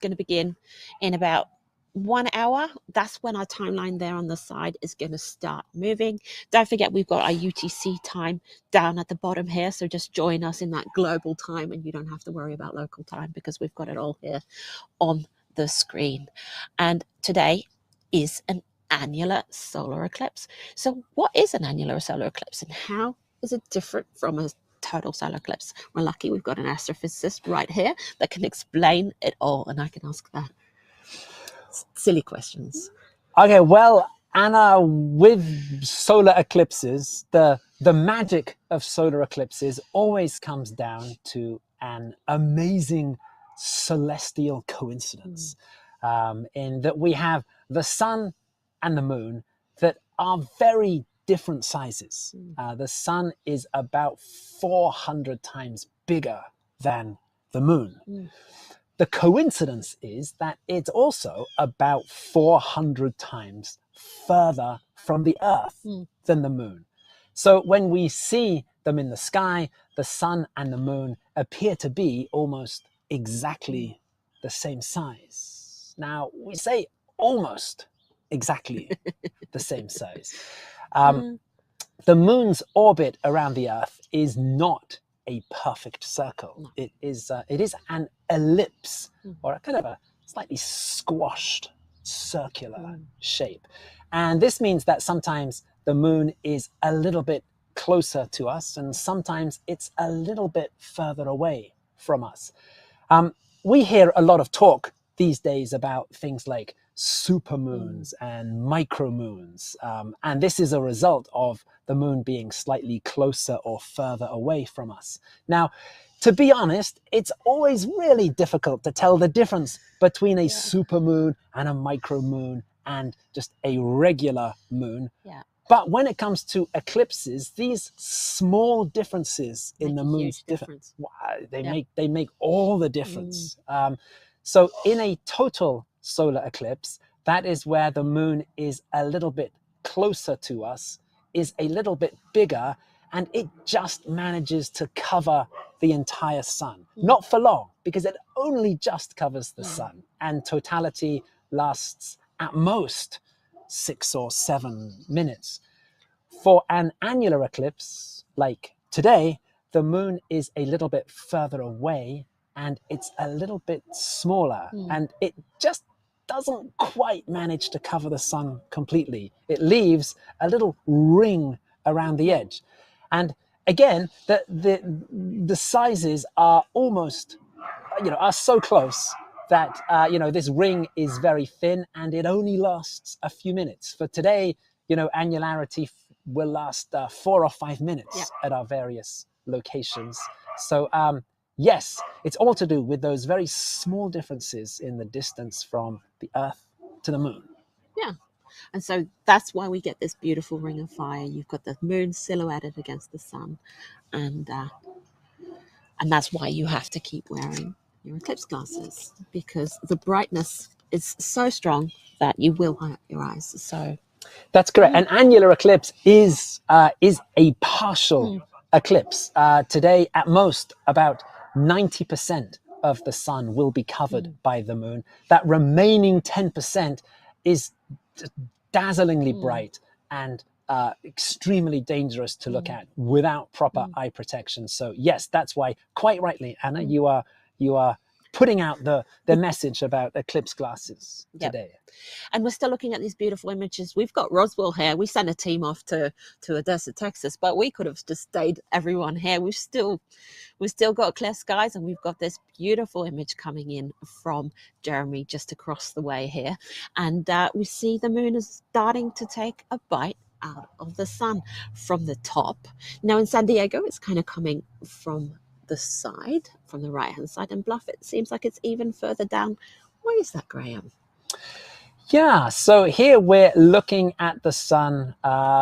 going to begin in about 1 hour. That's when our timeline there on the side is going to start moving. Don't forget, we've got our UTC time down at the bottom here, so just join us in that global time and you don't have to worry about local time because we've got it all here on the screen. And today is an annular solar eclipse. So what is an annular solar eclipse and how is it different from a total solar eclipse? We're lucky we've got an astrophysicist right here that can explain it all, and I can ask that silly questions. Okay, well, Anna, with solar eclipses, the magic of solar eclipses always comes down to an amazing celestial coincidence, in that we have the sun and the moon that are very different sizes. The sun is about 400 times bigger than the moon. The coincidence is that it's also about 400 times further from the Earth than the moon. So when we see them in the sky, the sun and the moon appear to be almost exactly the same size. Now, we say almost exactly the same size. The moon's orbit around the Earth is not a perfect circle. No. It is an ellipse, or a kind of a slightly squashed circular shape. And this means that sometimes the moon is a little bit closer to us and sometimes it's a little bit further away from us. We hear a lot of talk these days about things like supermoons and micromoons, and this is a result of the moon being slightly closer or further away from us. Now, to be honest, it's always really difficult to tell the difference between a supermoon and a micromoon and just a regular moon. But when it comes to eclipses, these small differences in the moon's difference, they make all the difference. So in a total solar eclipse, that is where the moon is a little bit closer to us, is a little bit bigger, and it just manages to cover the entire sun. Not for long, because it only just covers the sun, and totality lasts at most 6 or 7 minutes. For an annular eclipse, like today, the moon is a little bit further away and it's a little bit smaller, and it just doesn't quite manage to cover the sun completely. It leaves a little ring around the edge. And again, the sizes are almost, are so close that, this ring is very thin and it only lasts a few minutes. For today, annularity will last 4 or 5 minutes at our various locations. So, yes, it's all to do with those very small differences in the distance from the Earth to the moon. Yeah. And so that's why we get this beautiful ring of fire. You've got the moon silhouetted against the sun. And that's why you have to keep wearing your eclipse glasses, because the brightness is so strong that you will hurt your eyes. So that's correct. An annular eclipse is a partial eclipse. Today, at most, about 90% of the sun will be covered by the moon. That remaining 10% is dazzlingly bright and extremely dangerous to look at without proper eye protection. So yes, that's why, quite rightly, Anna, you are putting out the message about eclipse glasses today. And we're still looking at these beautiful images. We've got Roswell here. We sent a team off to Odessa, Texas, but we could have just stayed everyone here. We've still got clear skies, and we've got this beautiful image coming in from Jeremy just across the way here. And we see the moon is starting to take a bite out of the sun from the top. Now in San Diego, it's kind of coming from the side, from the right hand side, and Bluff, it seems like it's even further down. Why is that, Graham? Yeah, so here we're looking at the sun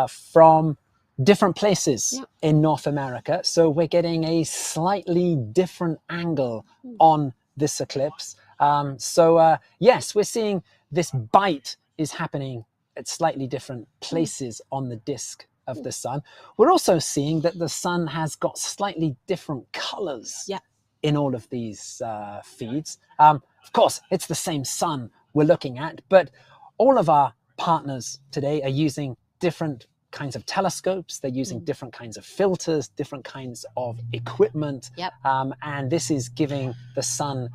from different places in North America. So we're getting a slightly different angle on this eclipse. Yes, we're seeing this bite is happening at slightly different places on the disk of the sun. We're also seeing that the sun has got slightly different colors in all of these feeds. Of course, it's the same sun we're looking at, but all of our partners today are using different kinds of telescopes. They're using different kinds of filters, different kinds of equipment. Yep. And this is giving the sun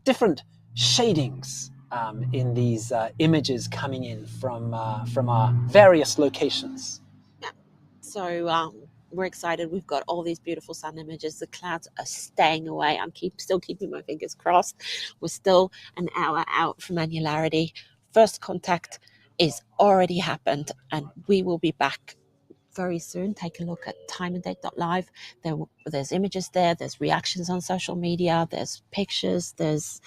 different shadings in these images coming in from our various locations. Yeah. So we're excited. We've got all these beautiful sun images. The clouds are staying away. I'm still keeping my fingers crossed. We're still an hour out from annularity. First contact is already happened, and we will be back very soon. Take a look at timeanddate.live. There's images there. There's reactions on social media. There's pictures. There's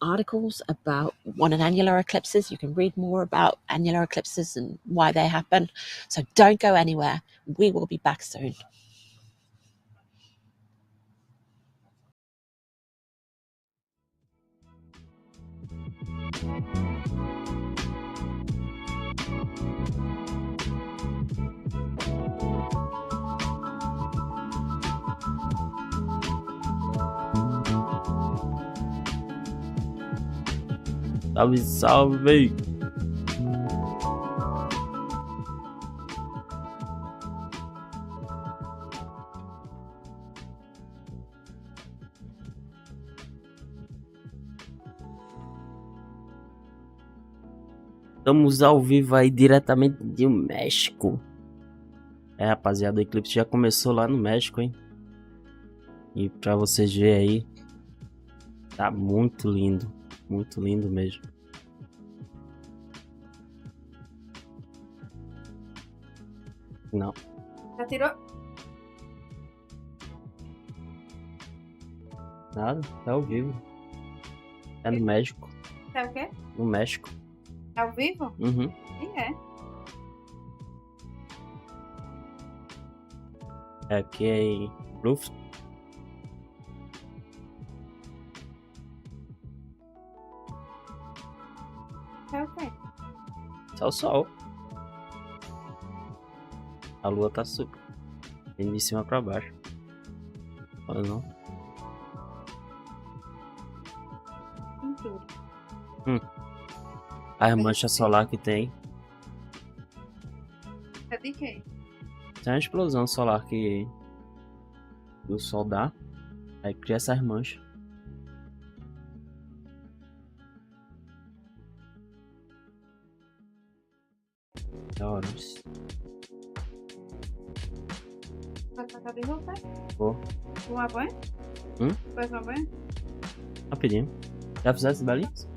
articles about one and annular eclipses. You can read more about annular eclipses and why they happen. So don't go anywhere. We will be back soon. Salve, salve! Estamos ao vivo aí diretamente do México. É, rapaziada, o eclipse já começou lá no México, hein? E pra vocês verem aí, tá muito lindo mesmo. Não. Já tirou? Nada, tá ao vivo. É no México. É o quê? No México. É ao vivo? Uhum. E é. É aqui é em Luft. É o quê? Só o sol. A lua tá super. Indo de cima pra baixo. Olha não. Pintura. A mancha solar que tem. É de quê? Tem uma explosão solar que o sol dá. Aí cria essas manchas. Da hora isso. Vai tratar de roupa? Vou. Tomar banho? Vai tomar banho? Rapidinho. Já fizesse balinhas?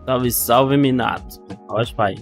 Salve, salve, Minato. Olha, pai.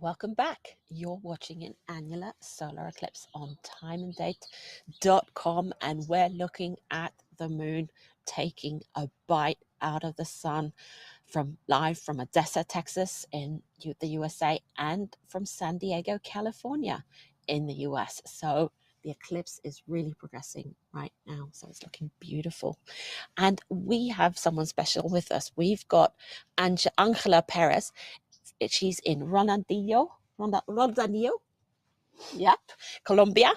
Welcome back. You're watching an annular solar eclipse on timeanddate.com, and we're looking at the moon taking a bite out of the sun live from Odessa, Texas in the USA, and from San Diego, California in the US. So the eclipse is really progressing right now. So it's looking beautiful. And we have someone special with us. We've got Angela Perez. She's in Ronaldinho, yep, Colombia,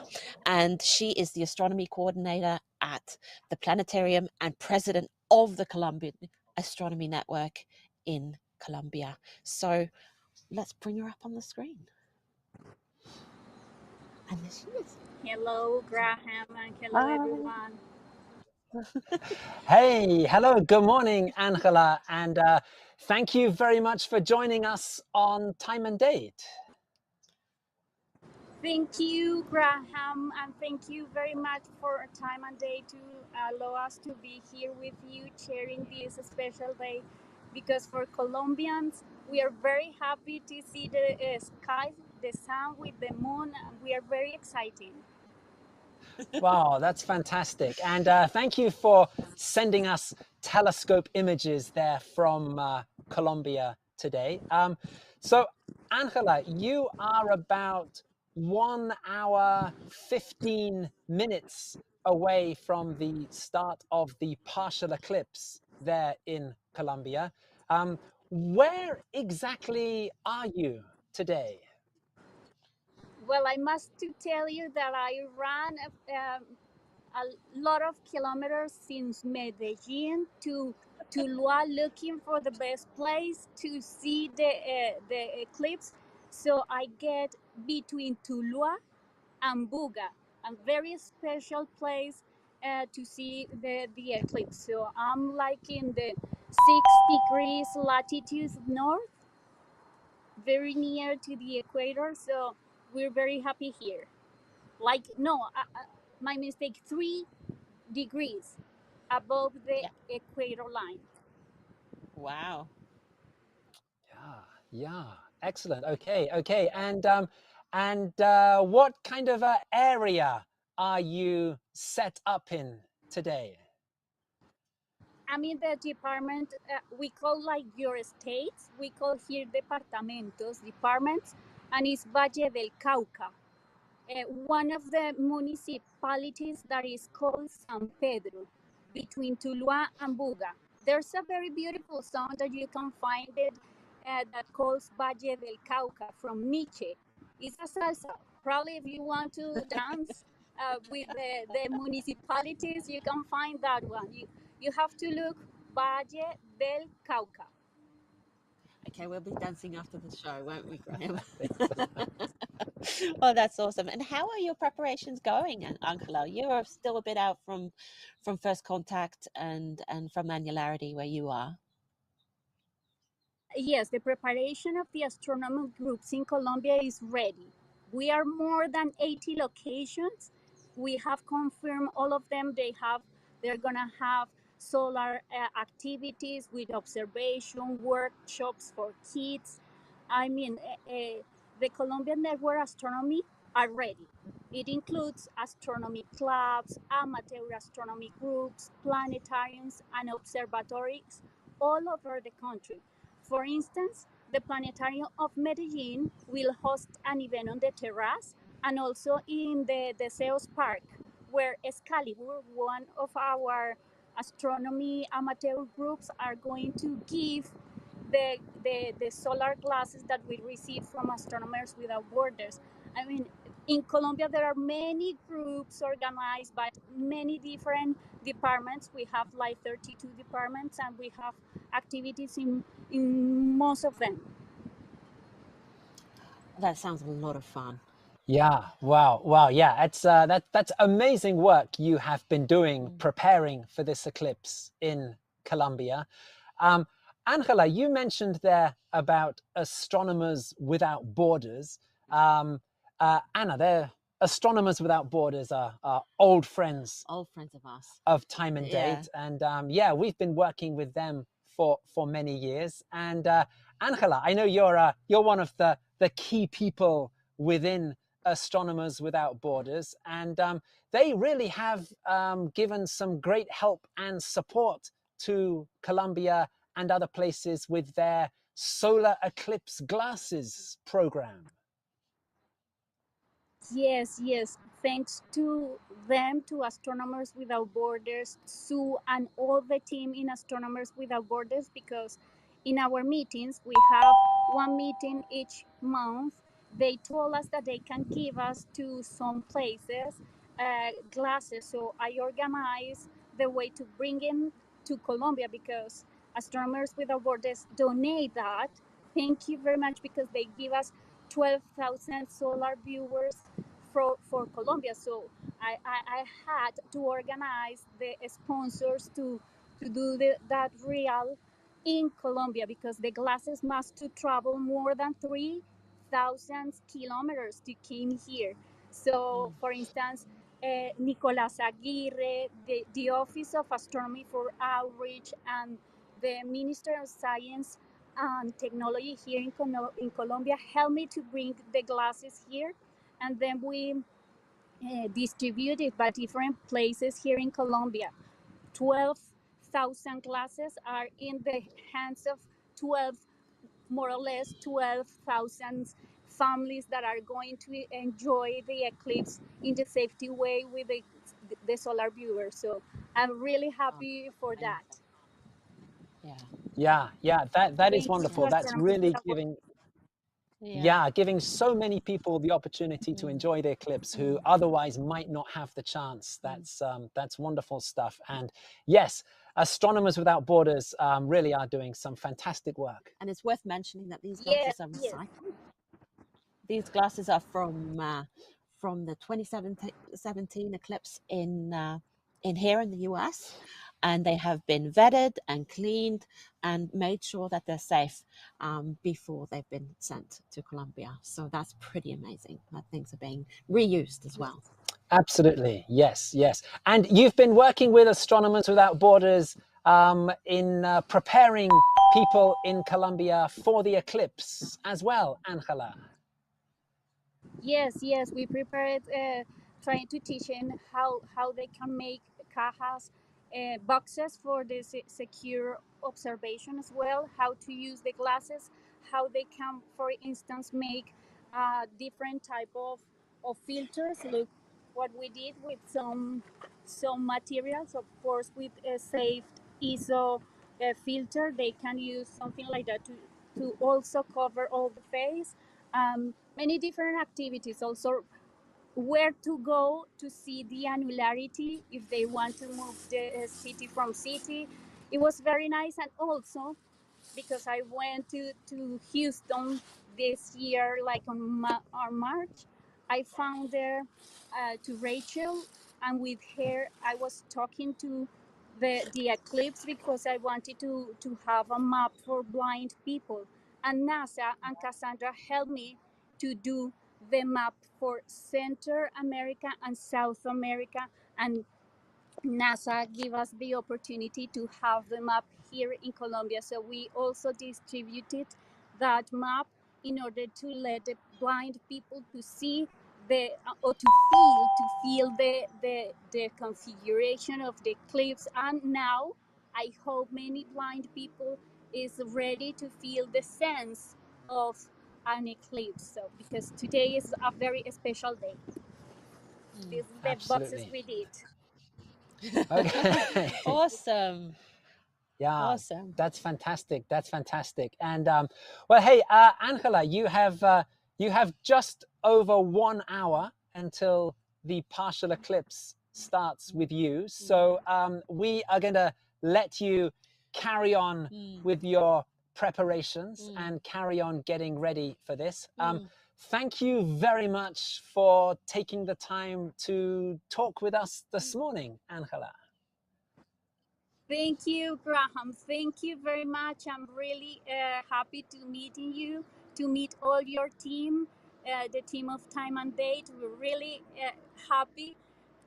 and she is the astronomy coordinator at the planetarium and president of the Colombian Astronomy Network in Colombia. So let's bring her up on the screen. And there she is. Hello, Graham, and hello, everyone. Hey, hello, good morning, Angela, and thank you very much for joining us on Time and Date. Thank you, Graham, and thank you very much for Time and Date to allow us to be here with you sharing this special day, because for Colombians, we are very happy to see the sky, the sun with the moon. We are very excited. Wow, that's fantastic. And thank you for sending us telescope images there from Colombia today. So, Angela, you are about 1 hour, 15 minutes away from the start of the partial eclipse there in Colombia. Where exactly are you today? Well, I must to tell you that I ran a lot of kilometers since Medellin to Tuluá, looking for the best place to see the eclipse. So I get between Tuluá and Buga, a very special place to see the eclipse. So I'm like in the 6 degrees latitude north, very near to the equator. So we're very happy here. Like, no, my mistake, 3 degrees above the equator line. Wow. Yeah, excellent. Okay. And what kind of area are you set up in today? I'm in the department, we call like your states, we call here departamentos, departments, and it's Valle del Cauca. One of the municipalities that is called San Pedro, between Tuluá and Buga. There's a very beautiful song that you can find it that calls Valle del Cauca from Nietzsche. It's a salsa. Probably if you want to dance with the municipalities, you can find that one. You have to look Valle del Cauca. Okay, we'll be dancing after the show, won't we, Graham? Well, that's awesome. And how are your preparations going, Angela? You're still a bit out from first contact and from annularity where you are. Yes, the preparation of the astronomy groups in Colombia is ready. We are more than 80 locations. We have confirmed all of them. They're gonna have solar activities with observation workshops for kids. I mean, the Colombian Network Astronomy are ready. It includes astronomy clubs, amateur astronomy groups, planetariums, and observatories all over the country. For instance, the Planetarium of Medellin will host an event on the terrace and also in the Zeus Park, where Excalibur, one of our astronomy amateur groups, are going to give the solar classes that we receive from Astronomers Without Borders. I mean, in Colombia, there are many groups organized by many different departments. We have like 32 departments, and we have activities in most of them. That sounds a lot of fun. Yeah, wow, yeah, it's that's amazing work you have been doing preparing for this eclipse in Colombia. Angela, you mentioned there about Astronomers Without Borders. Anna, they're Astronomers Without Borders are old friends of us of time and date, and yeah, we've been working with them for many years. And Angela, I know you're one of the key people within Astronomers Without Borders, and they really have given some great help and support to Colombia and other places with their solar eclipse glasses program. Yes. Thanks to them, to Astronomers Without Borders, Sue, and all the team in Astronomers Without Borders, because in our meetings, we have one meeting each month. They told us that they can give us to some places glasses. So I organized the way to bring in to Colombia, because Astronomers Without Borders donate that. Thank you very much, because they give us 12,000 solar viewers for Colombia. So I had to organize the sponsors to do that real in Colombia, because the glasses must to travel more than 3,000 kilometers to come here. So, for instance, Nicolás Aguirre, the Office of Astronomy for Outreach, and the Minister of Science and Technology here in Colombia helped me to bring the glasses here, and then we distribute it by different places here in Colombia. 12,000 glasses are in the hands of 12, more or less 12,000 families that are going to enjoy the eclipse in the safety way with the solar viewers. So I'm really happy for that. Yeah, that is wonderful. That's really giving giving so many people the opportunity to enjoy the eclipse who otherwise might not have the chance. That's wonderful stuff. And yes, Astronomers Without Borders really are doing some fantastic work. And it's worth mentioning that these glasses are recycled. These glasses are from the 2017 eclipse in here in the US, and they have been vetted and cleaned and made sure that they're safe before they've been sent to Colombia. So that's pretty amazing that things are being reused as well. Absolutely, yes. And you've been working with Astronomers Without Borders in preparing people in Colombia for the eclipse as well, Angela. Yes, we prepared trying to teach them how they can make cajas, boxes for the secure observation as well, how to use the glasses, how they can, for instance, make different type of filters. Look what we did with some materials, of course, with a safe ISO filter. They can use something like that to also cover all the face. Many different activities, also where to go to see the annularity if they want to move the city from city. It was very nice. And also because I went to Houston this year, like on March, I found there to Rachel, and with her I was talking to the eclipse, because I wanted to have a map for blind people, and NASA and Cassandra helped me to do the map for Central America and South America, and NASA gave us the opportunity to have the map here in Colombia. So we also distributed that map in order to let the blind people to see or to feel the configuration of the eclipse. And now I hope many blind people is ready to feel the sense of an eclipse. So because today is a very special day. These are the boxes Absolutely. we did. Okay. Awesome. Yeah, Awesome. that's fantastic. That's fantastic. And well, hey, Angela, you have just over 1 hour until the partial eclipse starts with you. So we are going to let you carry on with your preparations and carry on getting ready for this. Thank you very much for taking the time to talk with us this morning, Angela. Thank you, Graham. Thank you very much. I'm really happy to meeting you, to meet all your team, the team of Time and Date. We're really happy.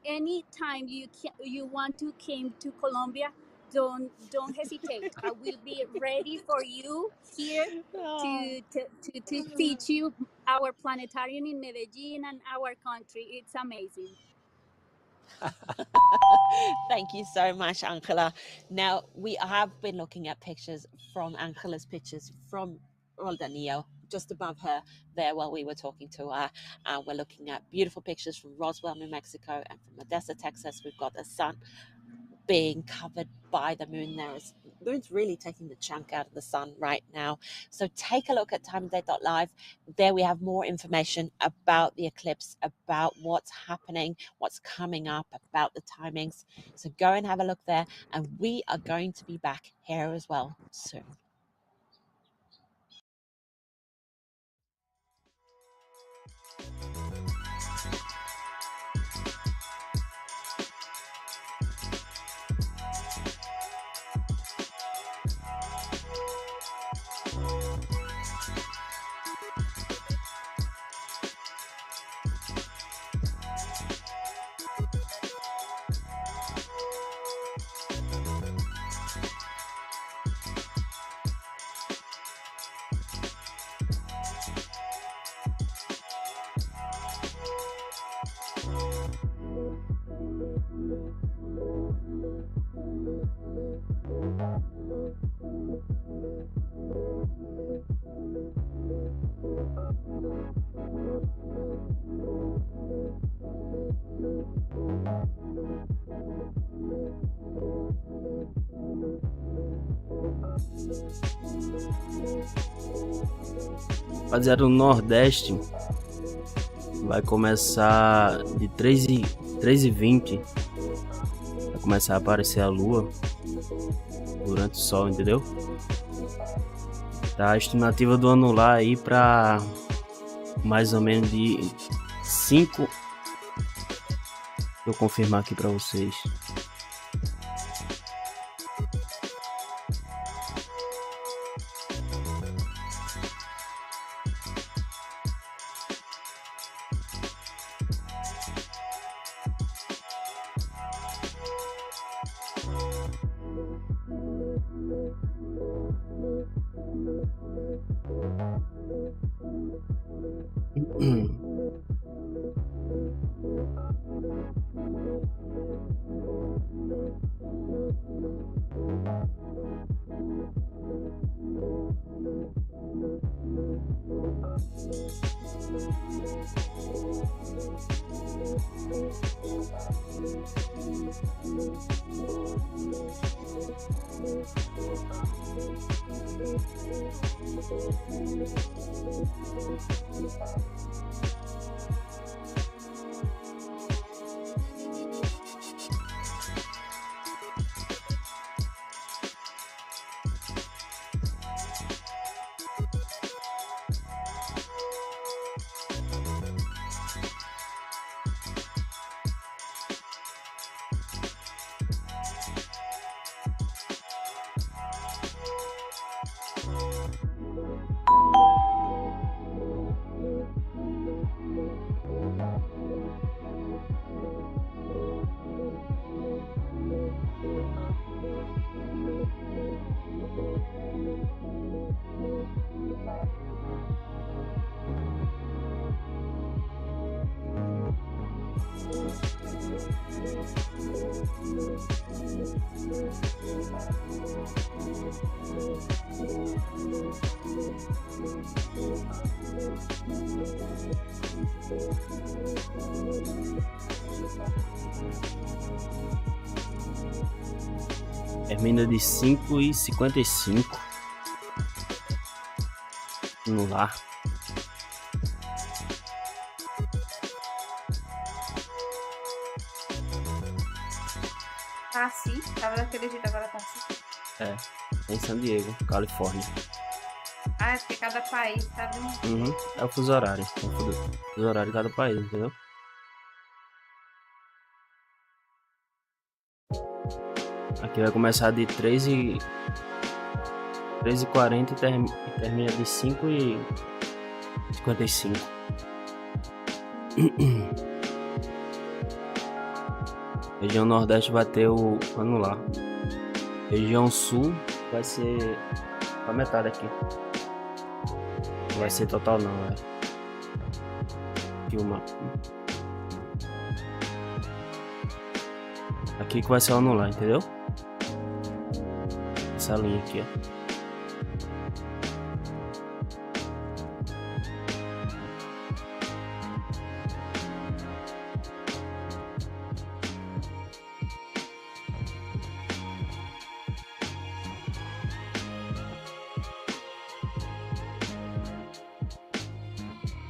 Anytime you want to come to Colombia, don't hesitate. I will be ready for you here to teach you our planetarium in Medellin and our country. It's amazing. Thank you so much, Angela. Now, we have been looking at pictures from Angela's pictures from Roldanillo, just above her there while we were talking to her. We're looking at beautiful pictures from Roswell, New Mexico, and from Odessa, Texas. We've got the sun being covered by the moon. The moon's really taking the chunk out of the sun right now. So take a look at timeanddate.live. There we have more information about the eclipse, about what's happening, what's coming up, about the timings. So go and have a look there, and we are going to be back here as well soon. Rapaziada, no Nordeste vai começar de 3h20, vai começar a aparecer a lua durante o sol, entendeu? Tá a estimativa do anular aí para mais ou menos de 5. Vou confirmar aqui para vocês. termina de 5h55 no lar. Tá assim? Tava daquele jeito, agora tá assim. É, em San Diego, Califórnia. Ah, é porque cada país tá vendo. É o fuso horário. É o fuso horário de cada país, entendeu? Aqui vai começar de 3h40 e termina de 5h55. Região Nordeste vai ter o anular. Região Sul vai ser a metade aqui. Não vai ser total não, é. Aqui o mapa. Aqui que vai ser o anular, entendeu? Essa linha aqui, ó.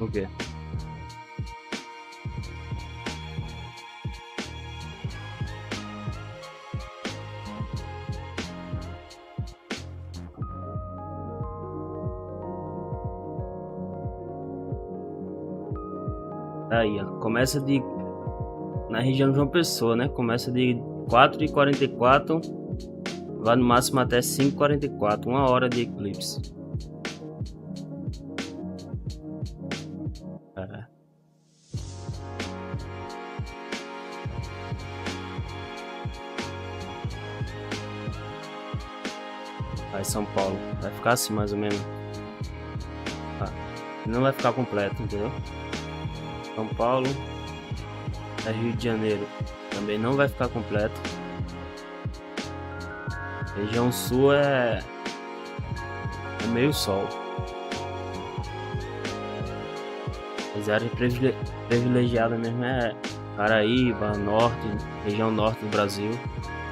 O quê? Aí, ó, começa na região de João Pessoa, né? Começa de 4h44, vai no máximo até 5h44, 1 hora de eclipse. Aí São Paulo vai ficar assim mais ou menos. Não vai ficar completo, entendeu? São Paulo, Rio de Janeiro também não vai ficar completo. Região Sul é meio sol. As áreas privilegiadas mesmo é Paraíba, Norte, região Norte do Brasil,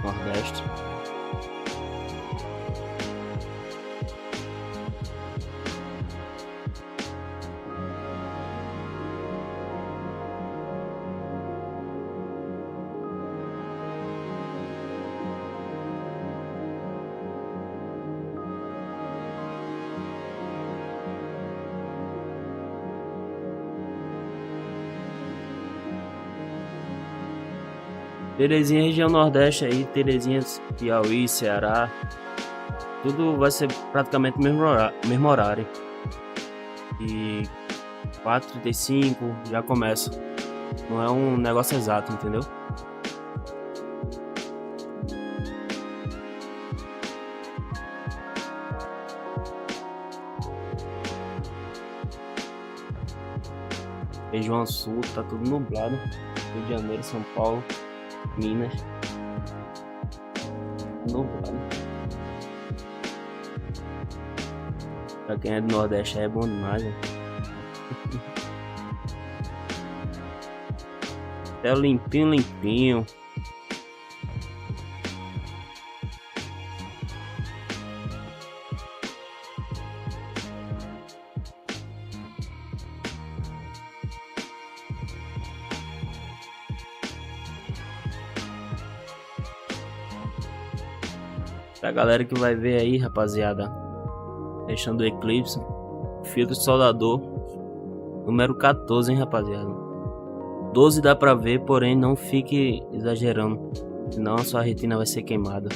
Nordeste. Terezinha, região Nordeste aí, Terezinha, Piauí, Ceará, tudo vai ser praticamente o mesmo horário. E 4h35 já começa. Não é um negócio exato, entendeu? Região Sul tá tudo nublado. Rio de Janeiro, São Paulo, Minas, nublado. Pra quem é do Nordeste é bom demais, né? Céu limpinho, limpinho. Pra galera que vai ver aí, rapaziada, deixando o eclipse, filtro soldador número 14, hein, rapaziada. 12 dá pra ver, porém não fique exagerando, senão a sua retina vai ser queimada.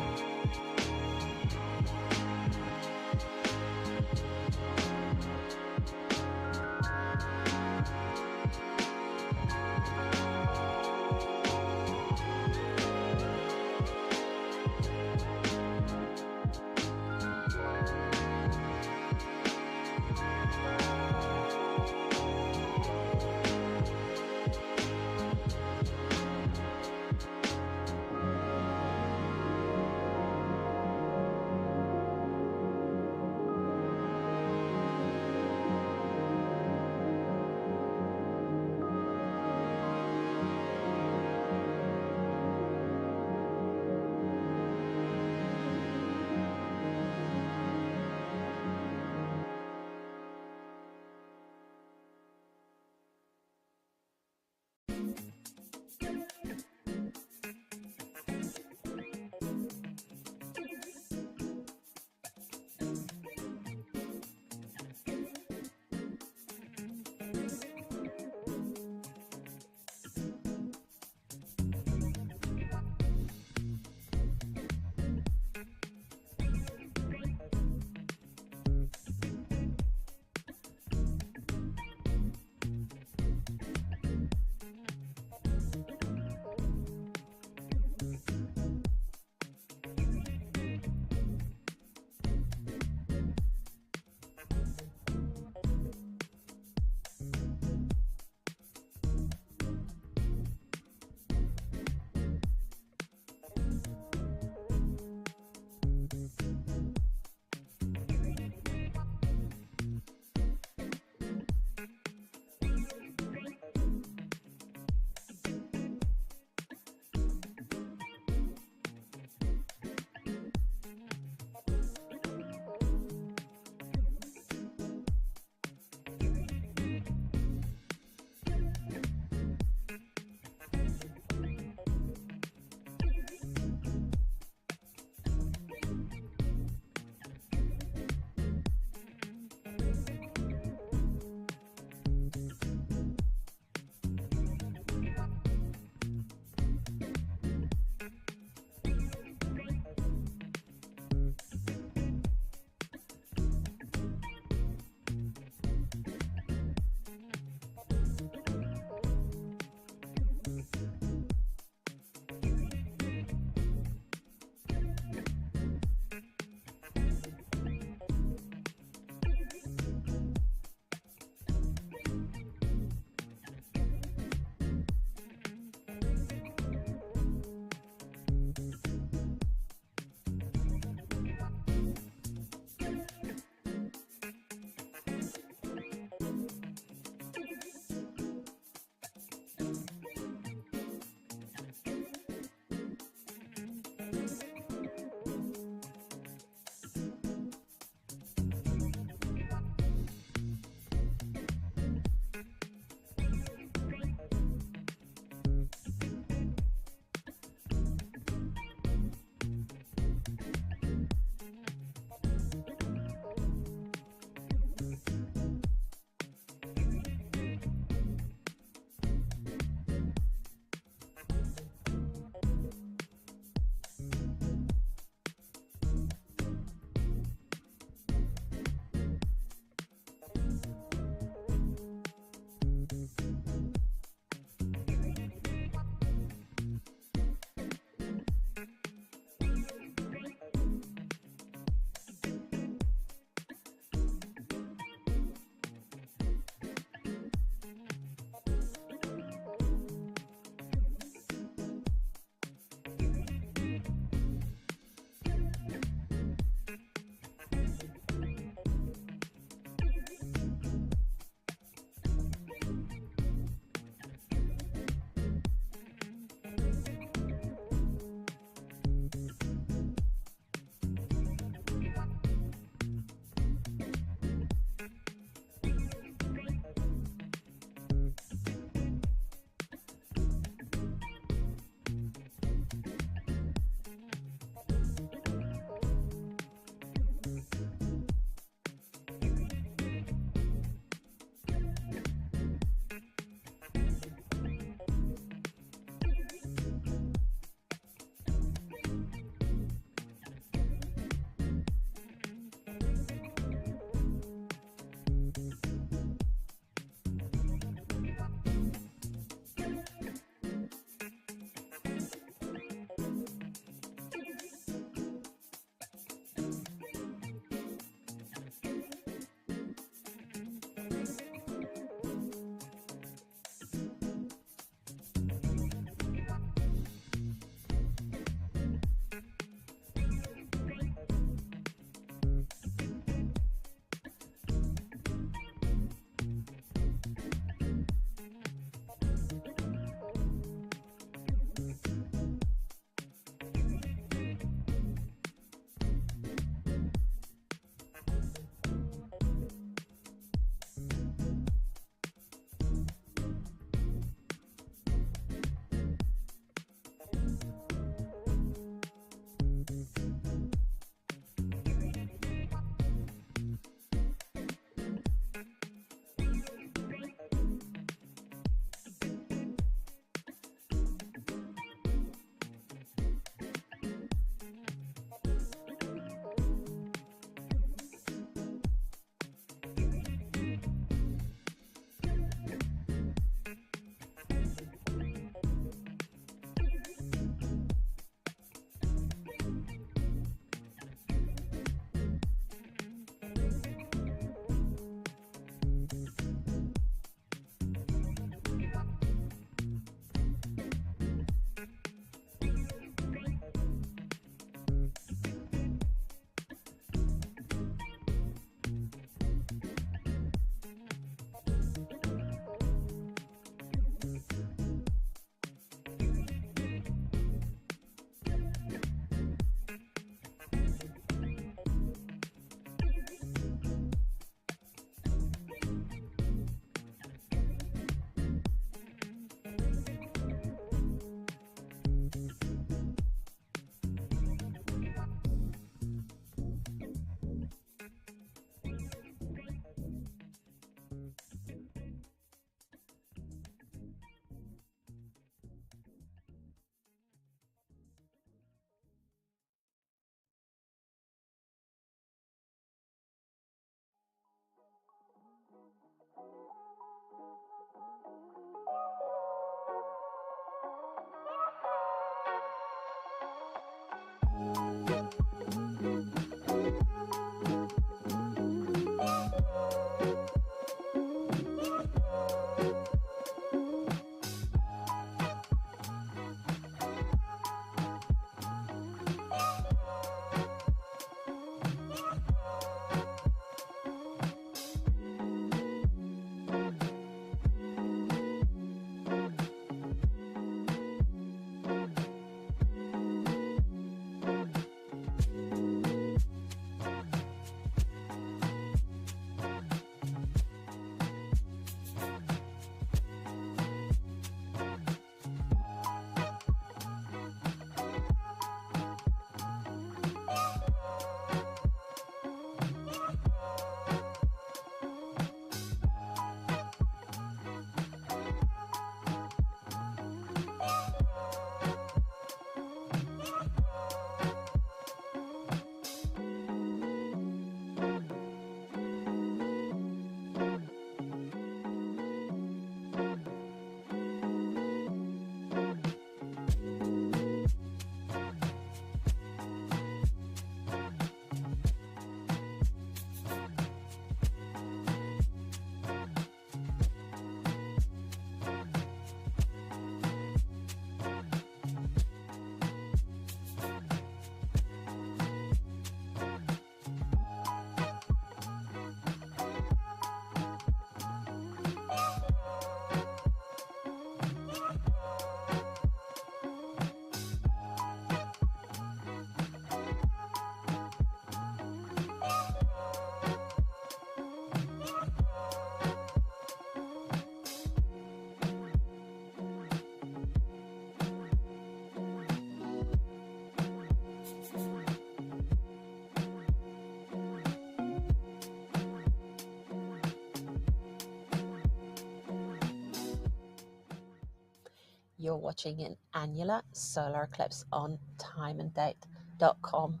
You're watching an annular solar eclipse on timeanddate.com.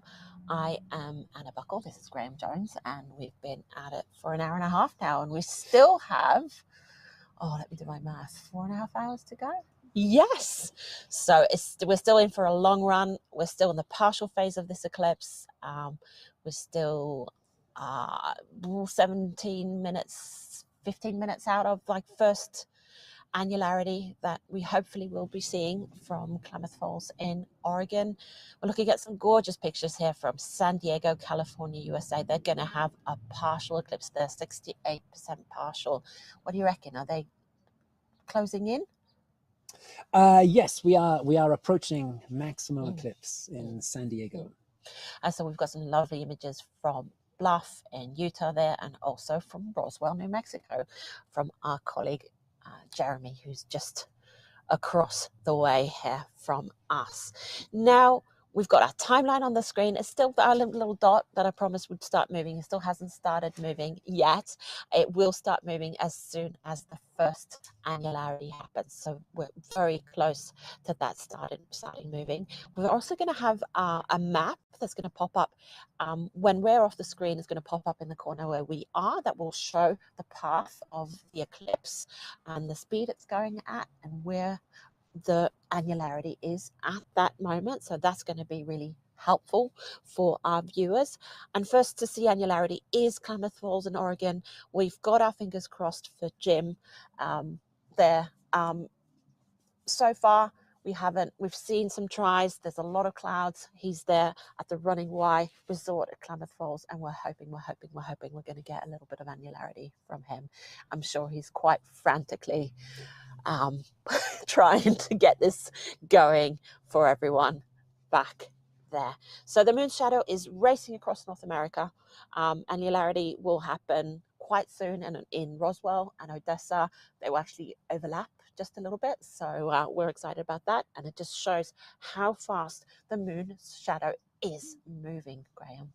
I am Anna Buckle, this is Graham Jones, and we've been at it for an hour and a half now, and we still have, oh, let me do my math, 4.5 hours to go? Yes! So we're still in for a long run. We're still in the partial phase of this eclipse. We're still 17 minutes, 15 minutes out of like first annularity that we hopefully will be seeing from Klamath Falls in Oregon. We're looking at some gorgeous pictures here from San Diego, California, USA. They're going to have a partial eclipse there, 68% partial. What do you reckon? Are they closing in? Yes, we are approaching maximum eclipse in San Diego. So we've got some lovely images from Bluff in Utah there, and also from Roswell, New Mexico, from our colleague Jeremy, who's just across the way here from us. Now we've got our timeline on the screen. It's still our little dot that I promised would start moving. It still hasn't started moving yet. It will start moving as soon as the first annularity happens. So we're very close to that starting moving. We're also going to have a map that's going to pop up when we're off the screen. Is going to pop up in the corner where we are. That will show the path of the eclipse and the speed it's going at and where the annularity is at that moment. So that's going to be really helpful for our viewers. And first to see annularity is Klamath Falls in Oregon. We've got our fingers crossed for Jim there. So far we've seen some tries. There's a lot of clouds. He's there at the Running Y Resort at Klamath Falls, and we're hoping we're going to get a little bit of annularity from him. I'm sure he's quite frantically trying to get this going for everyone back there. So the moon shadow is racing across North America. Annularity will happen quite soon, and in Roswell and Odessa they will actually overlap just a little bit, so we're excited about that, and it just shows how fast the moon shadow is moving, Graham.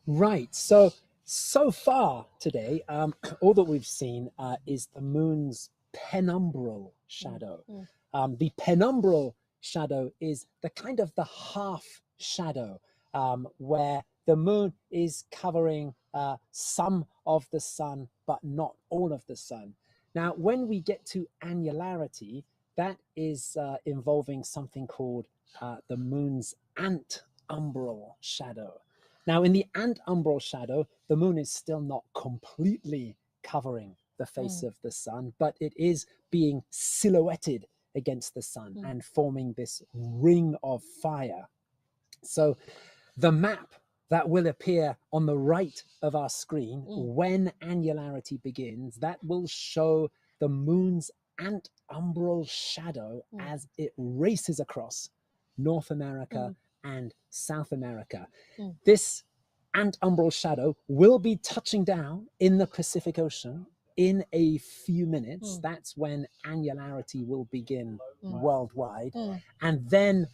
Right, so far today all that we've seen is the moon's penumbral shadow. The penumbral shadow is the kind of the half shadow where the moon is covering some of the sun but not all of the sun. Now when we get to annularity, that is involving something called the moon's antumbral shadow. Now, in the antumbral shadow, the moon is still not completely covering the face of the sun, but it is being silhouetted against the sun and forming this ring of fire. So the map that will appear on the right of our screen when annularity begins, that will show the moon's antumbral shadow as it races across North America and South America. This antumbral shadow will be touching down in the Pacific Ocean in a few minutes. That's when annularity will begin worldwide. And then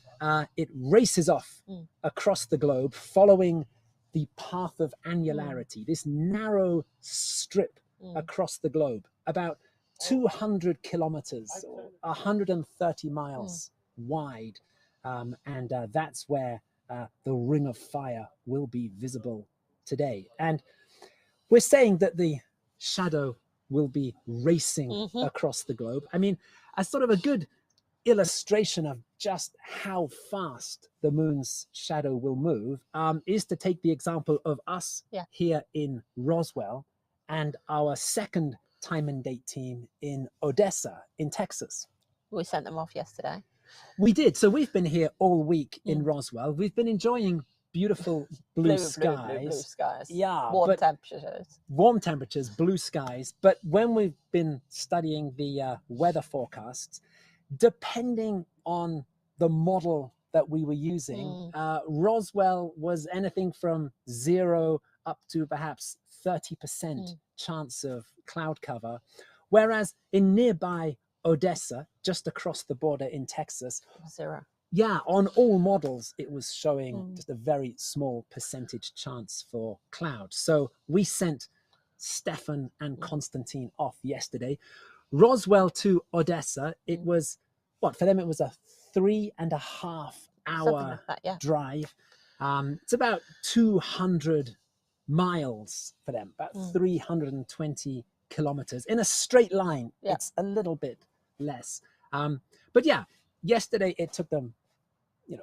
it races off across the globe following the path of annularity, this narrow strip across the globe, about 200 kilometers or 130 miles wide. And that's where the ring of fire will be visible today. And we're saying that the shadow will be racing across the globe. I mean, as sort of a good illustration of just how fast the moon's shadow will move is to take the example of us here in Roswell and our second time and date team in Odessa in Texas. We sent them off yesterday. We did. So we've been here all week in Roswell. We've been enjoying beautiful blue skies. Blue skies. Yeah. Warm temperatures. Warm temperatures, blue skies. But when we've been studying the weather forecasts, depending on the model that we were using, Roswell was anything from 0 up to perhaps 30% chance of cloud cover. Whereas in nearby Odessa, just across the border in Texas, 0. Yeah, on all models, it was showing just a very small percentage chance for cloud. So we sent Stefan and Konstantin off yesterday. Roswell to Odessa, it was, what, for them it was a 3.5 hour like that, drive. It's about 200 miles for them, about 320 kilometers in a straight line. It's a little bit less. But yeah, yesterday it took them,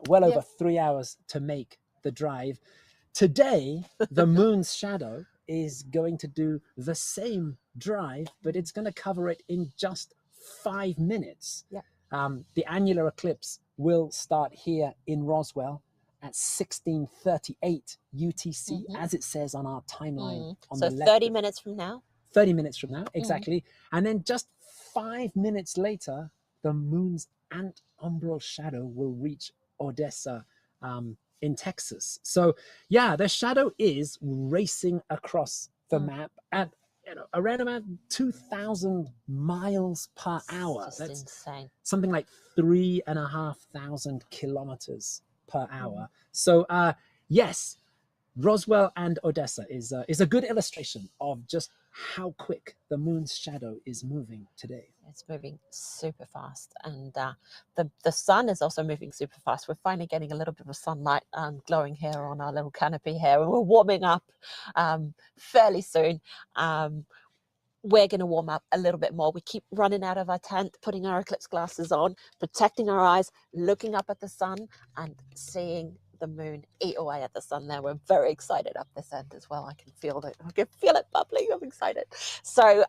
well over 3 hours to make the drive. Today, the moon's shadow is going to do the same drive, but it's going to cover it in just 5 minutes. The annular eclipse will start here in Roswell at 16:38 UTC, as it says on our timeline on the left. 30 minutes from now? 30 minutes from now, exactly. And then just 5 minutes later, the moon's antumbral shadow will reach Odessa in Texas. So yeah, the shadow is racing across the map at around about 2,000 miles per hour. That's insane. Something like 3,500 kilometers per hour. So yes, Roswell and Odessa is a good illustration of just how quick the moon's shadow is moving today. It's moving super fast, and the sun is also moving super fast. We're finally getting a little bit of sunlight glowing here on our little canopy here, and we're warming up fairly soon. We're going to warm up a little bit more. We keep running out of our tent, putting our eclipse glasses on, protecting our eyes, looking up at the sun and seeing the moon eat away at the sun there. We're very excited up this end as well. I can feel it. I can feel it bubbling. I'm excited. So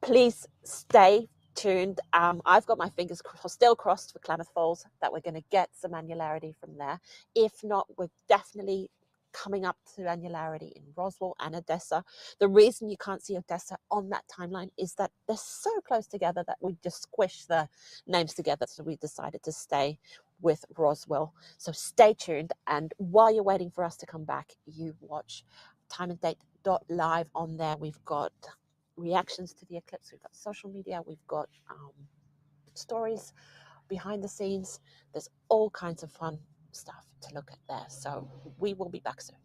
please stay tuned. I've got my fingers still crossed for Klamath Falls that we're going to get some annularity from there. If not, we're definitely coming up to annularity in Roswell and Odessa. The reason you can't see Odessa on that timeline is that they're so close together that we just squish the names together. So we decided to stay with Roswell. So stay tuned. And while you're waiting for us to come back, you watch timeanddate.live on there. We've got reactions to the eclipse. We've got social media. We've got stories behind the scenes. There's all kinds of fun stuff to look at there. So we will be back soon.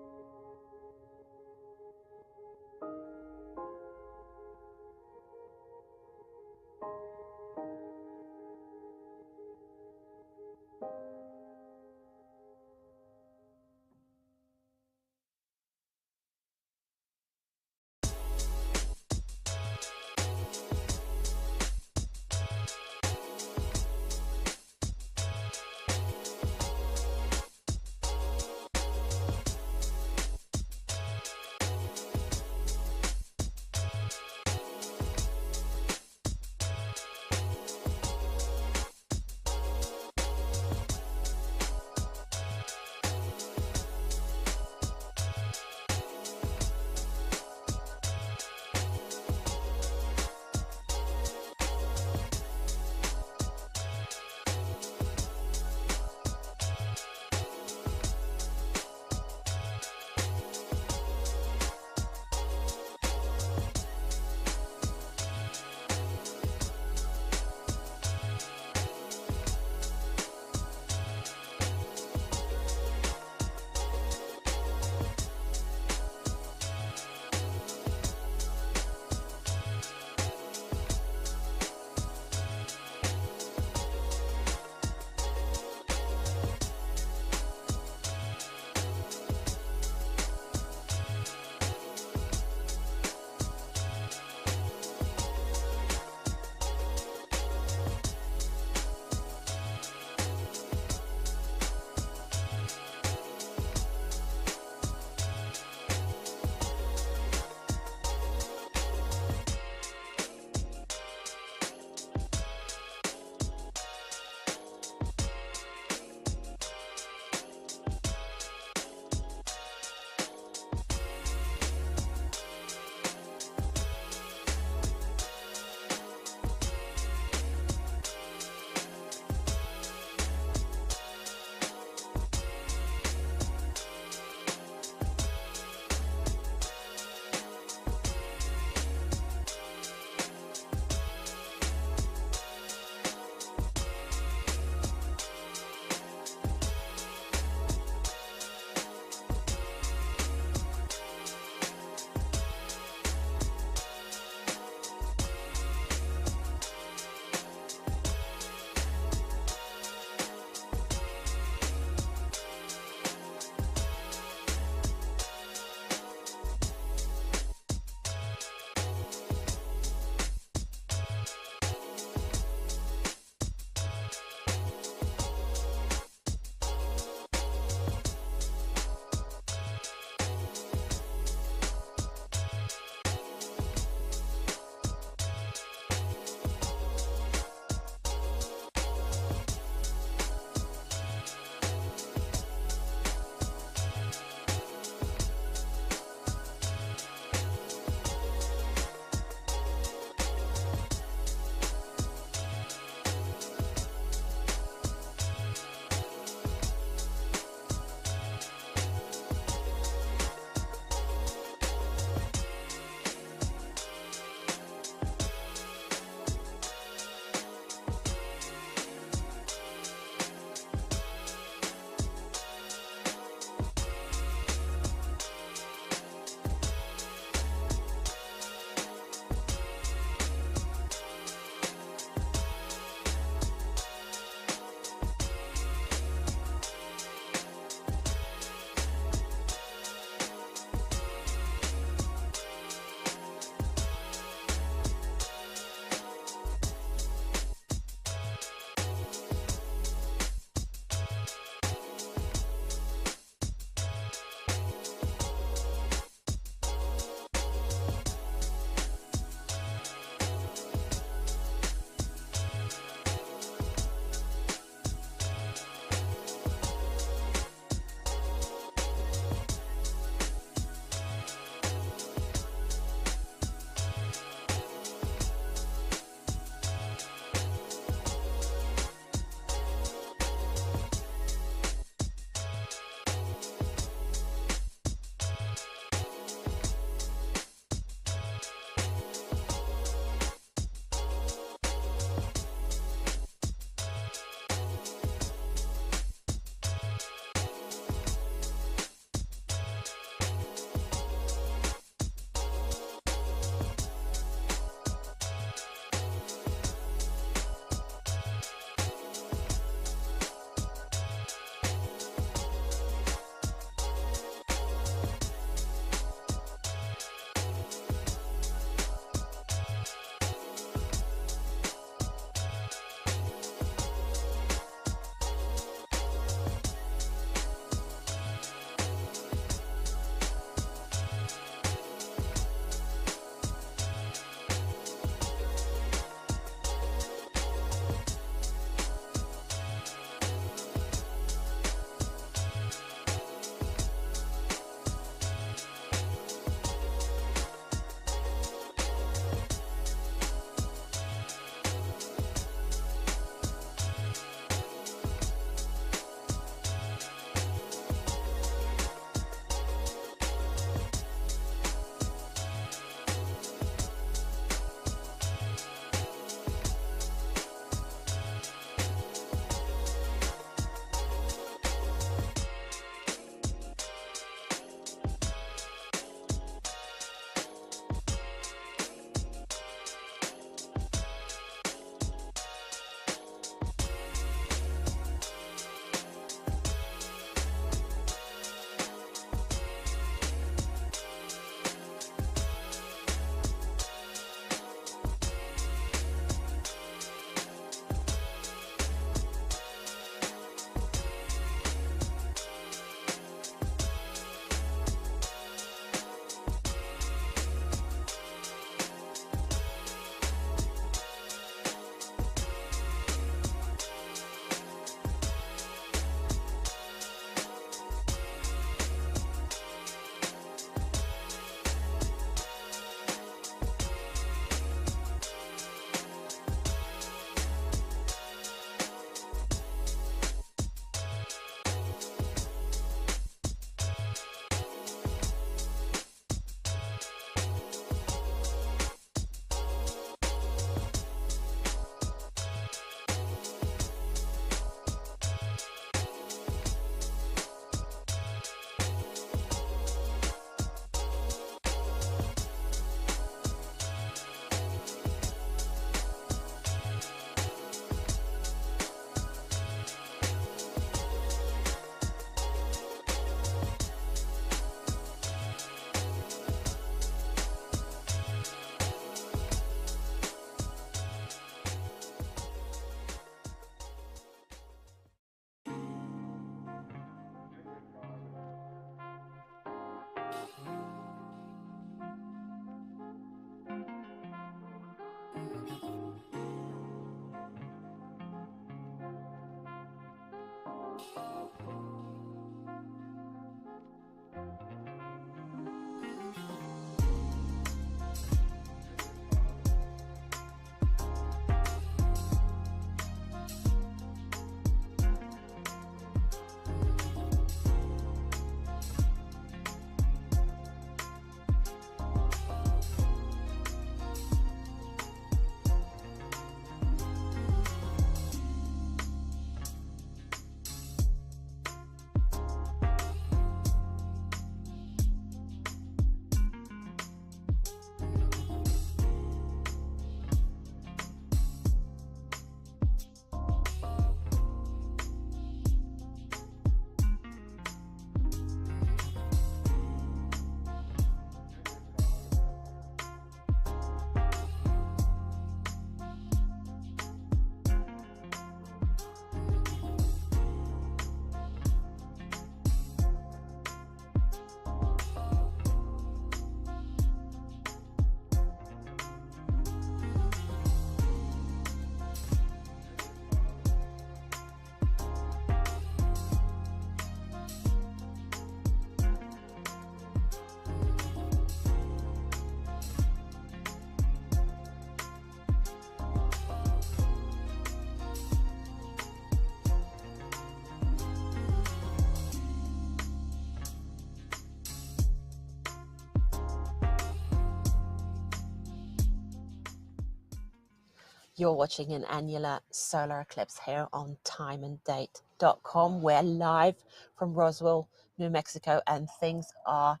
You're watching an annular solar eclipse here on timeanddate.com. We're live from Roswell, New Mexico, and things are,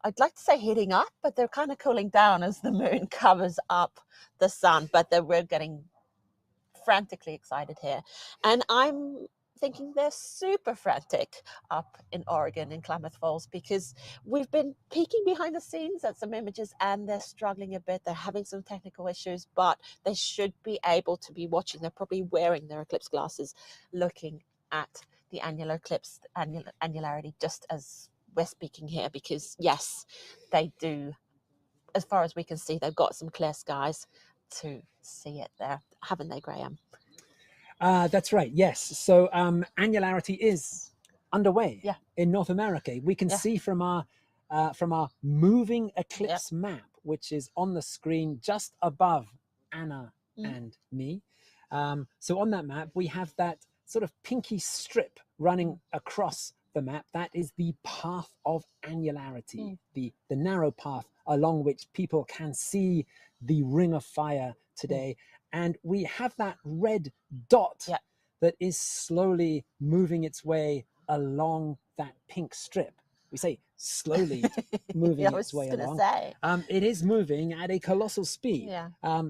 I'd like to say heating up, but they're kind of cooling down as the moon covers up the sun. But we're getting frantically excited here. And I'm thinking they're super frantic up in Oregon in Klamath Falls, because we've been peeking behind the scenes at some images and they're struggling a bit. They're having some technical issues, but they should be able to be watching. They're probably wearing their eclipse glasses, looking at the annular eclipse, annularity, just as we're speaking here, because yes, they do. As far as we can see, they've got some clear skies to see it there, haven't they, Graham? That's right. Yes. So annularity is underway in North America. We can see from our moving eclipse map, which is on the screen just above Anna and me. So on that map, we have that sort of pinky strip running across the map. That is the path of annularity, the narrow path along which people can see the ring of fire today. And we have that red dot that is slowly moving its way along that pink strip. We say slowly moving its way along. It is moving at a colossal speed.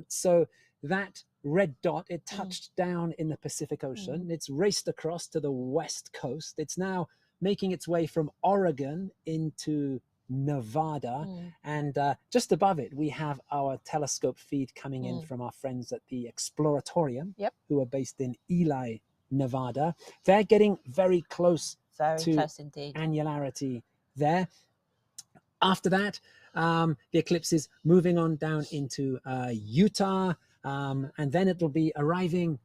So that red dot, it touched down in the Pacific Ocean. It's raced across to the west coast. It's now making its way from Oregon into Nevada, and just above it we have our telescope feed coming in from our friends at the Exploratorium, who are based in Ely, Nevada. They're getting very close to indeed. annularity there. After that, the eclipse is moving on down into Utah, and then it'll be arriving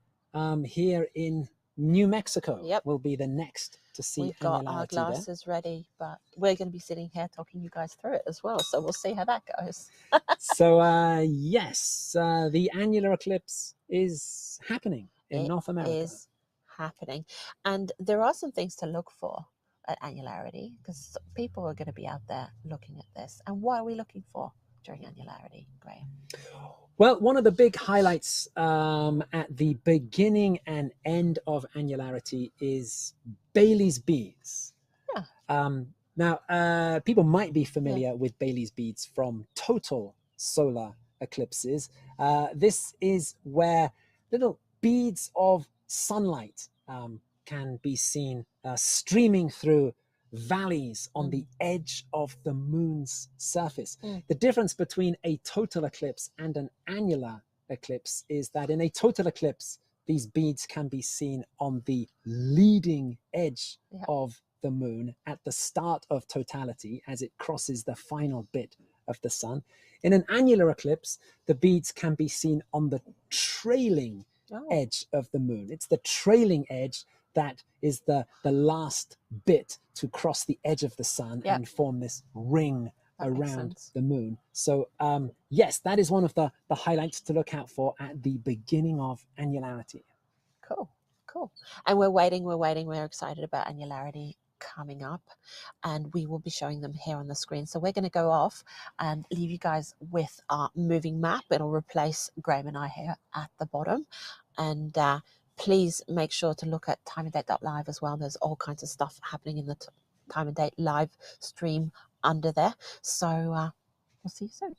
here in New Mexico. Will be the next to see. We've got our glasses ready, but we're going to be sitting here talking you guys through it as well, so we'll see how that goes. So yes, the annular eclipse is happening in North America. It is happening, and there are some things to look for at annularity, because people are going to be out there looking at this. And what are we looking for during annularity, Graham? Well, one of the big highlights at the beginning and end of annularity is Bailey's beads. Now, people might be familiar with Bailey's beads from total solar eclipses. This is where little beads of sunlight can be seen streaming through valleys on the edge of the moon's surface. The difference between a total eclipse and an annular eclipse is that in a total eclipse, these beads can be seen on the leading edge of the moon at the start of totality as it crosses the final bit of the sun. In an annular eclipse, the beads can be seen on the trailing edge of the moon. It's the trailing edge that is the last bit to cross the edge of the sun and form this ring around the moon. So yes, that is one of the highlights to look out for at the beginning of annularity. Cool. And we're waiting. We're excited about annularity coming up, and we will be showing them here on the screen. So we're going to go off and leave you guys with our moving map. It'll replace Graham and I here at the bottom. And please make sure to look at timeanddate.live as well. There's all kinds of stuff happening in the Time and Date live stream under there. So we'll see you soon.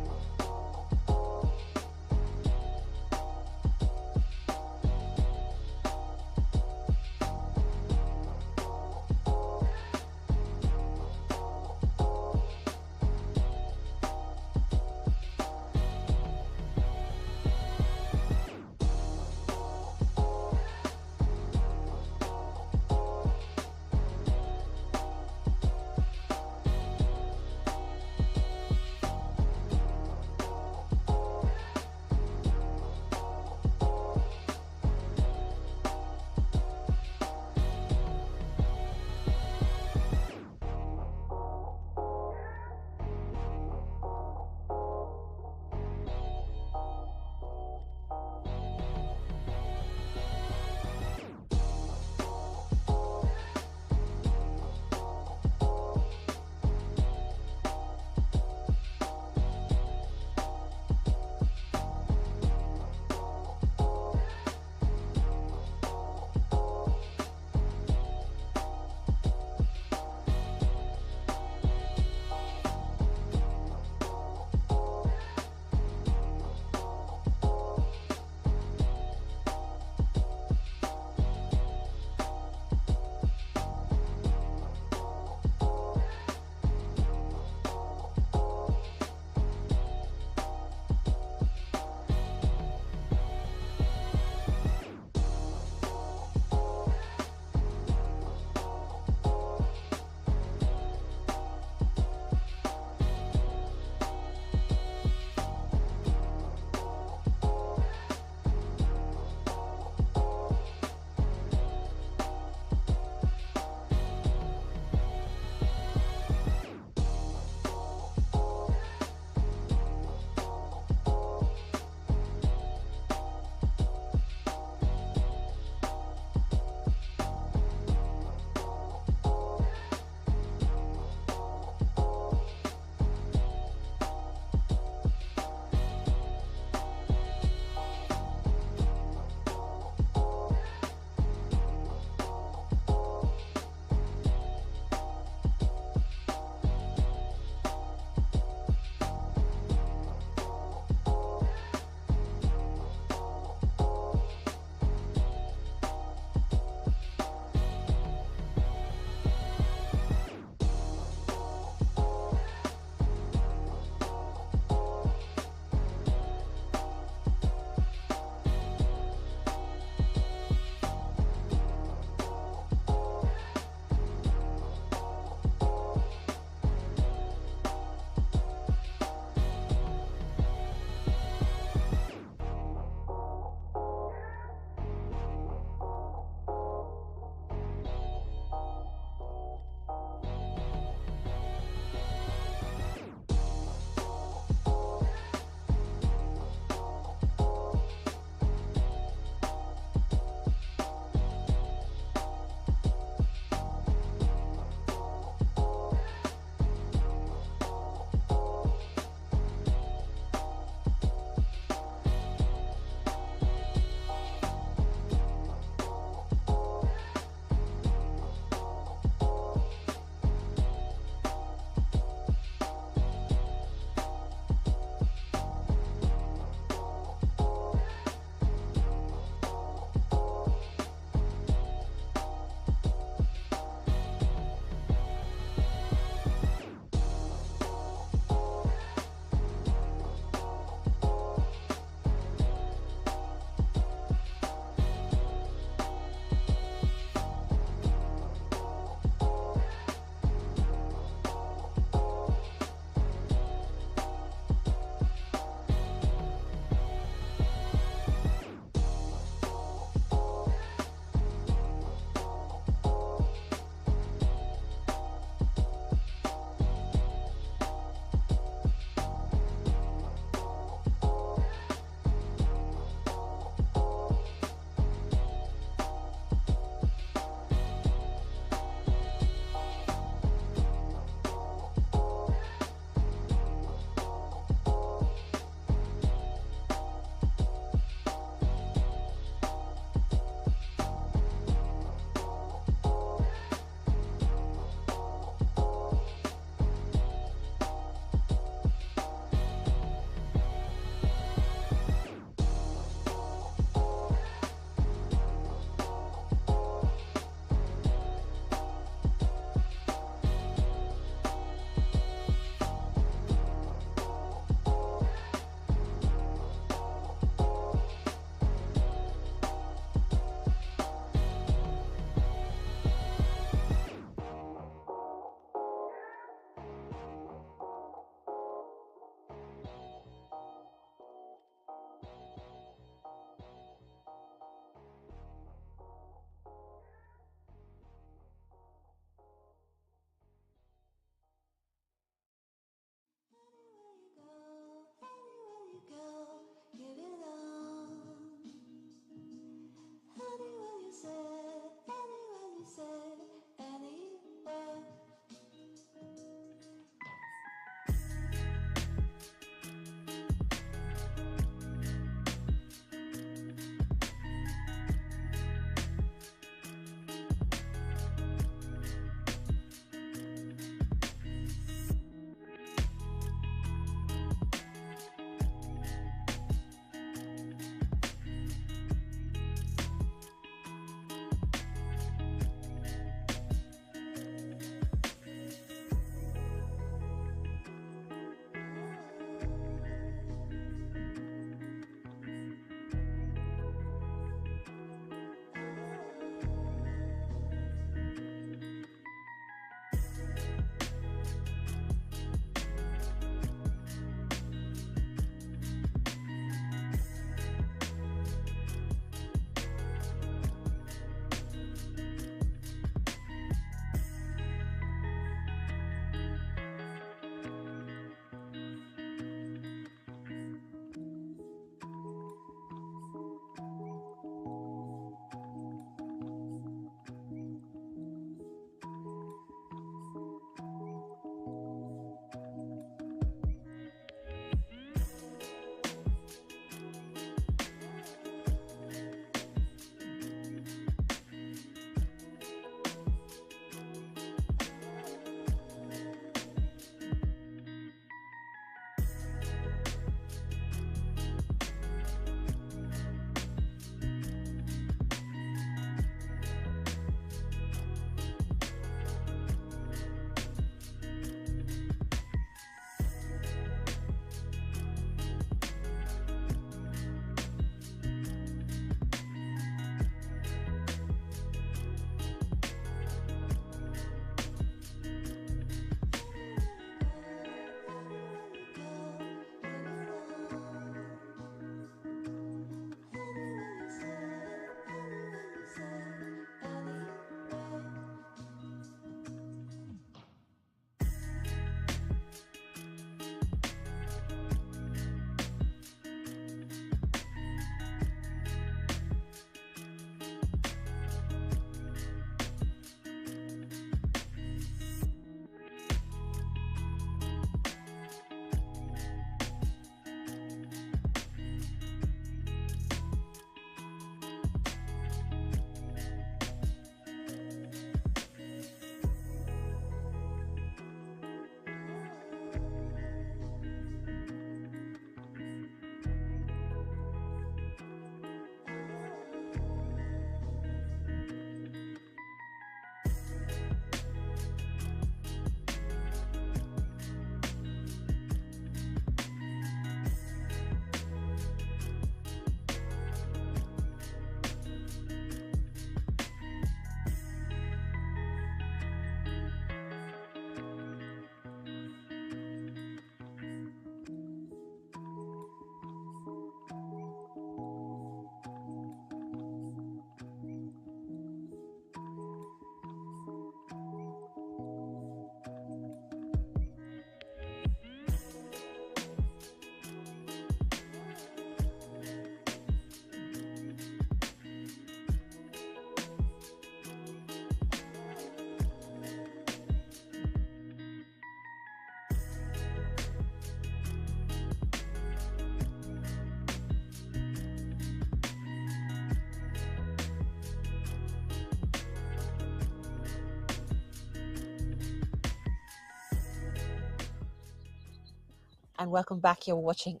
and welcome back. You're watching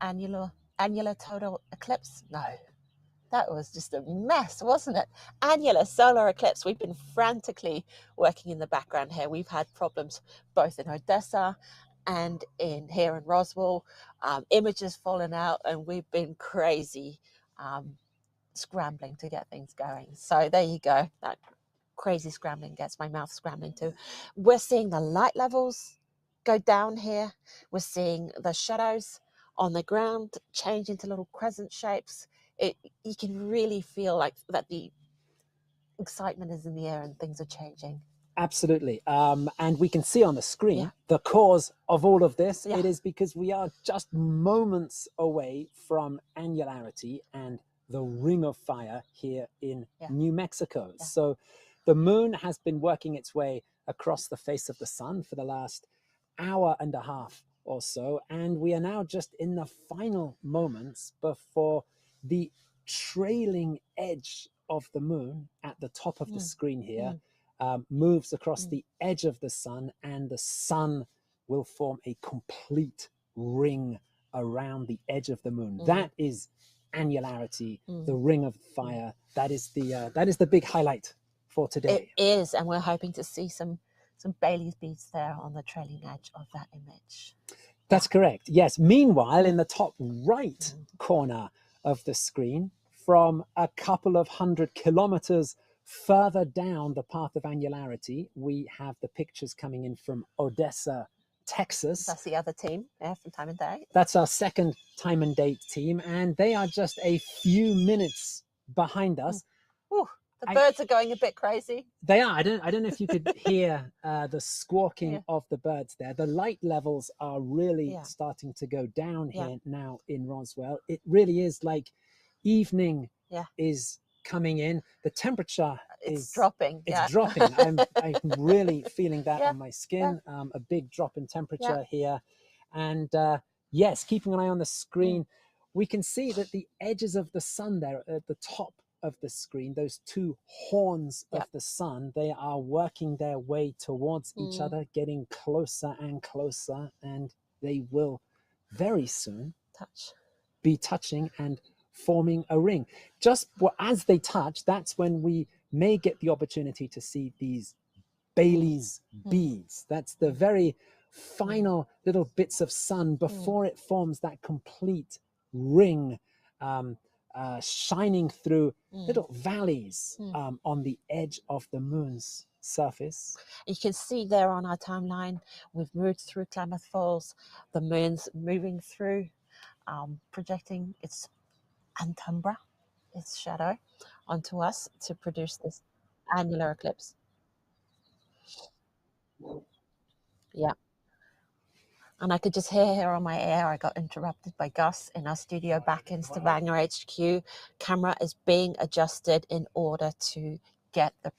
annular total eclipse. No, that was just a mess, wasn't it? Annular solar eclipse. We've been frantically working in the background here. We've had problems both in Odessa and here in Roswell. Images falling out, and we've been crazy scrambling to get things going. So there you go. That crazy scrambling gets my mouth scrambling too. We're seeing the light levels go down here. We're seeing the shadows on the ground change into little crescent shapes. You can really feel like that the excitement is in the air and things are changing. Absolutely. And we can see on the screen the cause of all of this. It is because we are just moments away from annularity and the ring of fire here in New Mexico. So the moon has been working its way across the face of the sun for the last hour and a half or so, and we are now just in the final moments before the trailing edge of the moon at the top of the screen here moves across the edge of the sun, and the sun will form a complete ring around the edge of the moon. That is annularity, the ring of fire. That is the big highlight for today. It is, and we're hoping to see some Bailey's beads there on the trailing edge of that image. That's correct. Yes. Meanwhile, in the top right corner of the screen, from a couple of 100 kilometers further down the path of annularity, we have the pictures coming in from Odessa, Texas. That's the other team from Time and Date. That's our second Time and Date team, and they are just a few minutes behind us. Ooh, the birds are going a bit crazy. They are. I don't know if you could hear the squawking of the birds there. The light levels are really starting to go down here now in Roswell. It really is like evening is coming in. The temperature is dropping. It's dropping. I'm really feeling that on my skin. A big drop in temperature here. And yes, keeping an eye on the screen, we can see that the edges of the sun there at the top of the screen, those two horns of the sun, they are working their way towards each other, getting closer and closer, and they will very soon be touching and forming a ring. Just as they touch, that's when we may get the opportunity to see these Bailey's beads. That's the very final little bits of sun before it forms that complete ring, shining through little valleys on the edge of the moon's surface. You can see there on our timeline, we've moved through Klamath Falls. The moon's moving through, projecting its antumbra, its shadow, onto us to produce this annular eclipse. Yeah. And I could just hear here on my air, I got interrupted by Gus in our studio back in Stavanger HQ. Camera is being adjusted in order to get the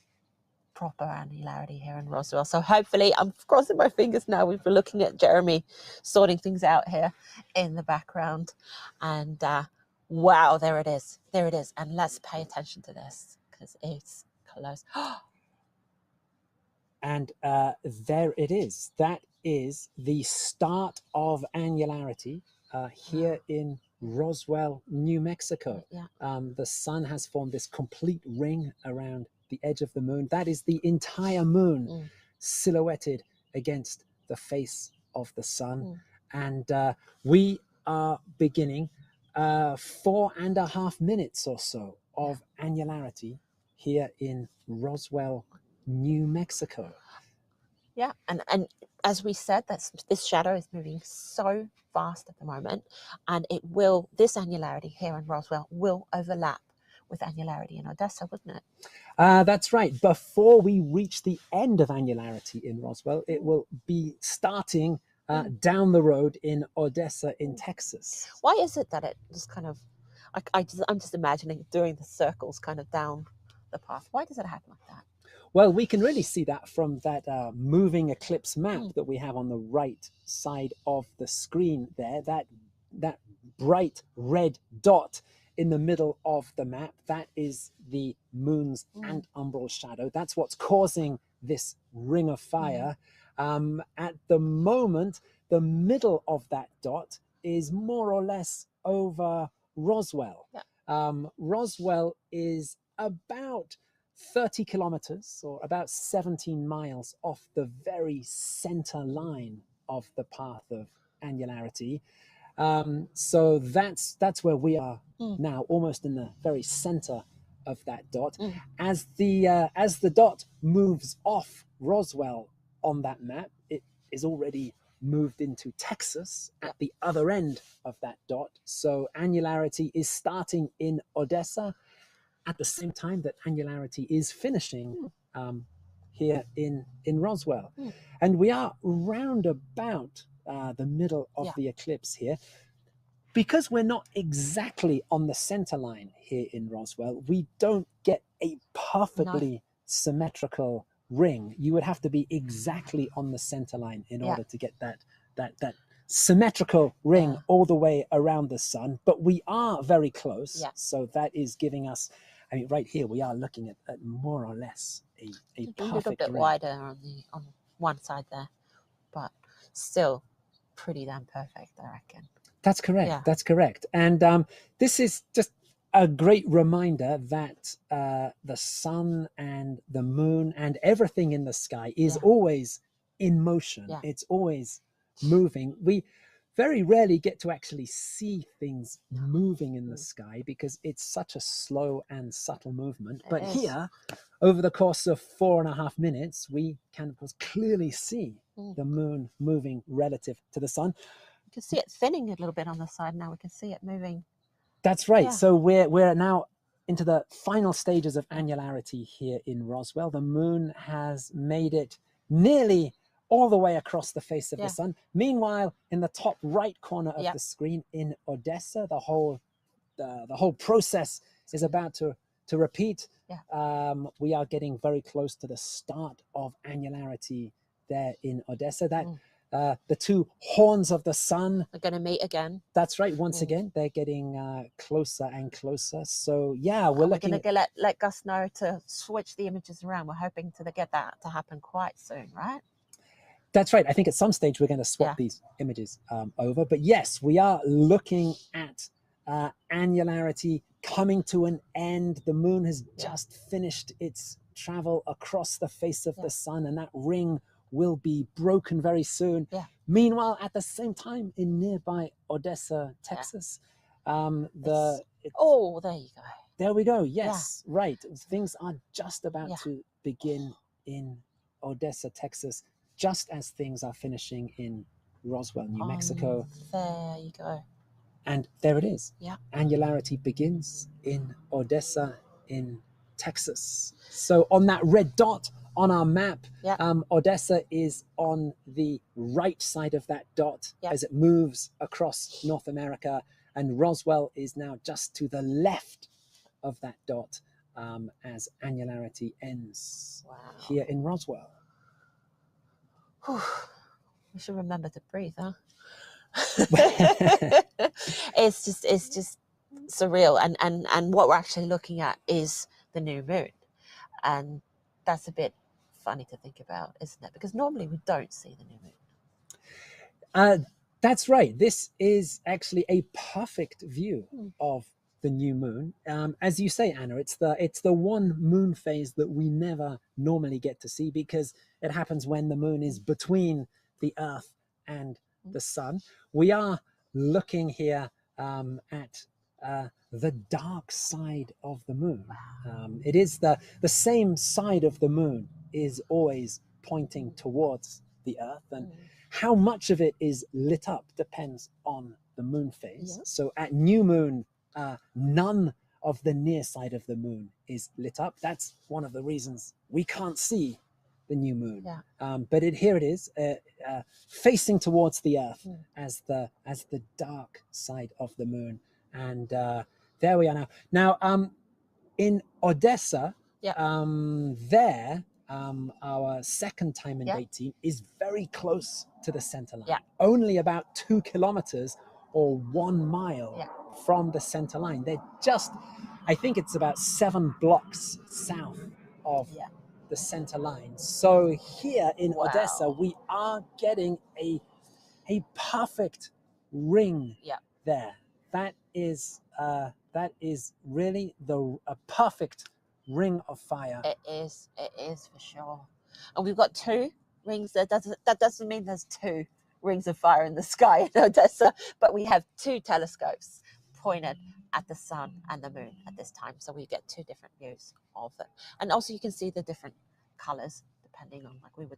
proper annularity here in Roswell. So hopefully, I'm crossing my fingers now. We've been looking at Jeremy sorting things out here in the background. And wow, there it is. There it is. And let's pay attention to this because it's close. And there it is. That is the start of annularity here in Roswell, New Mexico. The sun has formed this complete ring around the edge of the moon. That is the entire moon silhouetted against the face of the sun. And we are beginning 4.5 minutes or so of annularity here in Roswell, New Mexico. Yeah, and as we said, this shadow is moving so fast at the moment, and this annularity here in Roswell will overlap with annularity in Odessa, wouldn't it? That's right. Before we reach the end of annularity in Roswell, it will be starting down the road in Odessa in Texas. Why is it that it just kind of, I'm just imagining doing the circles kind of down the path. Why does it happen like that? Well, we can really see that from that moving eclipse map that we have on the right side of the screen there. That bright red dot in the middle of the map, that is the moon's antumbral shadow. That's what's causing this ring of fire. At the moment, the middle of that dot is more or less over Roswell. Roswell is about 30 kilometers or about 17 miles off the very center line of the path of annularity. So that's where we are now, almost in the very center of that dot. As the dot moves off Roswell on that map, it is already moved into Texas at the other end of that dot. So annularity is starting in Odessa at the same time that annularity is finishing here in Roswell. And we are round about the middle of the eclipse here. Because we're not exactly on the center line here in Roswell, we don't get a perfectly symmetrical ring. You would have to be exactly on the center line in order to get that symmetrical ring all the way around the sun. But we are very close. So that is giving us, I mean, right here, we are looking at more or less a perfect a little bit ring. wider on one side there, but still pretty damn perfect, I reckon. That's correct. That's correct. And this is just a great reminder that the sun and the moon and everything in the sky is always in motion. It's always moving. We very rarely get to actually see things moving in the sky because it's such a slow and subtle movement. But here, over the course of 4.5 minutes, we can, of course, clearly see the moon moving relative to the sun. You can see it thinning a little bit on the side now. We can see it moving. That's right. So we're now into the final stages of annularity here in Roswell. The moon has made it nearly all the way across the face of the sun. Meanwhile, in the top right corner of the screen in Odessa, the whole process is about to repeat. We are getting very close to the start of annularity there in Odessa. That the two horns of the sun are going to meet again. That's right. Once again, they're getting closer and closer. So yeah, we're going to let Gus know to switch the images around. We're hoping to get that to happen quite soon, right? That's right. I think at some stage we're going to swap these images over. But yes, we are looking at annularity coming to an end. The moon has just finished its travel across the face of the sun, and that ring will be broken very soon. Meanwhile, at the same time, in nearby Odessa, Texas, there you go. There we go. Yes, right. Things are just about to begin in Odessa, Texas, just as things are finishing in Roswell, New Mexico. There you go. And there it is. Yeah. Annularity begins in Odessa, in Texas. So on that red dot on our map, Odessa is on the right side of that dot as it moves across North America, and Roswell is now just to the left of that dot as annularity ends here in Roswell. We should remember to breathe, huh? It's just surreal, and what we're actually looking at is the new moon, and that's a bit funny to think about, isn't it? Because normally we don't see the new moon. That's right. This is actually a perfect view of the new moon. As you say, Anna, it's the one moon phase that we never normally get to see because it happens when the moon is between the Earth and the sun. We are looking here at the dark side of the moon. It is the same side of the moon is always pointing towards the Earth, and how much of it is lit up depends on the moon phase. So at new moon, none of the near side of the moon is lit up. That's one of the reasons we can't see the new moon. But here it is, facing towards the Earth as the dark side of the moon. And there we are now. Now, in Odessa, our second time and date team is very close to the center line. Only about 2 kilometers or 1 mile from the center line. They're just, I think it's about 7 blocks south of the center line. So here in Odessa, we are getting a a perfect ring Yeah. there. That is really a perfect ring of fire. It is for sure. And we've got 2 rings. That doesn't mean there's 2 rings of fire in the sky in Odessa, but we have 2 telescopes pointed at the sun and the moon at this time, so we get 2 different views of it. And also you can see the different colors depending on, like we were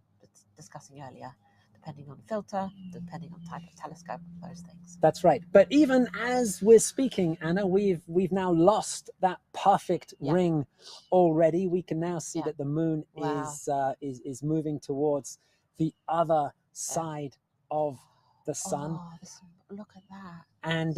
discussing earlier, depending on filter, depending on type of telescope, those things. That's right. But even as we're speaking, Anna, we've now lost that perfect ring already. We can now see that the moon is moving towards the other side of the sun. Oh, look at that. And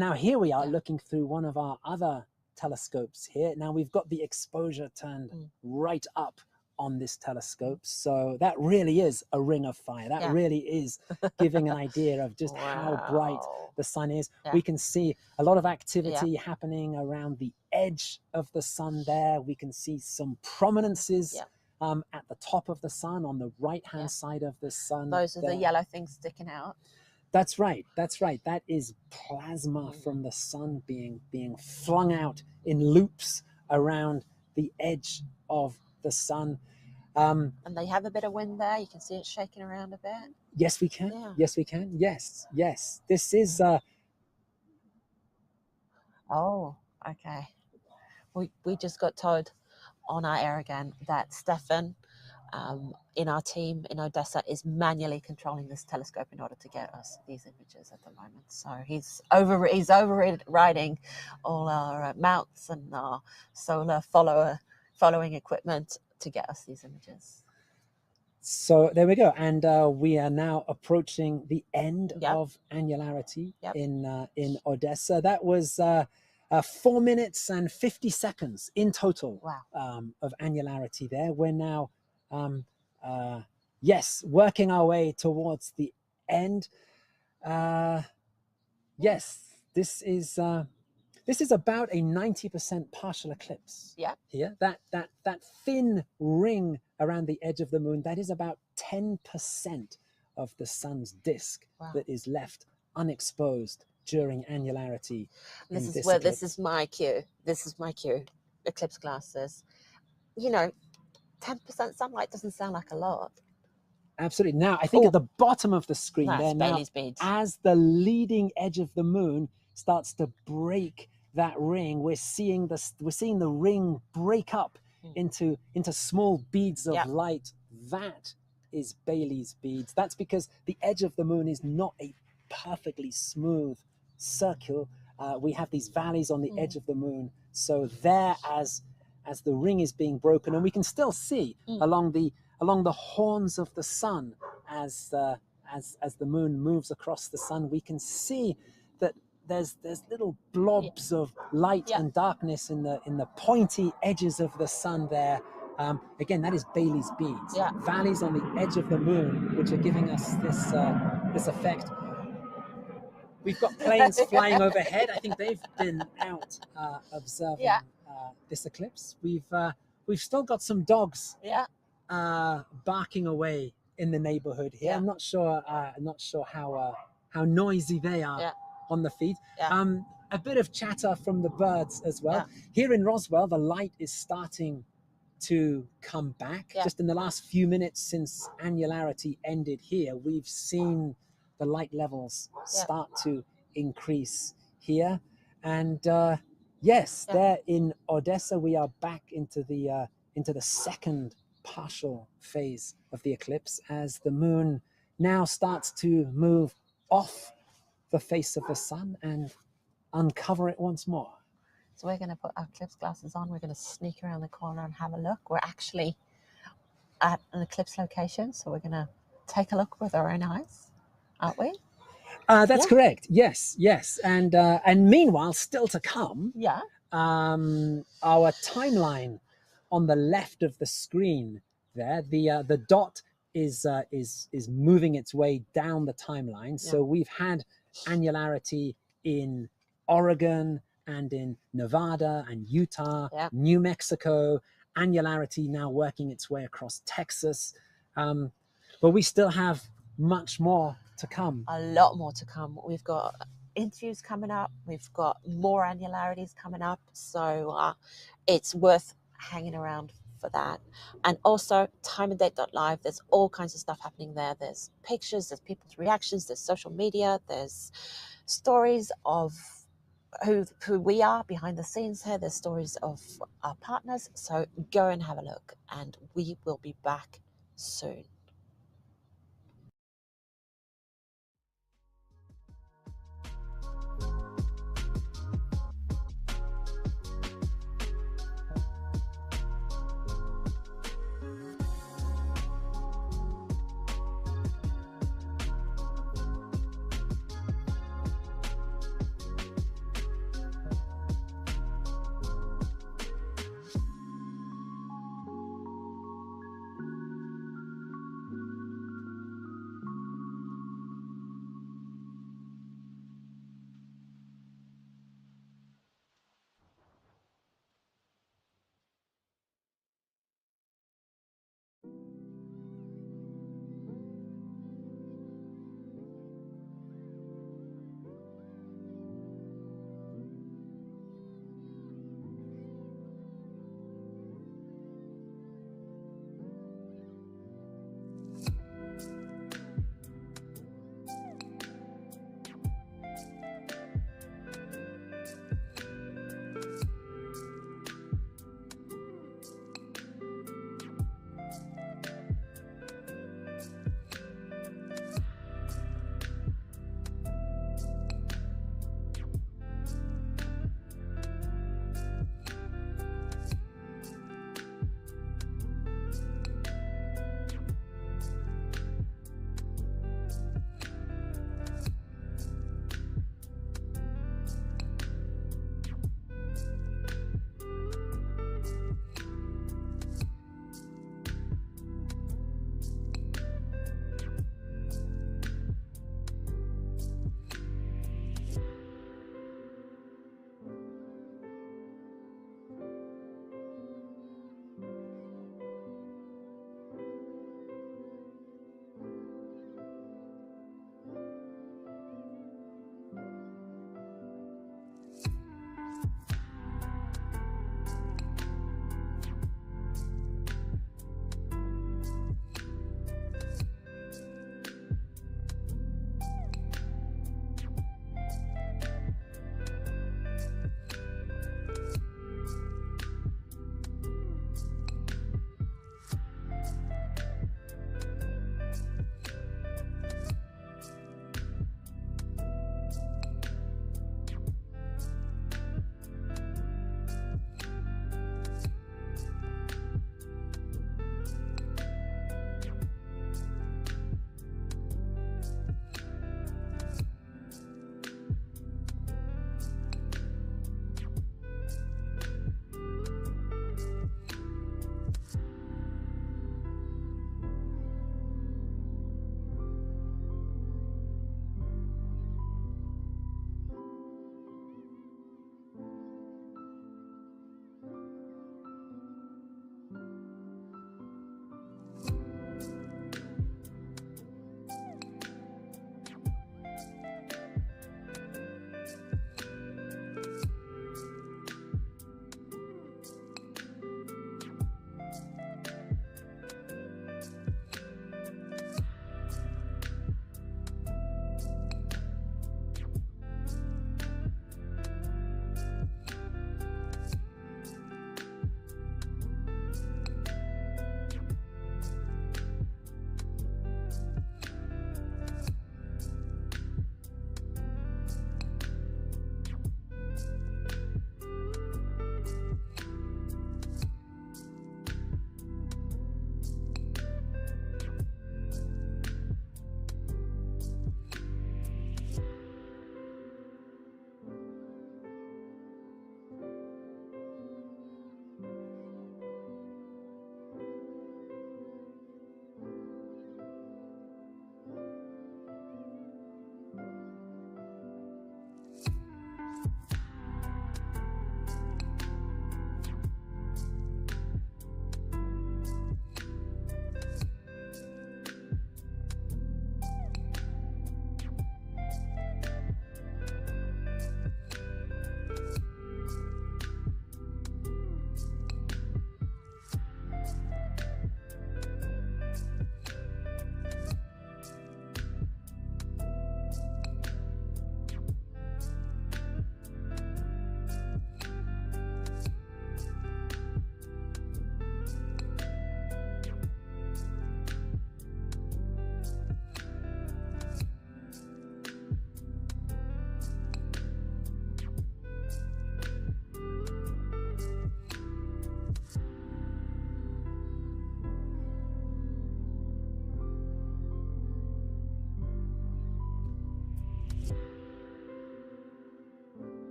now here we are looking through one of our other telescopes here. Now we've got the exposure turned right up on this telescope, so that really is a ring of fire. That really is giving an idea of just how bright the sun is. We can see a lot of activity happening around the edge of the sun there. We can see some prominences at the top of the sun, on the right hand side of the sun. Those are the yellow things sticking out. That's right. That's right. That is plasma from the sun being flung out in loops around the edge of the sun. And they have a bit of wind there. You can see it shaking around a bit. Yes, we can. Yeah. Yes, we can. Yes, yes. This is... Oh, okay. We just got told on our air again that Stefan in our team in Odessa is manually controlling this telescope in order to get us these images at the moment. So he's overriding all our mounts and our solar following equipment to get us these images. So there we go. And we are now approaching the end of annularity in Odessa. That was 4 minutes and 50 seconds in total of annularity there. We're now working our way towards the end. Yes, this is about a 90% partial eclipse. Yeah. Here, that thin ring around the edge of the moon, that is about 10% of the sun's disk that is left unexposed during annularity. This is my cue. This is my cue. Eclipse glasses. You know, 10% sunlight doesn't sound like a lot. Absolutely. Now, I think at the bottom of the screen there now, Bailey's beads. as the leading edge of the moon starts to break that ring, we're seeing the ring break up into small beads of light. That is Bailey's beads. That's because the edge of the moon is not a perfectly smooth circle. We have these valleys on the edge of the moon. So there, as the ring is being broken, and we can still see along the horns of the sun as the moon moves across the sun, we can see that there's little blobs of light and darkness in the pointy edges of the sun there. Again, that is Bailey's beads. Valleys on the edge of the moon, which are giving us this effect. We've got planes flying overhead. I think they've been out observing this eclipse. We've still got some dogs barking away in the neighborhood here. I'm not sure how noisy they are on the feed. A bit of chatter from the birds as well. Here in Roswell, the light is starting to come back. Just in the last few minutes since annularity ended here, we've seen the light levels start to increase here. And there in Odessa, we are back into the second partial phase of the eclipse as the moon now starts to move off the face of the sun and uncover it once more. So we're going to put our eclipse glasses on. We're going to sneak around the corner and have a look. We're actually at an eclipse location, so we're going to take a look with our own eyes, aren't we? That's correct. Yes. And meanwhile, still to come, our timeline on the left of the screen there, the dot is moving its way down the timeline. So we've had annularity in Oregon and in Nevada and Utah, New Mexico, annularity now working its way across Texas. But we still have much more to come. A lot more to come. We've got interviews coming up. We've got more annularities coming up. So it's worth hanging around for that. And also timeanddate.live. There's all kinds of stuff happening there. There's pictures, there's people's reactions, there's social media, there's stories of who we are behind the scenes here. There's stories of our partners. So go and have a look, and we will be back soon.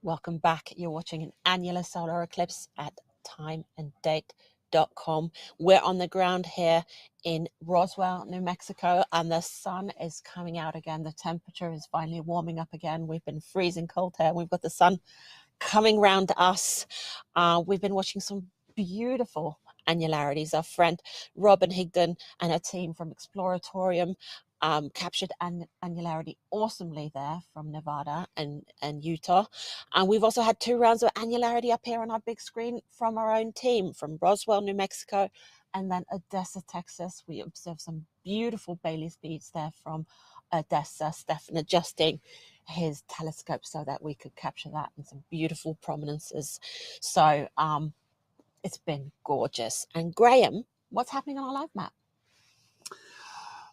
Welcome back. You're watching an annular solar eclipse at timeanddate.com. We're on the ground here in Roswell, New Mexico, and the sun is coming out again. The temperature is finally warming up again. We've been freezing cold here. We've got the sun coming round us. We've been watching some beautiful annularities. Our friend Robin Higdon and her team from Exploratorium captured annularity awesomely there from Nevada and Utah. And we've also had 2 rounds of annularity up here on our big screen from our own team from Roswell, New Mexico, and then Odessa, Texas. We observed some beautiful Bailey's beads there from Odessa. Stefan adjusting his telescope so that we could capture that and some beautiful prominences. So it's been gorgeous. And Graham, what's happening on our live map?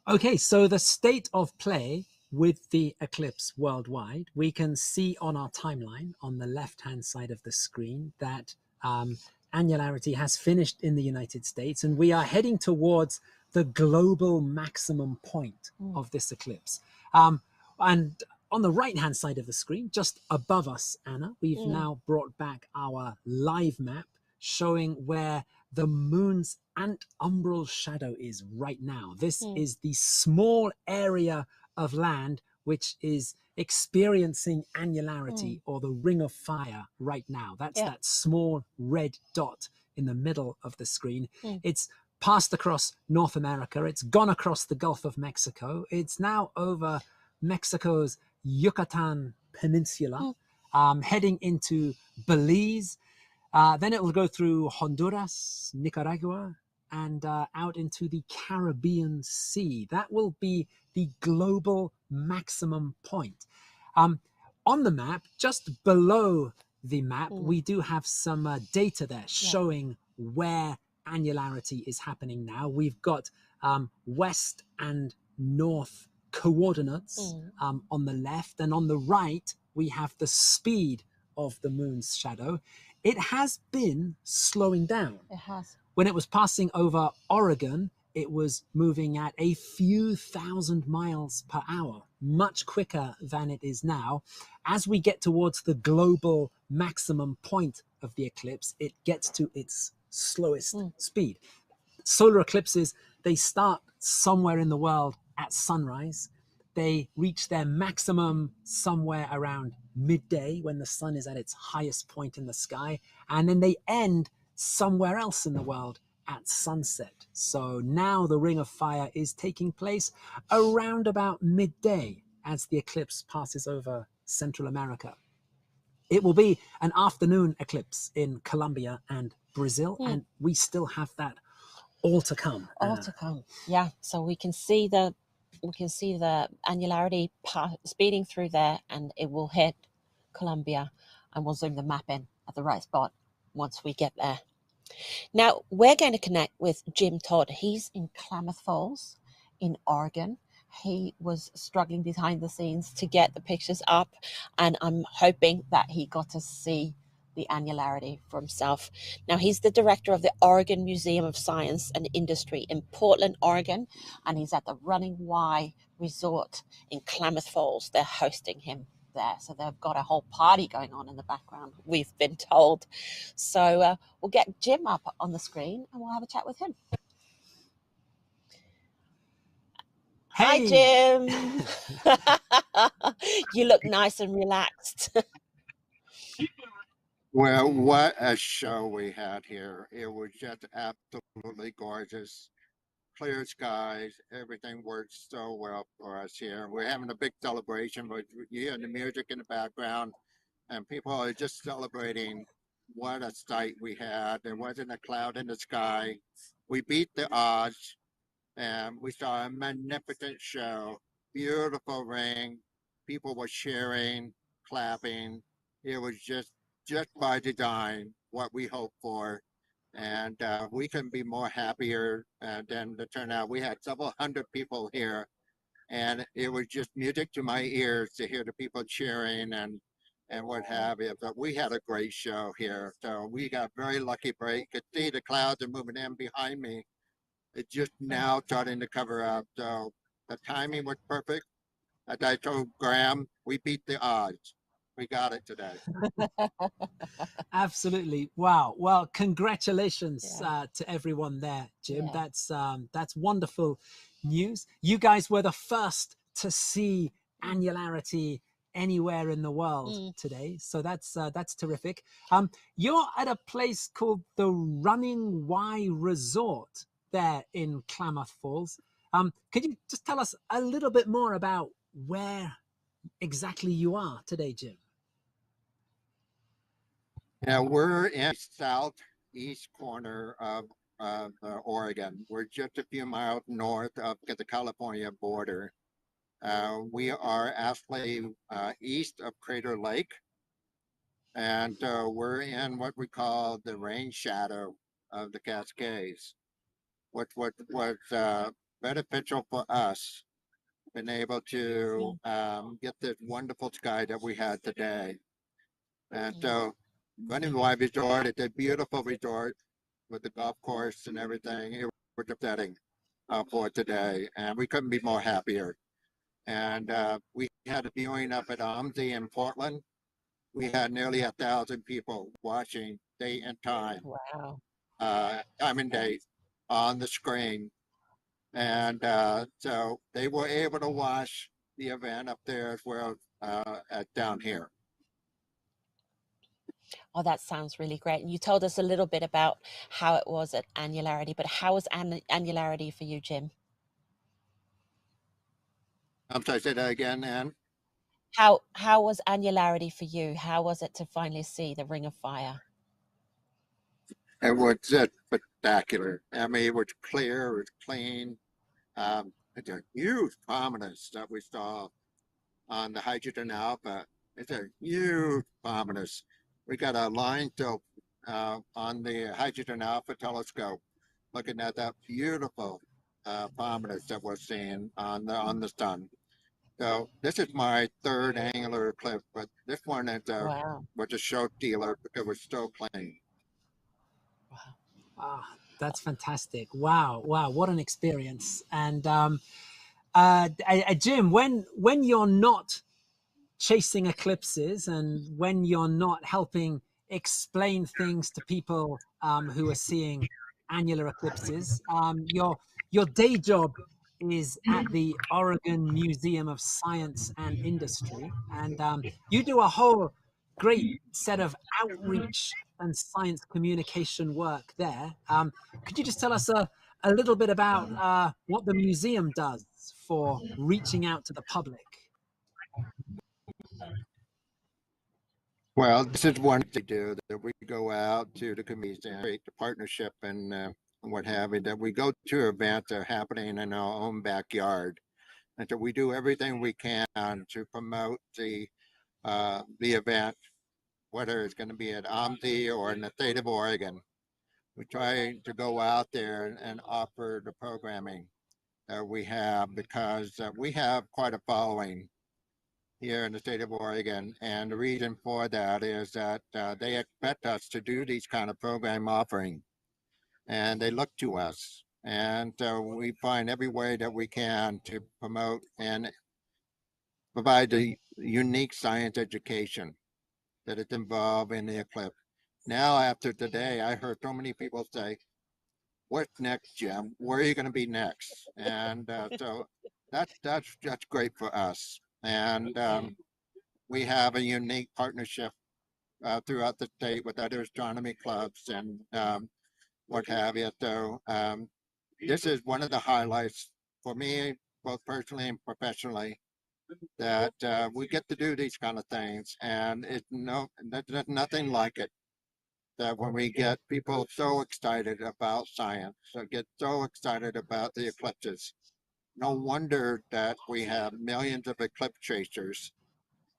Okay, so the state of play with the eclipse worldwide, we can see on our timeline on the left-hand side of the screen that annularity has finished in the United States, and we are heading towards the global maximum point of this eclipse. And on the right-hand side of the screen, just above us, Anna, we've now brought back our live map showing where the moon's antumbral shadow is right now. This is the small area of land which is experiencing annularity or the ring of fire right now. That's that small red dot in the middle of the screen. It's passed across North America. It's gone across the Gulf of Mexico. It's now over Mexico's Yucatan Peninsula, heading into Belize. Then it will go through Honduras, Nicaragua, and out into the Caribbean Sea. That will be the global maximum point. On the map, just below the map, we do have some data there showing where annularity is happening now. We've got west and north coordinates on the left, and on the right, we have the speed of the moon's shadow. It has been slowing down. It has. When it was passing over Oregon, it was moving at a few thousand miles per hour, much quicker than it is now. As we get towards the global maximum point of the eclipse, it gets to its slowest speed. Solar eclipses, they start somewhere in the world at sunrise. They reach their maximum somewhere around midday when the sun is at its highest point in the sky, and then they end somewhere else in the world at sunset. So now the ring of fire is taking place around about midday as the eclipse passes over Central America. It will be an afternoon eclipse in Colombia and Brazil, and we still have that all to come. All to come. Yeah, so we can see the annularity speeding through there, and it will hit Colombia, and we'll zoom the map in at the right spot once we get there. Now we're going to connect with Jim Todd. He's in Klamath Falls in Oregon. He was struggling behind the scenes to get the pictures up, and I'm hoping that he got to see the annularity for himself. Now, he's the director of the Oregon Museum of Science and Industry in Portland, Oregon, and he's at the Running Y Resort in Klamath Falls. They're hosting him there, so they've got a whole party going on in the background, we've been told. So we'll get Jim up on the screen and we'll have a chat with him. Hey. Hi, Jim. You look nice and relaxed. Well, what a show we had here. It was just absolutely gorgeous. Clear skies, everything worked so well for us here. We're having a big celebration, but you hear the music in the background, and people are just celebrating what a sight we had. There wasn't a cloud in the sky. We beat the odds, and we saw a magnificent show. Beautiful ring. People were cheering, clapping. It was just by design what we hoped for, and we couldn't be more happier than the turnout. We had several hundred people here, and it was just music to my ears to hear the people cheering and what have you. But we had a great show here, so we got very lucky break. You could see the clouds are moving in behind me. It's just now starting to cover up, so the timing was perfect. As I told Graham, we beat the odds. we got it today. Absolutely. Wow. Well, congratulations Yeah. to everyone there, Jim. Yeah. That's wonderful news. You guys were the first to see annularity anywhere in the world today, so that's terrific. You're at a place called the Running Y Resort there in Klamath Falls. Could you just tell us a little bit more about where exactly you are today, Jim? Yeah, we're in southeast corner of Oregon. We're just a few miles north of the California border. We are actually east of Crater Lake, and we're in what we call the rain shadow of the Cascades, which was beneficial for us, being able to get this wonderful sky that we had today. And so, Running Y Resort, it's a beautiful resort with the golf course and everything. It was a setting for today, and we couldn't be more happier. And we had a viewing up at OMSI in Portland. We had nearly 1,000 people watching date and time, Wow. time and date on the screen. And so they were able to watch the event up there as well as down here. Oh, that sounds really great. And you told us a little bit about how it was at Annularity, but how was Annularity for you, Jim? I'm sorry, say that again, Ann. How was Annularity for you? How was it to finally see the Ring of Fire? It was spectacular. I mean, it was clear, it was clean. It's a huge prominence that we saw on the hydrogen alpha. It's a huge prominence. We got a line tilt on the hydrogen alpha telescope, looking at that beautiful prominence that we're seeing on the sun. So this is my third angular eclipse, but this one is Wow. was a show dealer because it was so clean. Wow. Ah, that's fantastic. Wow. What an experience. And Jim, when you're not chasing eclipses and when you're not helping explain things to people who are seeing annular eclipses, your day job is at the Oregon Museum of Science and Industry, and you do a whole great set of outreach and science communication work there. Could you just tell us a little bit about what the museum does for reaching out to the public? Well, this is one to do that we go out to the communities and create the partnership and what have you, that we go to events that are happening in our own backyard. And so we do everything we can to promote the event, whether it's going to be at OMSI or in the state of Oregon. We try to go out there and offer the programming that we have because we have quite a following here in the state of Oregon. And the reason for that is that they expect us to do these kind of program offering, and they look to us. And we find every way that we can to promote and provide the unique science education that is involved in the eclipse. Now, after today, I heard so many people say, "What's next, Jim? Where are you going to be next?" And so that's great for us. And we have a unique partnership throughout the state with other astronomy clubs and what have you. So this is one of the highlights for me, both personally and professionally, that we get to do these kind of things, and there's nothing like it. That when we get people so excited about science, so get so excited about the eclipses. No wonder that we have millions of eclipse chasers.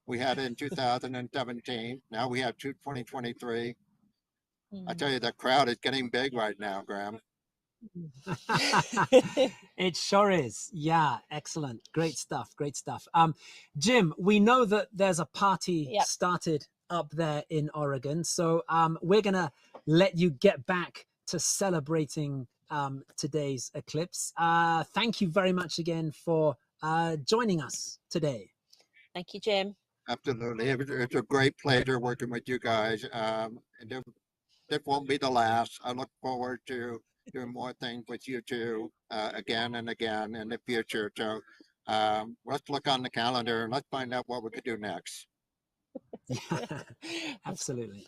We had it in 2017. Now we have 2023. I tell you, the crowd is getting big right now, Graham. It sure is. Yeah, excellent. Great stuff. Jim, we know that there's a party started up there in Oregon, so we're gonna let you get back to celebrating today's eclipse. Thank you very much again for joining us today. Thank you, Jim. Absolutely. It's a great pleasure working with you guys. And this won't be the last. I look forward to doing more things with you two again and again in the future. So let's look on the calendar and let's find out what we could do next. Yeah, absolutely.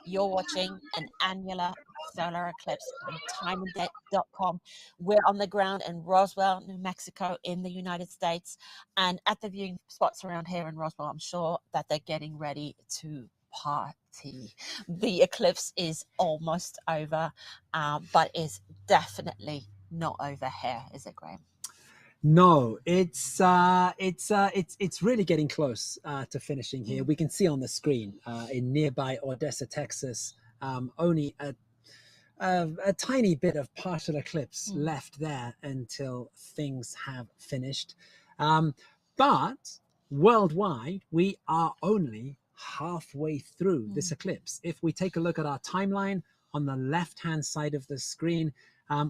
You're watching an annular solar eclipse on timeanddate.com. We're on the ground in Roswell, New Mexico, in the United States, and at the viewing spots around here in Roswell, I'm sure that they're getting ready to party. The eclipse is almost over, but is definitely not over here, is it, Graham? No, it's really getting close to finishing here. We can see on the screen in nearby Odessa, Texas, only a tiny bit of partial eclipse left there until things have finished. But worldwide, we are only halfway through this eclipse. If we take a look at our timeline on the left-hand side of the screen,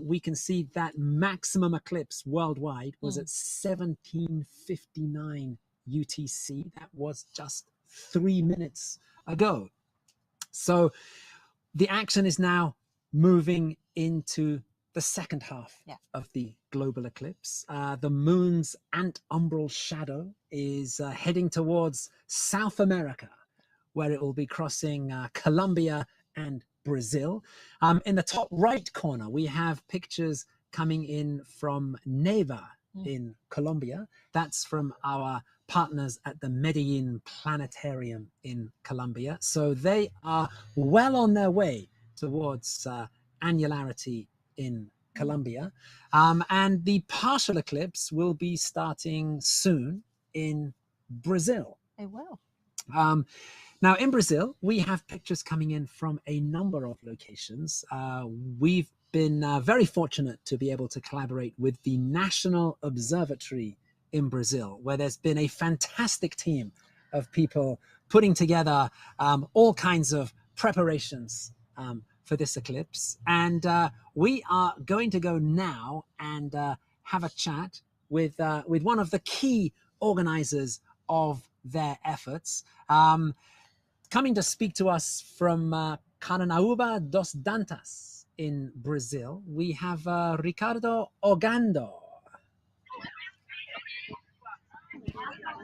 we can see that maximum eclipse worldwide was at 17:59 UTC. That was just 3 minutes ago. So the action is now moving into the second half of the global eclipse. The moon's antumbral shadow is heading towards South America, where it will be crossing Colombia and Brazil. In the top right corner, we have pictures coming in from Neva in Colombia. That's from our partners at the Medellin Planetarium in Colombia. So they are well on their way towards annularity in Colombia. And the partial eclipse will be starting soon in Brazil. Oh, wow. Now, in Brazil, we have pictures coming in from a number of locations. We've been very fortunate to be able to collaborate with the National Observatory in Brazil, where there's been a fantastic team of people putting together all kinds of preparations for this eclipse. And we are going to go now and have a chat with one of the key organizers of their efforts. Coming to speak to us from Carnaúba dos Dantas in Brazil, we have Ricardo Ogando.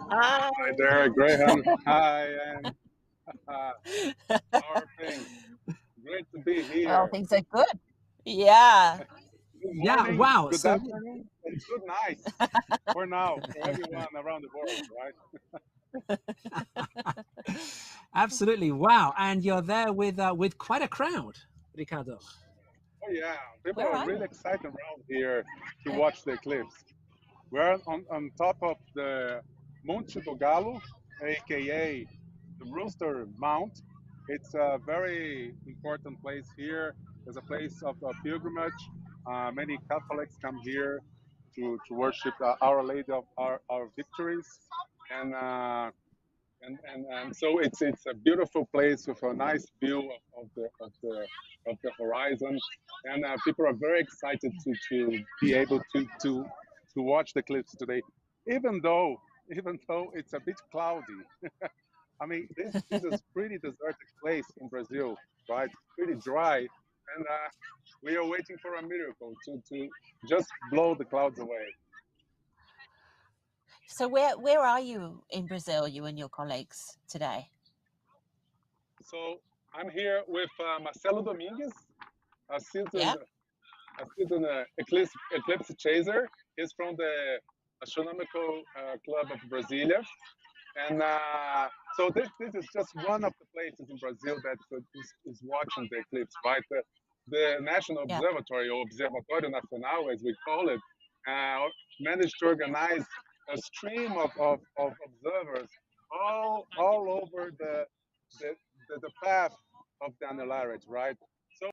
Hi. Hi there, Graham. Hi, and how are things? Great to be here. Well, things are good. Yeah. Good Yeah, morning, wow. good So, afternoon, and good night for now, for everyone around the world, right? absolutely, wow. And you're there with quite a crowd, Ricardo. Oh yeah, people Where are are really you? excited around here to watch the eclipse. We're on top of the Monte do Galo, aka the Rooster Mount. It's a very important place here. It's a place of pilgrimage. Many Catholics come here to worship Our Lady of our victories, and so it's a beautiful place with a nice view of the horizon, and people are very excited to be able to watch the eclipse today, even though it's a bit cloudy. I mean, this is pretty deserted place in Brazil, right? Pretty dry, and we are waiting for a miracle to just blow the clouds away. So where are you in Brazil, you and your colleagues today? So I'm here with Marcelo Domingues, a Yeah. seasoned eclipse chaser. He's from the Astronomical Club of Brasilia. And so this is just one of the places in Brazil that is watching the eclipse, right? The National Yeah. Observatory, or Observatório Nacional, as we call it, managed to organize a stream of observers all over the path of the annularity, right? So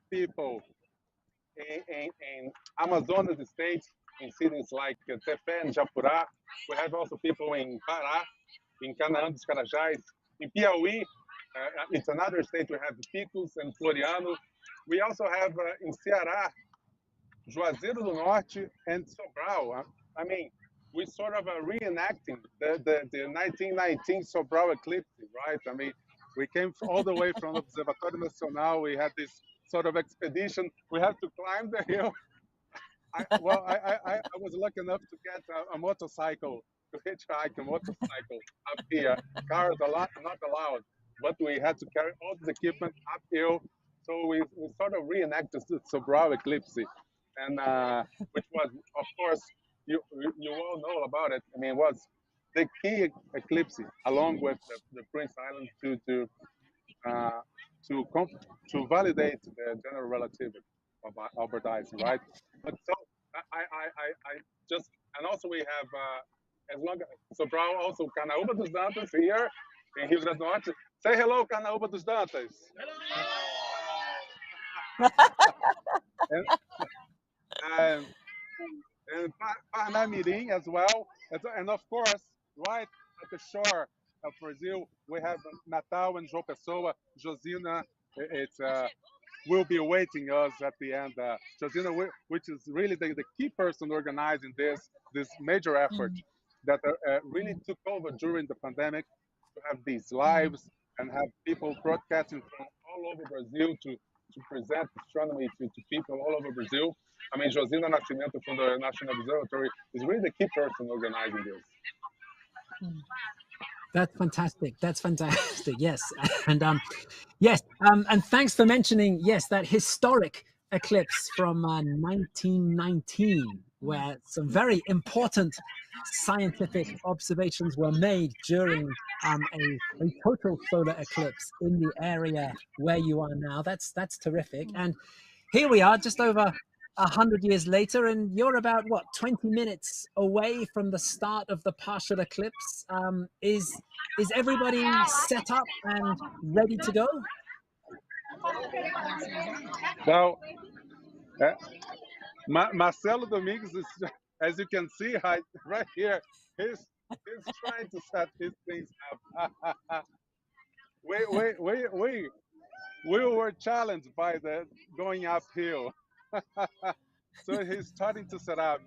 people in Amazonas state, in cities like Tefé and Japurá. We have also people in Pará, in Canaã dos Carajás, in Piauí. It's another state. We have Picos and Floriano. We also have in Ceará, Juazeiro do Norte and Sobral. I mean, we sort of are reenacting the 1919 Sobral eclipse, right? I mean, we came all the way from Observatório Nacional. We had this sort of expedition. We had to climb the hill. I was lucky enough to get a motorcycle, to hitchhike a motorcycle up here. Cars are not allowed, but we had to carry all this equipment uphill. So we sort of reenacted the Sobral eclipse, and which was, of course, you all know about it. I mean, it was the key eclipse, along with the Prince Island, to validate the general relativity of Albert Einstein, right? But so I just And also we have, as long as Sobral, also Canaúba dos Dantas here in Rio Grande do Norte. Say hello, Canaúba dos Dantas. and Parnamirim as well. And of course, right at the shore of Brazil, we have Natal and João Pessoa. Josina, will be awaiting us at the end. Josina, which is really the key person organizing this major effort that really took over during the pandemic to have these lives and have people broadcasting from all over Brazil to present astronomy to people all over Brazil. I mean, Josina Nascimento from the National Observatory is really the key person organizing this. That's fantastic. That's fantastic. Yes. And yes. And thanks for mentioning, yes, that historic eclipse from 1919, where some very important scientific observations were made during a total solar eclipse in the area where you are now. That's terrific. And here we are, just over 100 years later, and you're about, what, 20 minutes away from the start of the partial eclipse. Is everybody set up and ready to go? Well, Marcelo Domingues is, as you can see right here, he's trying to set his things up. We were challenged by the going uphill. So he's starting to set up,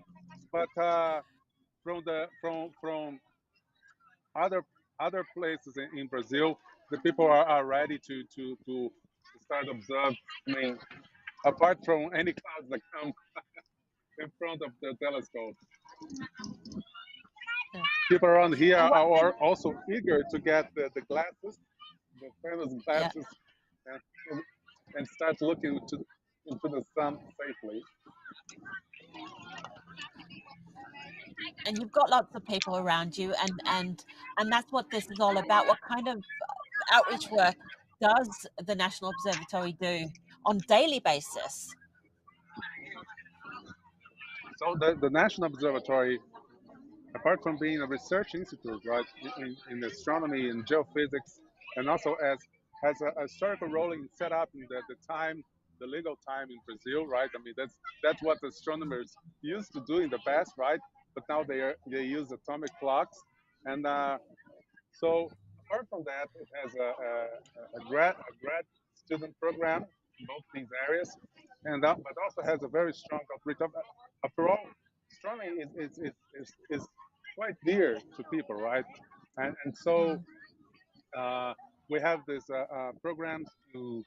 but from other places in Brazil, the people are ready to start observing. I mean, apart from any clouds that come in front of the telescope, people around here are also eager to get the glasses, the famous glasses, and start looking into the sun safely. And you've got lots of people around you, and that's what this is all about. What kind of outreach work does the National Observatory do on daily basis? So the National Observatory, apart from being a research institute, right, in astronomy and geophysics, and also has a historical role in set up in the legal time in Brazil, right? I mean, that's what astronomers used to do in the past, right? But now they use atomic clocks, and so apart from that, it has a grad student program in both these areas, and but also has a very strong outreach. After all, astronomy is quite dear to people, right? And so we have these programs to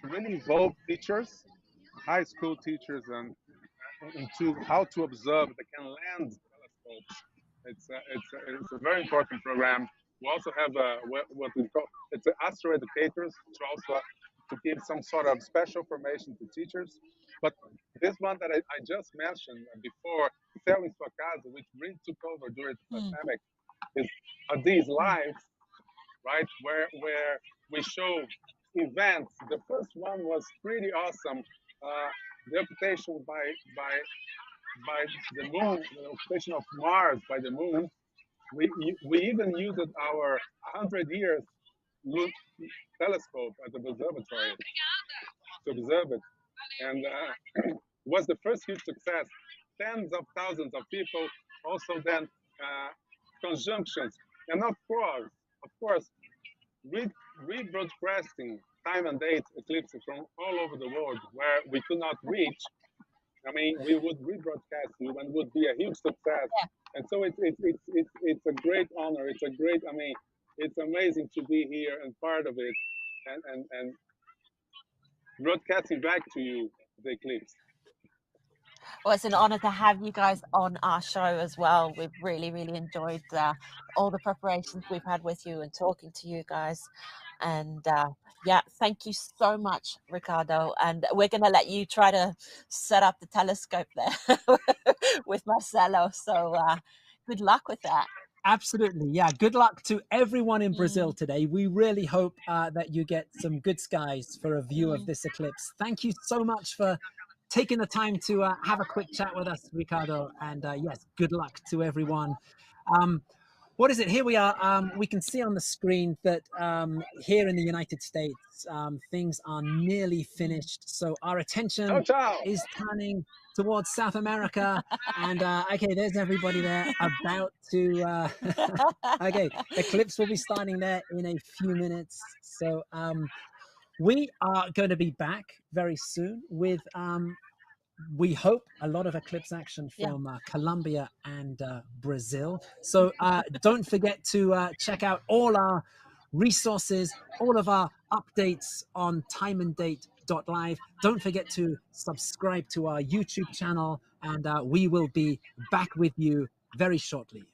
really involve teachers, high school teachers, and into how to observe the can land telescopes. It's a very important program. We also have what we call it's astro educators to give some sort of special formation to teachers. But this one that I just mentioned before, Céu em Sua Casa, which really took over during the pandemic, are these lives, right? Where we show events. The first one was pretty awesome. The occupation by the moon, the occupation of Mars by the moon. We even used our 100 years telescope at the observatory to observe it, and was the first huge success. Tens of thousands of people. Also then conjunctions, and of course, rebroadcasting time and date eclipses from all over the world where we could not reach. I mean, we would rebroadcast you and would be a huge success. Yeah. And so it's a great honor. It's a great, I mean, it's amazing to be here and part of it and broadcasting back to you the eclipse. Well, it's an honor to have you guys on our show as well. We've really enjoyed all the preparations we've had with you and talking to you guys. And yeah, thank you so much, Ricardo. And we're going to let you try to set up the telescope there with Marcelo. So good luck with that. Absolutely. Yeah. Good luck to everyone in Brazil today. We really hope that you get some good skies for a view of this eclipse. Thank you so much for taking the time to have a quick chat with us, Ricardo. And yes, good luck to everyone. What is it? Here we are. We can see on the screen that here in the United States, things are nearly finished. So our attention Ciao, ciao. is turning towards South America. And okay, there's everybody there about to. Okay, Eclipse will be starting there in a few minutes. So we are going to be back very soon with we hope a lot of Eclipse action from Colombia and Brazil. So don't forget to check out all our resources, all of our updates on timeanddate.live. Don't forget to subscribe to our YouTube channel, and we will be back with you very shortly.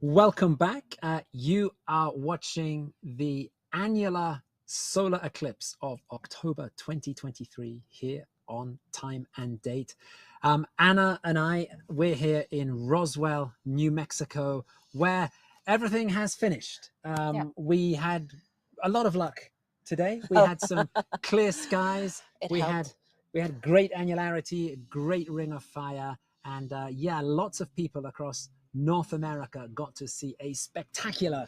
Welcome back. You are watching the annular solar eclipse of October 2023 here on Time and Date. Anna and we're here in Roswell, New Mexico, where everything has finished. We had a lot of luck today. We had some clear skies. We had great annularity, great ring of fire, and yeah, lots of people across North America got to see a spectacular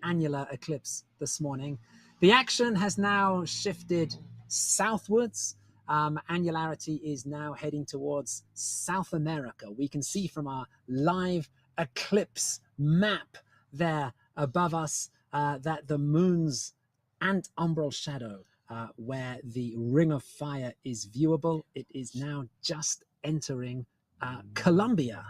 annular eclipse this morning. The action has now shifted southwards. Annularity is now heading towards South America. We can see from our live eclipse map there above us that the moon's antumbral shadow, where the ring of fire is viewable, it is now just entering Colombia.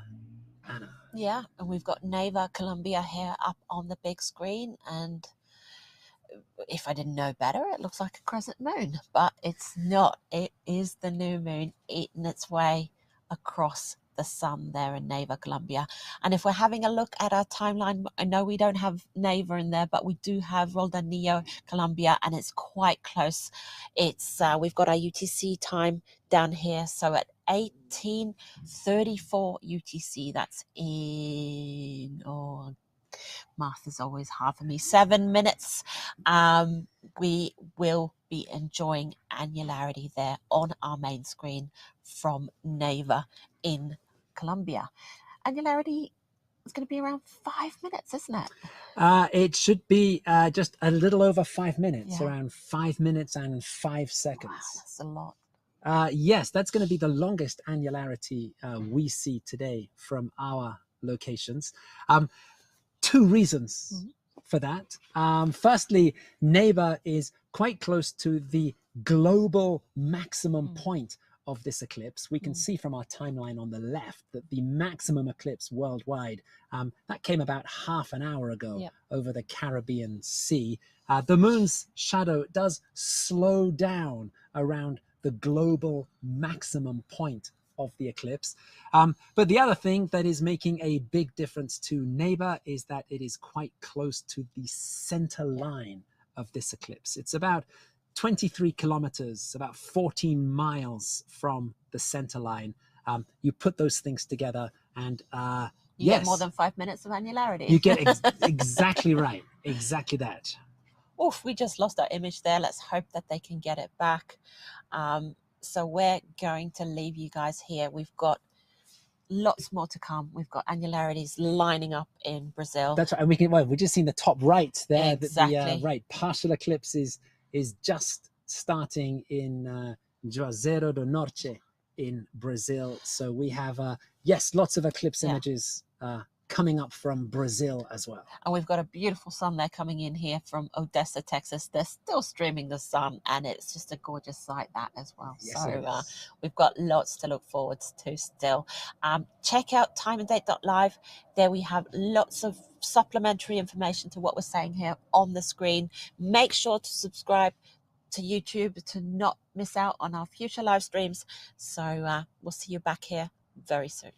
Anna. Yeah, and we've got Neighbor Colombia here up on the big screen, and if I didn't know better, it looks like a crescent moon, but it's not. It is the new moon eating its way across the sun there in Neighbor Colombia. And if we're having a look at our timeline, I know we don't have Neighbor in there, but we do have Roldanillo Colombia, and it's quite close. It's we've got our UTC time down here, so at 18:34 UTC, that's in math is always hard for me, 7 minutes. We will be enjoying annularity there on our main screen from Neighbor in Colombia. annularity is going to be around 5 minutes, isn't it? It should be just a little over 5 minutes, Yeah. around 5 minutes and 5 seconds. Wow, that's a lot. Yes, that's going to be the longest annularity we see today from our locations. Two reasons for that. Firstly, Neighbor is quite close to the global maximum point of this eclipse. We can see from our timeline on the left that the maximum eclipse worldwide, that came about half an hour ago over the Caribbean Sea. The moon's shadow does slow down around the global maximum point of the eclipse. But the other thing that is making a big difference to Neighbor is that it is quite close to the center line of this eclipse. It's about 23 kilometers, about 14 miles from the center line. You put those things together and You get more than 5 minutes of annularity. you get exactly right. Exactly that. Oof, we just lost our image there. Let's hope that they can get it back. So we're going to leave you guys here. We've got lots more to come. We've got annularities lining up in Brazil. That's right. And we've just seen the top right there. Exactly. Right. Partial eclipse is just starting in Juazeiro do Norte in Brazil. So we have, yes, lots of eclipse images coming up from Brazil as well. And we've got a beautiful sun there coming in here from Odessa, Texas. They're still streaming the sun, and it's just a gorgeous sight, that as well. Yes, so we've got lots to look forward to still. Check out timeanddate.live. There we have lots of supplementary information to what we're saying here on the screen. Make sure to subscribe to YouTube to not miss out on our future live streams. So we'll see you back here very soon.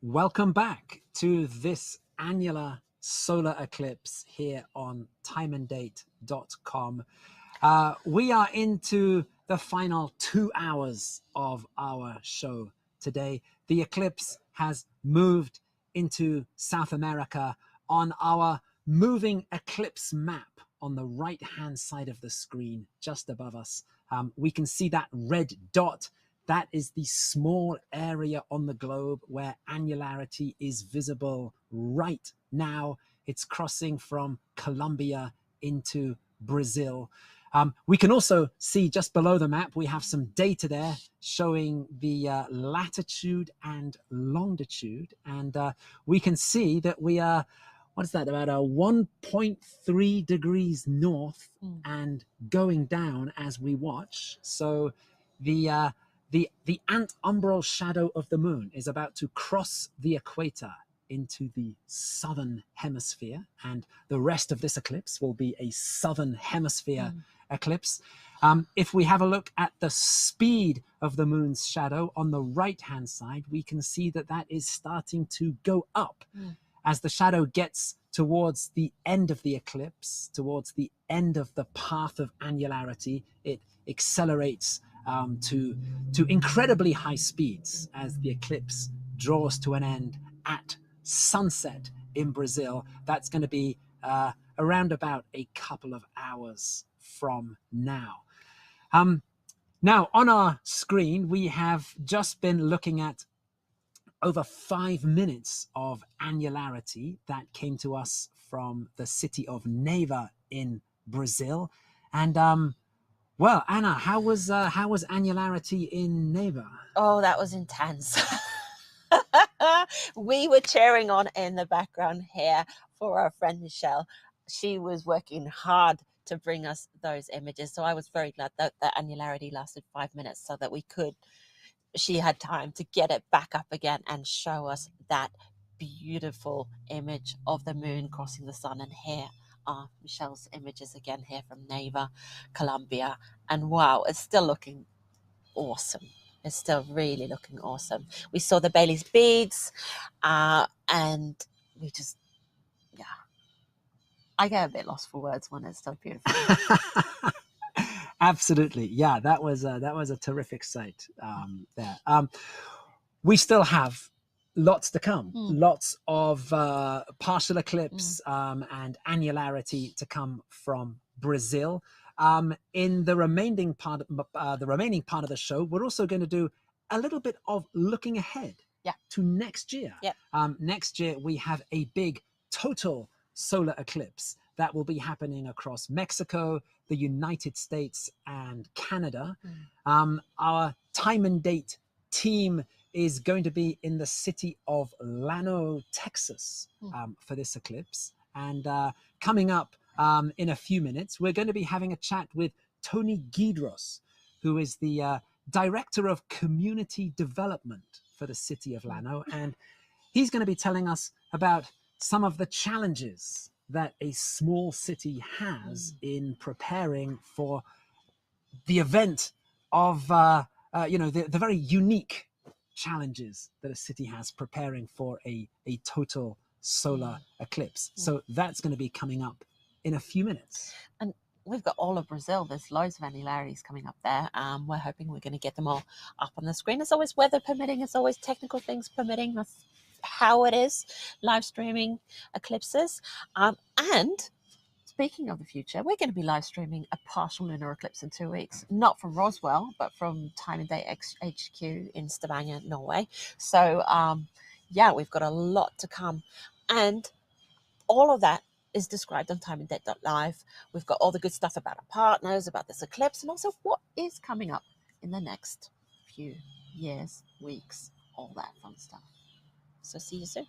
Welcome back to this annular solar eclipse here on timeanddate.com. We are into the final 2 hours of our show today. The eclipse has moved into South America. On our moving eclipse map on the right-hand side of the screen, just above us, we can see that red dot. That is the small area on the globe where annularity is visible right now. It's crossing from Colombia into Brazil. We can also see just below the map, we have some data there showing the latitude and longitude. And we can see that we are, what is that, about a 1.3 degrees north and going down as we watch. So the antumbral shadow of the moon is about to cross the equator into the southern hemisphere, and the rest of this eclipse will be a southern hemisphere eclipse. If we have a look at the speed of the moon's shadow on the right hand side, we can see that that is starting to go up as the shadow gets towards the end of the eclipse, towards the end of the path of annularity. It accelerates to incredibly high speeds as the eclipse draws to an end at sunset in Brazil. That's going to be around about a couple of hours from now. Now, on our screen, we have just been looking at over 5 minutes of annularity that came to us from the city of Neiva in Brazil. And well, Anna, how was annularity in Neiva? Oh, that was intense. We were cheering on in the background here for our friend Michelle. She was working hard to bring us those images. So I was very glad that the annularity lasted 5 minutes so that she had time to get it back up again and show us that beautiful image of the moon crossing the sun. And here are Michelle's images again here from Neiva, Colombia. And wow, it's still looking awesome. It's still really looking awesome. We saw the Bailey's beads and we just, yeah. I get a bit lost for words when it's so beautiful. Absolutely, yeah. That was a terrific sight there. We still have lots to come, lots of partial eclipse and annularity to come from Brazil. In the remaining part of the show, we're also going to do a little bit of looking ahead to next year. Next year we have a big total solar eclipse that will be happening across Mexico, the United States, and Canada. Our time and date team is going to be in the city of Llano, Texas, for this eclipse. And coming up in a few minutes, we're going to be having a chat with Tony Guidros, who is the Director of Community Development for the city of Llano. And he's going to be telling us about some of the challenges that a small city has in preparing for the event of, the very unique challenges that a city has preparing for a total solar eclipse. So that's going to be coming up in a few minutes. And we've got all of Brazil. There's loads of annularities coming up there. We're hoping we're going to get them all up on the screen. It's always weather permitting. It's always technical things permitting. That's how it is, live streaming eclipses. And speaking of the future, we're going to be live streaming a partial lunar eclipse in 2 weeks, not from Roswell, but from Time and Date HQ in Stavanger, Norway. So yeah, we've got a lot to come, and all of that is described on timeanddate.live. We've got all the good stuff about our partners, about this eclipse, and also what is coming up in the next few years, weeks, all that fun stuff. So see you soon.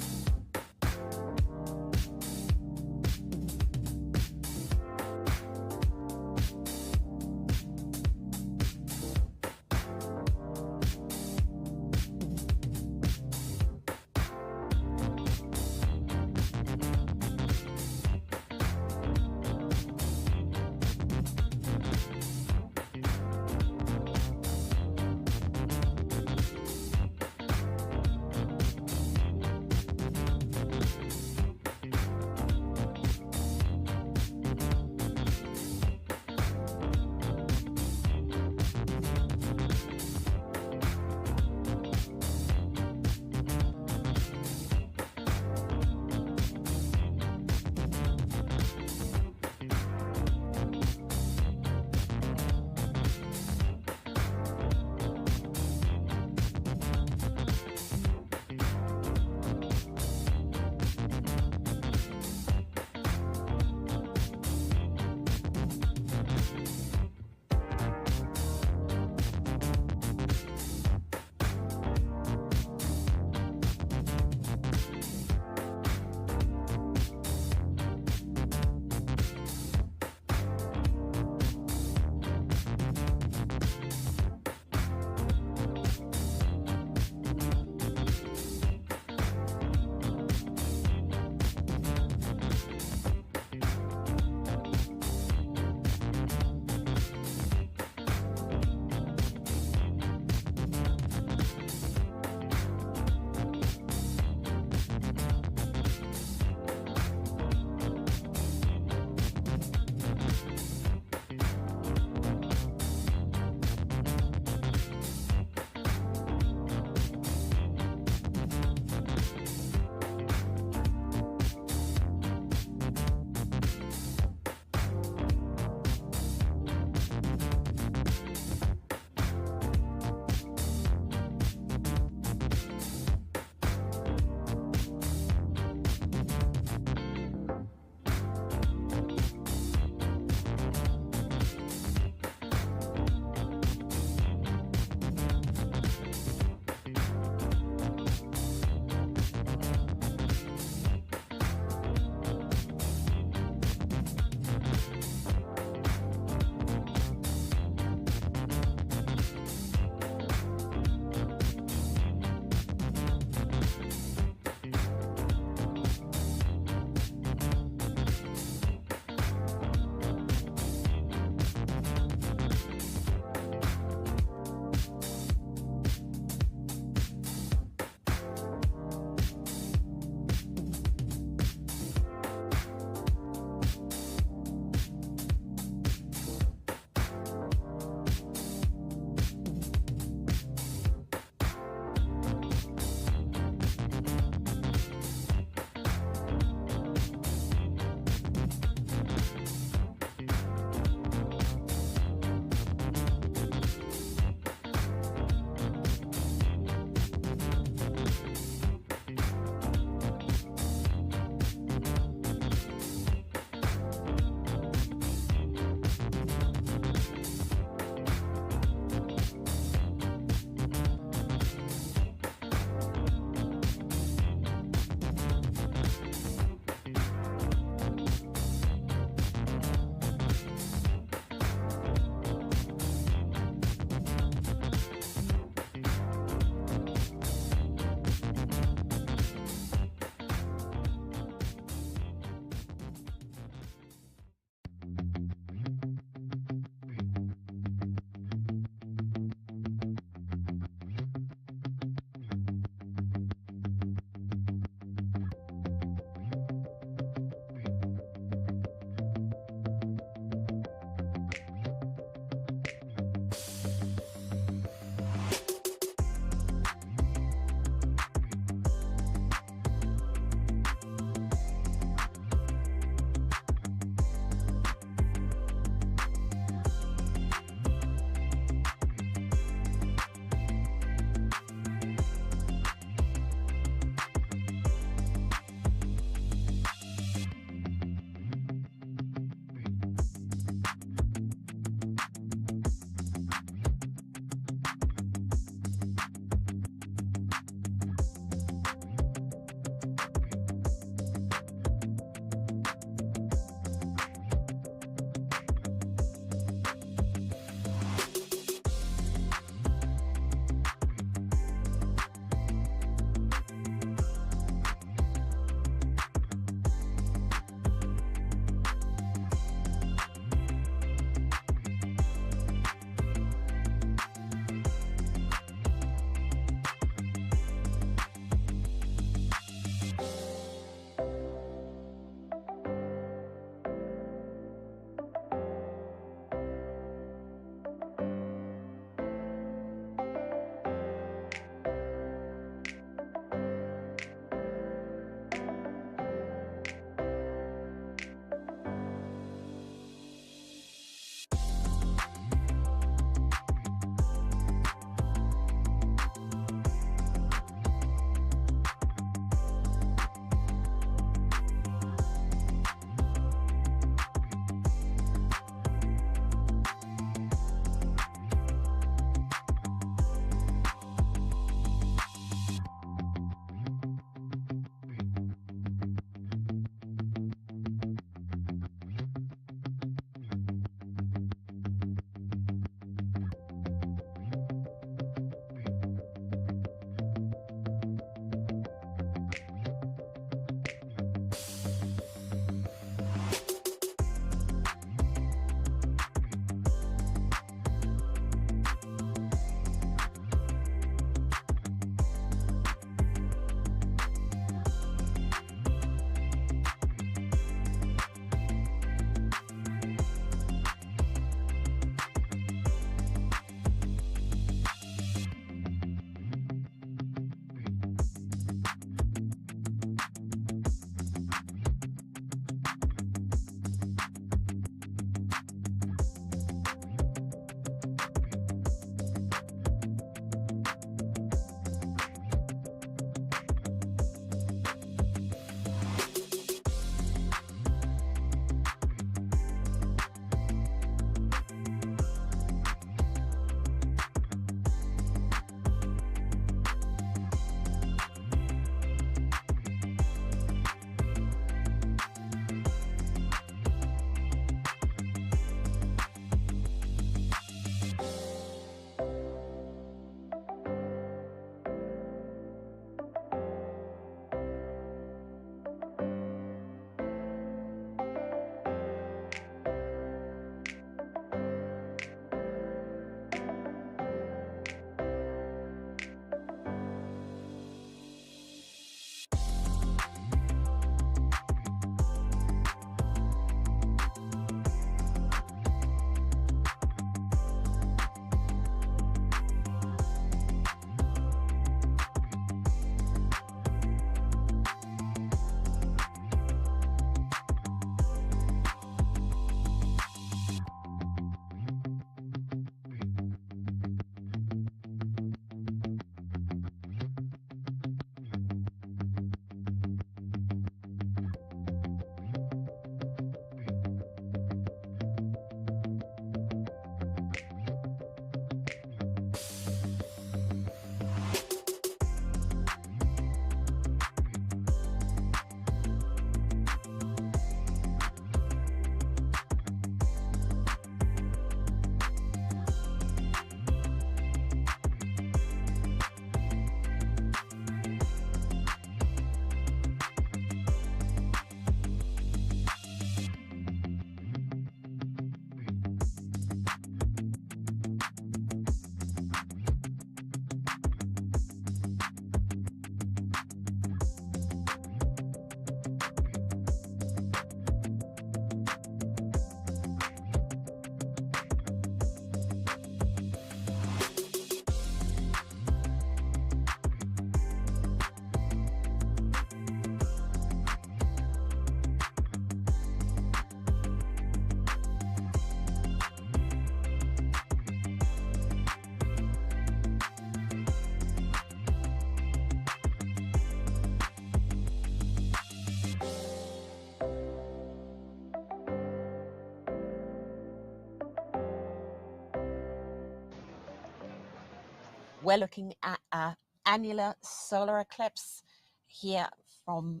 We're looking at an annular solar eclipse here from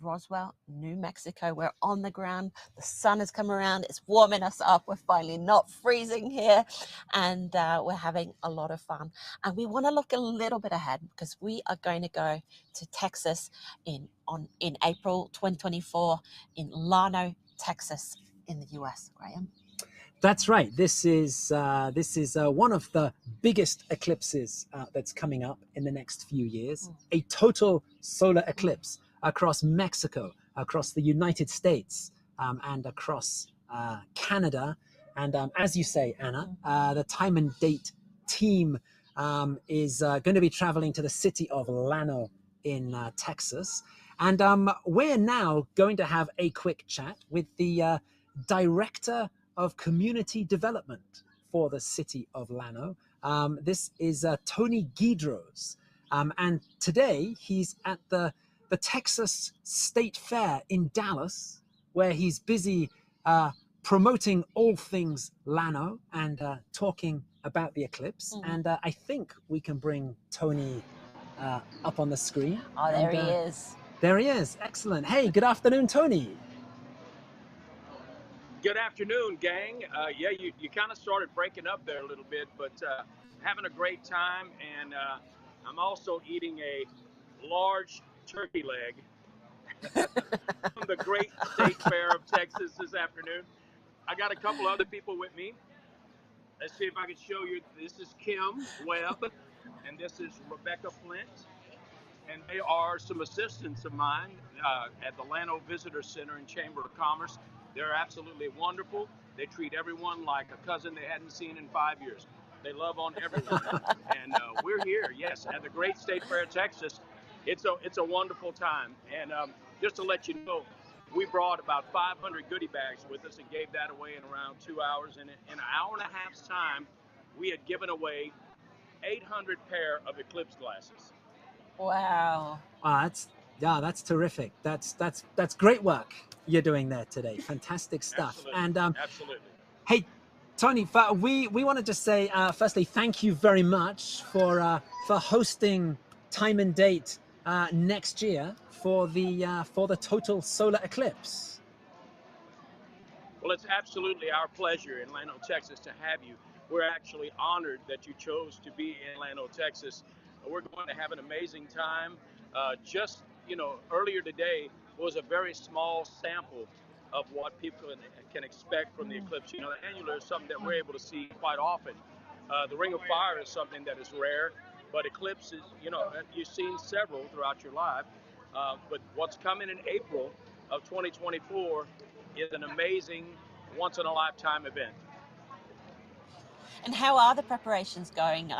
Roswell, New Mexico. We're on the ground. The sun has come around. It's warming us up. We're finally not freezing here, and we're having a lot of fun. And we want to look a little bit ahead because we are going to go to Texas in April 2024 in Llano, Texas, in the US. Graham. That's right. This is one of the biggest eclipses that's coming up in the next few years. A total solar eclipse across Mexico, across the United States, and across Canada. And as you say, Anna, the Time and Date team is going to be traveling to the city of Llano in Texas. And we're now going to have a quick chat with the director of community development for the city of Llano. This is Tony Guidros. And today he's at the Texas State Fair in Dallas, where he's busy promoting all things Llano and talking about the eclipse. And I think we can bring Tony up on the screen. Oh, there he is. There he is. Excellent. Hey, good afternoon, Tony. Good afternoon, gang. Yeah, you kind of started breaking up there a little bit, but having a great time. And I'm also eating a large turkey leg from the great State Fair of Texas this afternoon. I got a couple other people with me. Let's see if I can show you. This is Kim Webb, and this is Rebecca Flint. And they are some assistants of mine at the Llano Visitor Center and Chamber of Commerce. They're absolutely wonderful. They treat everyone like a cousin they hadn't seen in 5 years. They love on everyone. And we're here, yes, at the great State Fair of Texas. It's a wonderful time. And just to let you know, we brought about 500 goodie bags with us and gave that away in around 2 hours. And in an hour and a half's time, we had given away 800 pair of eclipse glasses. Wow. That's terrific. That's great work you're doing there today. Fantastic stuff. Absolutely. And absolutely. Hey, Tony, we want to just say firstly, thank you very much for hosting Time and Date next year for the total solar eclipse. Well, it's absolutely our pleasure in Llano, Texas to have you. We're actually honored that you chose to be in Llano, Texas. We're going to have an amazing time. Just, earlier today was a very small sample of what people can expect from the eclipse. The annular is something that we're able to see quite often. The ring of fire is something that is rare, but eclipses, you've seen several throughout your life. But what's coming in April of 2024 is an amazing, once-in-a-lifetime event. And how are the preparations going?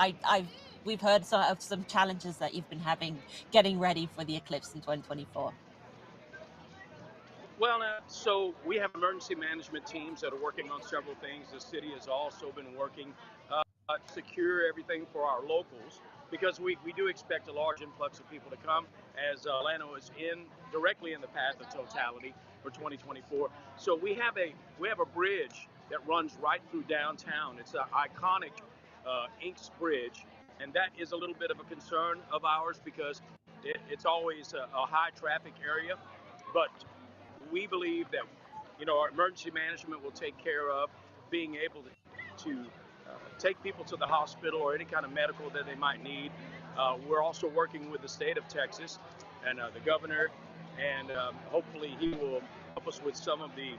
We've heard of some challenges that you've been having getting ready for the eclipse in 2024. Well, so we have emergency management teams that are working on several things. The city has also been working to secure everything for our locals, because we do expect a large influx of people to come, as Llano is directly in the path of totality for 2024. So we have a bridge that runs right through downtown. It's an iconic Inks Bridge, and that is a little bit of a concern of ours because it's always a high traffic area. But we believe that our emergency management will take care of being able to take people to the hospital or any kind of medical that they might need. We're also working with the state of Texas and the governor, and hopefully he will help us with some of the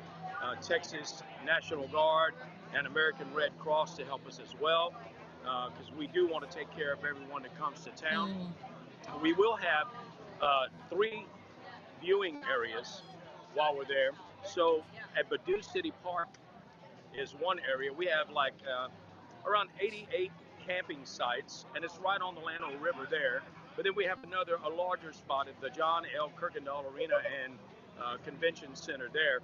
Texas National Guard and American Red Cross to help us as well, because we do want to take care of everyone that comes to town. We will have 3 viewing areas while we're there. So at Badoo City Park is one area. We have around 88 camping sites, and it's right on the Llano River there. But then we have a larger spot at the John L. Kirkendall Arena and Convention Center there,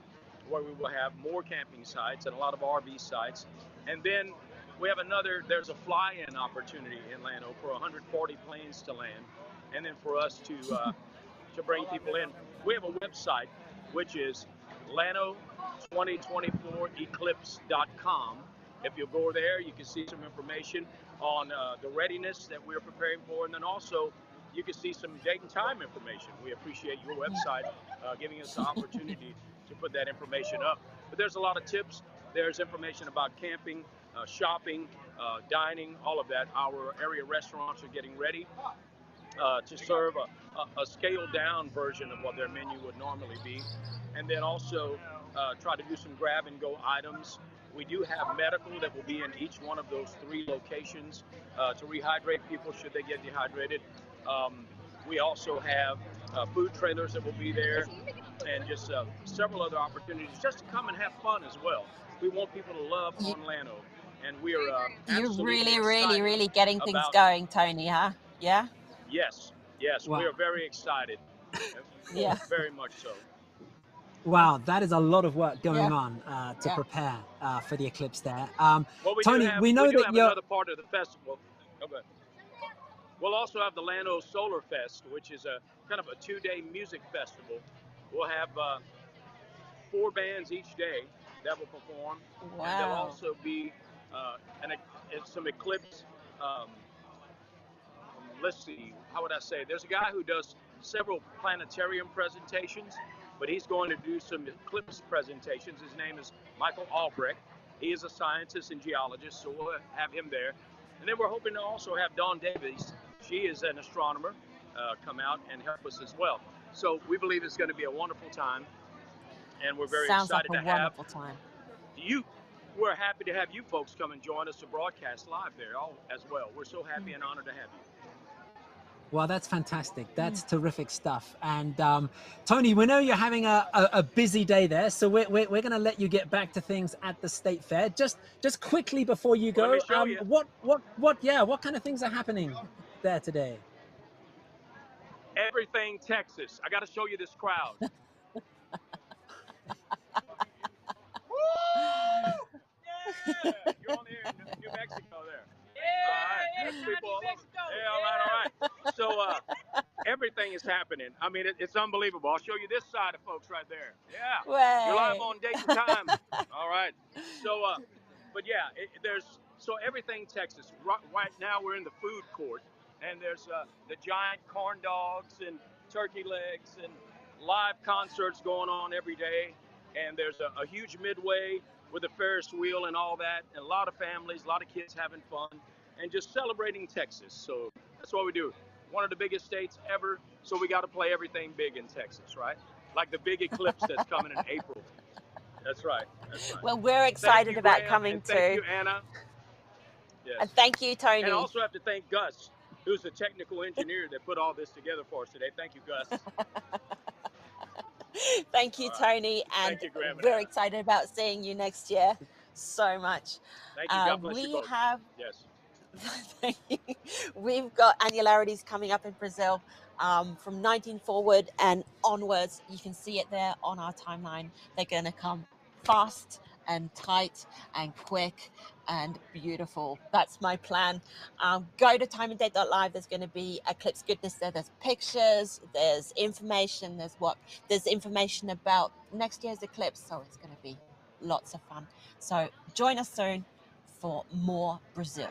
where we will have more camping sites and a lot of RV sites. And then we have there's a fly-in opportunity in Llano for 140 planes to land, and then for us to bring people in. We have a website, which is Llano2024eclipse.com, If you'll go there, you can see some information on the readiness that we're preparing for, and then also you can see some date and time information. We appreciate your website giving us the opportunity to put that information up. But there's a lot of tips. There's information about camping, shopping, dining, all of that. Our area restaurants are getting ready to serve a scaled down version of what their menu would normally be. And then also try to do some grab and go items. We do have medical that will be in each one of those 3 locations to rehydrate people should they get dehydrated. We also have food trailers that will be there, and just several other opportunities just to come and have fun as well. We want people to love Orlando, and we are You're absolutely really getting things going, Tony, huh? Yeah? Yes, Wow. we are very excited. Yeah. Very much so. Wow, that is a lot of work going on to prepare for the eclipse there. Tony, we know that you're another part of the festival. Okay. We'll also have the Lano Solar Fest, which is a kind of a 2-day music festival. We'll have 4 bands each day that will perform. Wow. And there'll also be some eclipse. Let's see, how would I say? There's a guy who does several planetarium presentations, but he's going to do some eclipse presentations. His name is Michael Albrecht. He is a scientist and geologist, so we'll have him there. And then we're hoping to also have Dawn Davies. She is an astronomer, come out and help us as well. So we believe it's going to be a wonderful time, and we're very excited to have you. We're happy to have you folks come and join us to broadcast live there as well. We're so happy and honored to have you. Well, that's fantastic. That's terrific stuff. And Tony, we know you're having a busy day there, so we're going to let you get back to things at the State Fair. Just quickly before you go, what kind of things are happening there today? Everything Texas. I got to show you this crowd. Yeah, you're on here in New Mexico there. All right, people. Yeah, all right. So everything is happening. I mean, it's unbelievable. I'll show you this side of folks right there. Yeah, you're live on date and time. All right. So, but yeah, so everything Texas. Right now we're in the food court, and there's the giant corn dogs and turkey legs and live concerts going on every day, and there's a huge midway with a Ferris wheel and all that, and a lot of families, a lot of kids having fun, and just celebrating Texas. So that's what we do. One of the biggest states ever, so we got to play everything big in Texas, right? Like the big eclipse that's coming in April. That's right. That's right. Well, we're excited about Graham, coming and too. Thank you, Anna. Yes. And thank you, Tony. And I also have to thank Gus, who's the technical engineer that put all this together for us today. Thank you, Gus. Thank you, Tony, and you, Graham, we're excited about seeing you next year so much. Thank you. God bless you both. Yes. We've got annularities coming up in Brazil from 19 forward and onwards. You can see it there on our timeline. They're going to come fast and tight and quick and beautiful. That's my plan. Go to timeanddate.live. There's going to be eclipse goodness there. There's pictures, there's information, there's information about next year's eclipse, so it's going to be lots of fun. So join us soon for more Brazil.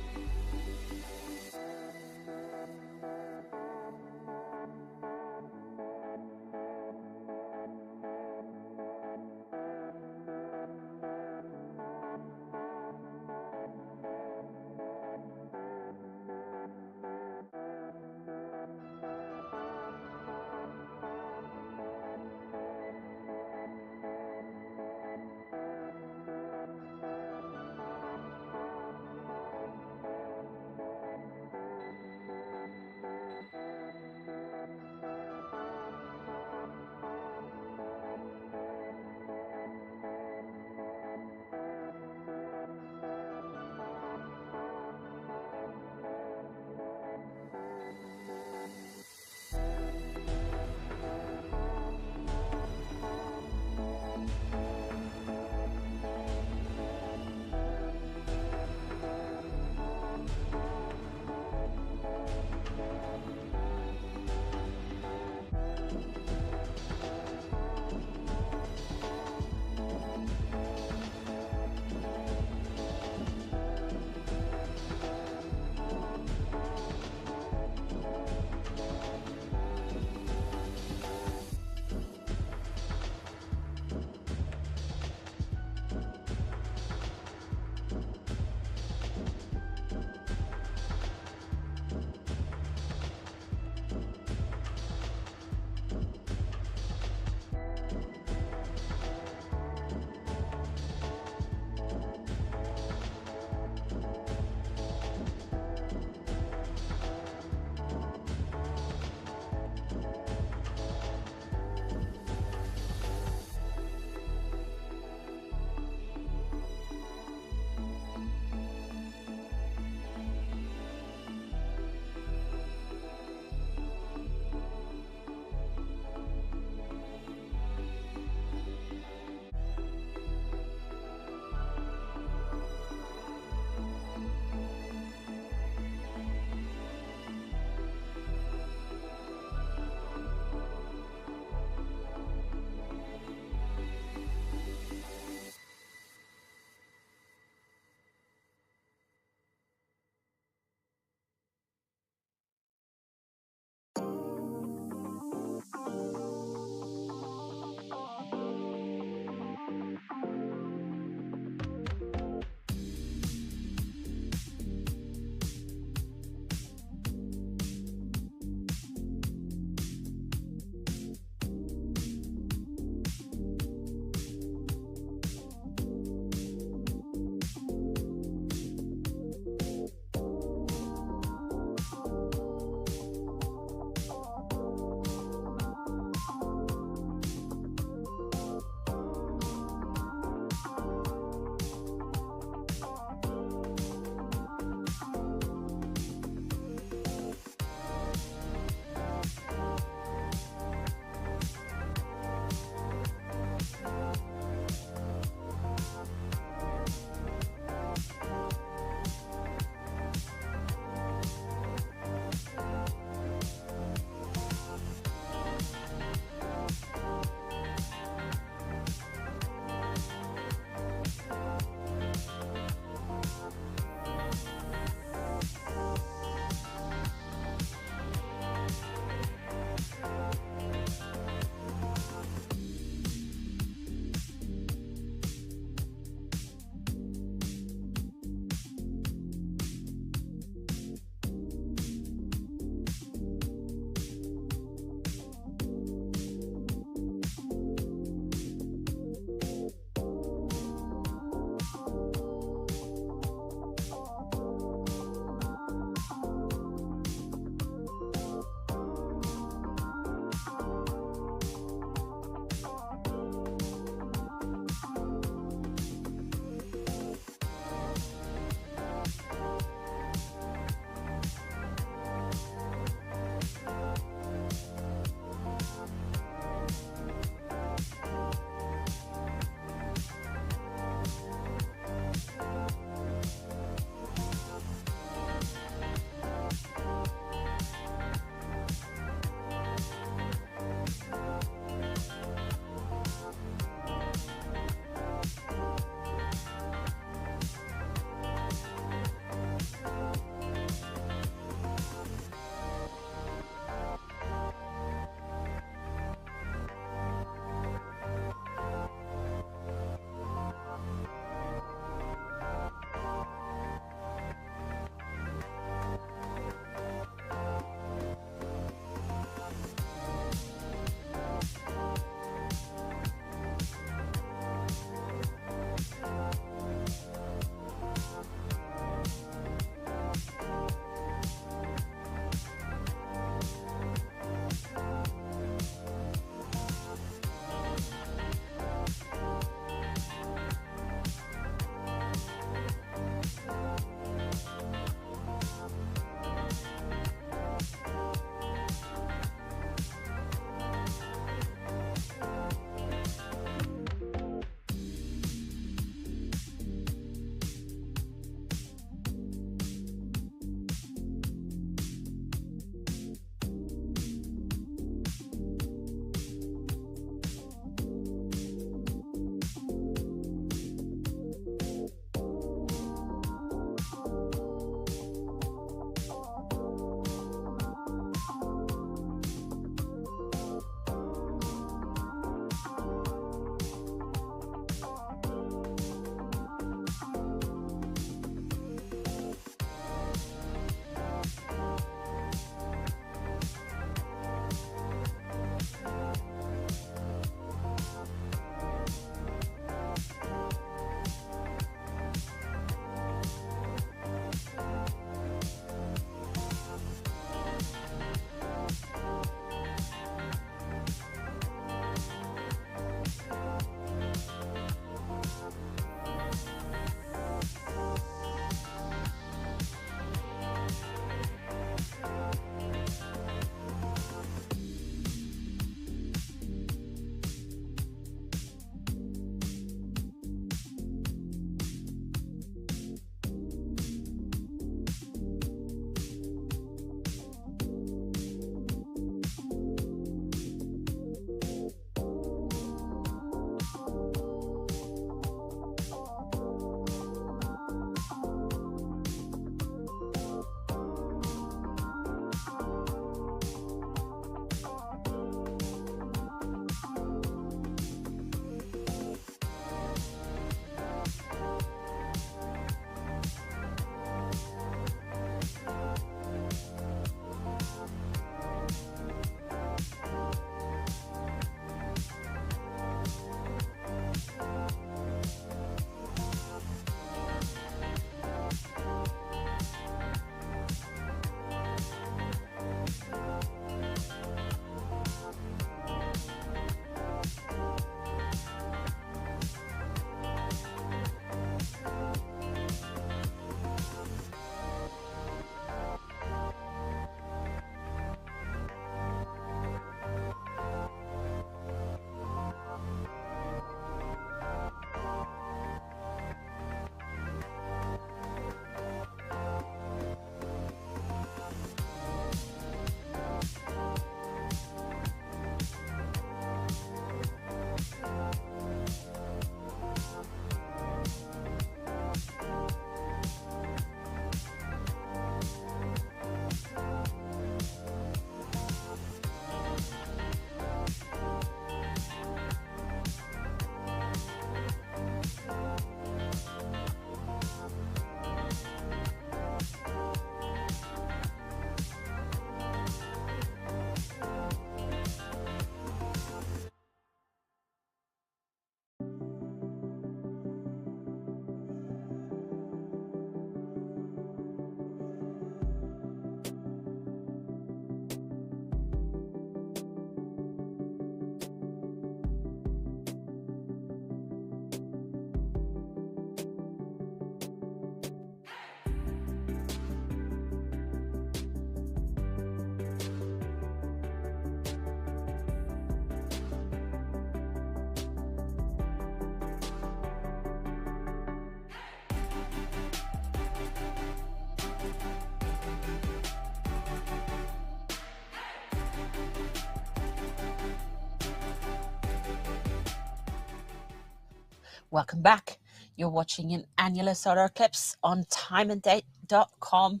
Welcome back. You're watching an annular solar eclipse on timeanddate.com,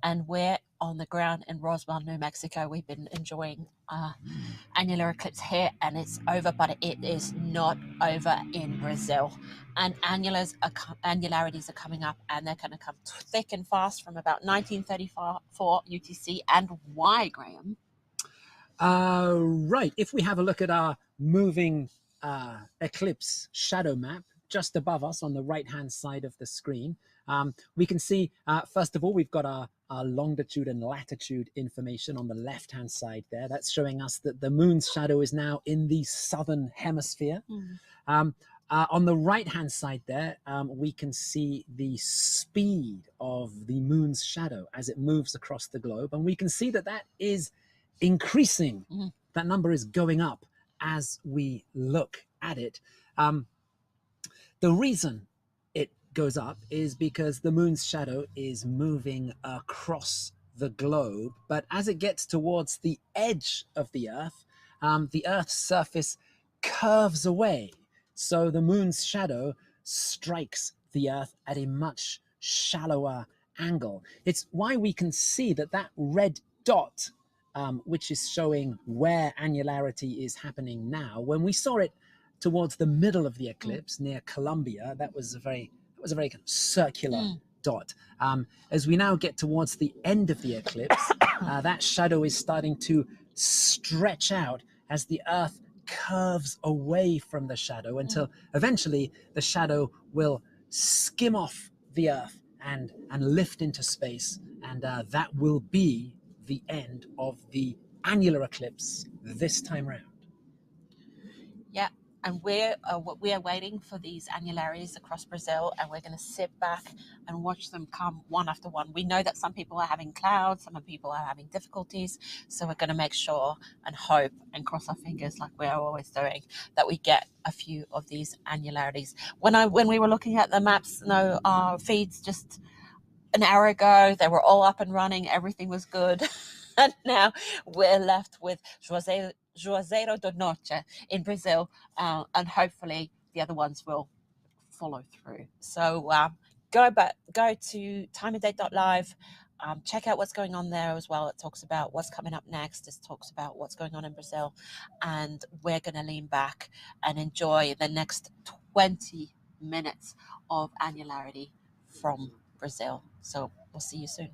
and we're on the ground in Roswell, New Mexico. We've been enjoying annular eclipse here, and it's over, but it is not over in Brazil. And annularities are coming up, and they're going to come thick and fast from about 1934 UTC. And why, Graham? Right. If we have a look at our moving eclipse shadow map just above us on the right-hand side of the screen, we can see, first of all, we've got our longitude and latitude information on the left-hand side there. That's showing us that the moon's shadow is now in the southern hemisphere. On the right-hand side there, we can see the speed of the moon's shadow as it moves across the globe. And we can see that that is increasing. That number is going up as we look at it. The reason it goes up is because the moon's shadow is moving across the globe, but as it gets towards the edge of the Earth's surface curves away. So the moon's shadow strikes the Earth at a much shallower angle. It's why we can see that that red dot, which is showing where annularity is happening now, when we saw it towards the middle of the eclipse near Columbia, that was a very kind of circular dot. As we now get towards the end of the eclipse, that shadow is starting to stretch out as the Earth curves away from the shadow until eventually the shadow will skim off the Earth and lift into space, and that will be the end of the annular eclipse this time round. Yeah, and we are waiting for these annularities across Brazil, and we're going to sit back and watch them come one after one. We know that some people are having clouds, some people are having difficulties, so we're going to make sure and hope and cross our fingers, like we're always doing, that we get a few of these annularities. When we were looking at the maps, our feeds just an hour ago, they were all up and running, everything was good. And now we're left with Juazeiro do Norte in Brazil, and hopefully the other ones will follow through. So go to timeanddate.live, check out what's going on there as well. It talks about what's coming up next. It talks about what's going on in Brazil, and we're going to lean back and enjoy the next 20 minutes of annularity from Brazil. So we'll see you soon.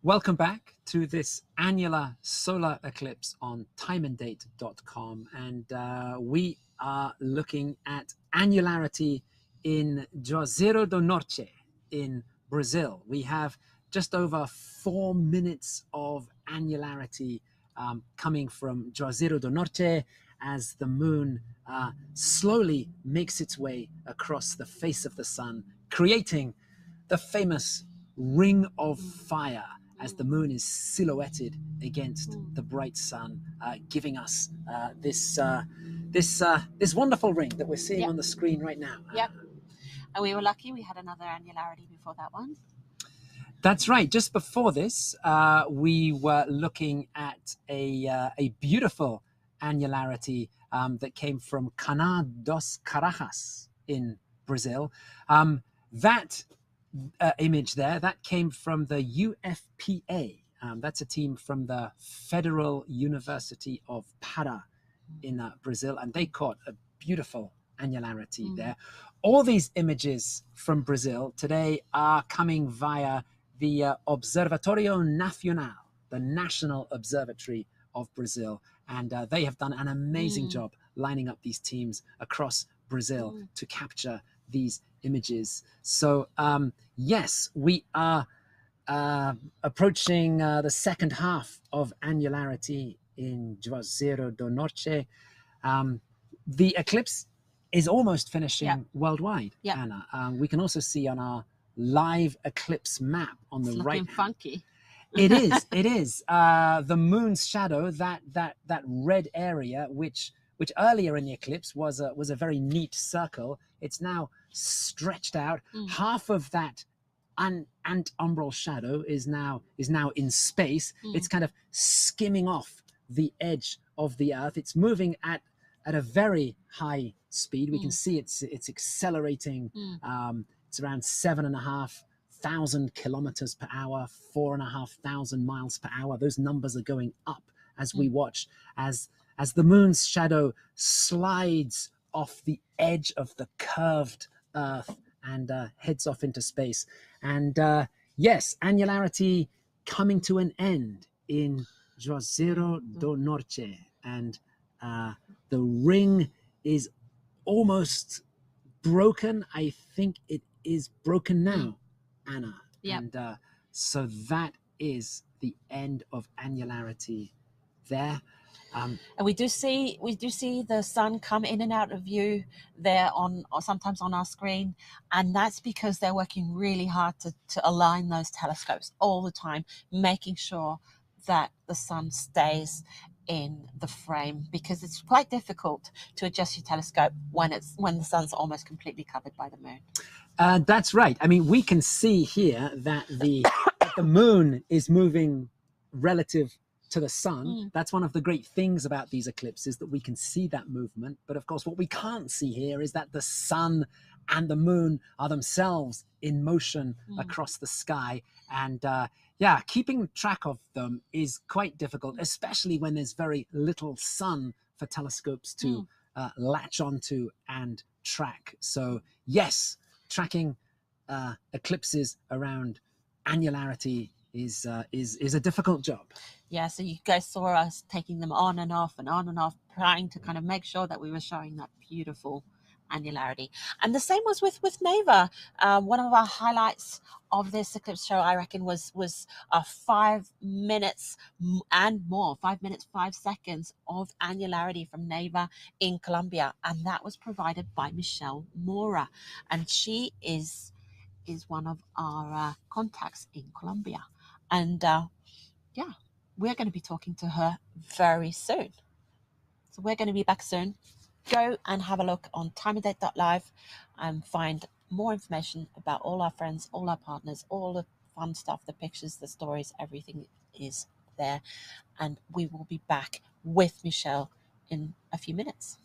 Welcome back to this annular solar eclipse on timeanddate.com, and we are looking at annularity in Juazeiro do Norte in Brazil. We have just over 4 minutes of annularity coming from Juazeiro do Norte as the moon slowly makes its way across the face of the sun, creating the famous ring of fire as the moon is silhouetted against the bright sun, giving us this wonderful ring that we're seeing on the screen right now. Yep. And we were lucky we had another annularity before that one. That's right. Just before this, we were looking at a beautiful annularity that came from Canal dos Carajás in Brazil. That image there, that came from the UFPA. That's a team from the Federal University of Pará in Brazil, and they caught a beautiful annularity there. All these images from Brazil today are coming via the Observatório Nacional, the National Observatory of Brazil, and they have done an amazing job lining up these teams across Brazil to capture these images. So yes, we are approaching the second half of annularity in Juazeiro do Norte. The eclipse is almost finishing worldwide, Anna. We can also see on our live eclipse map on the right. Looking funky. It is. It is. The moon's shadow, that red area, which earlier in the eclipse was a very neat circle. It's now stretched out. Half of that umbral shadow is now in space. It's kind of skimming off the edge of the Earth. It's moving at a very high speed. We can see it's accelerating. It's around 7,500 kilometers per hour, 4,500 miles per hour. Those numbers are going up as we watch, as the moon's shadow slides off the edge of the curved Earth and heads off into space. And yes, annularity coming to an end in Juazeiro do Norte, and the ring is almost broken. I think it is broken now, Anna. And so that is the end of annularity there. And we do see the sun come in and out of view there or sometimes on our screen, and that's because they're working really hard to align those telescopes all the time, making sure that the sun stays in the frame, because it's quite difficult to adjust your telescope when the sun's almost completely covered by the moon. That's right. I mean, we can see here that the moon is moving relative to the sun. That's one of the great things about these eclipses, that we can see that movement. But of course, what we can't see here is that the sun and the moon are themselves in motion across the sky. And yeah, keeping track of them is quite difficult, especially when there's very little sun for telescopes to latch onto and track. So yes, tracking eclipses around annularity is a difficult job. Yeah, so you guys saw us taking them on and off, trying to kind of make sure that we were showing that beautiful annularity. And the same was with Neva. One of our highlights of this eclipse show, I reckon, was 5 minutes and more, 5 minutes, 5 seconds of annularity from Neva in Colombia. And that was provided by Michelle Mora. And she is one of our contacts in Colombia. And yeah, we're going to be talking to her very soon. So we're going to be back soon. Go and have a look on timeanddate.live and find more information about all our friends, all our partners, all the fun stuff, the pictures, the stories, everything is there. And we will be back with Michelle in a few minutes.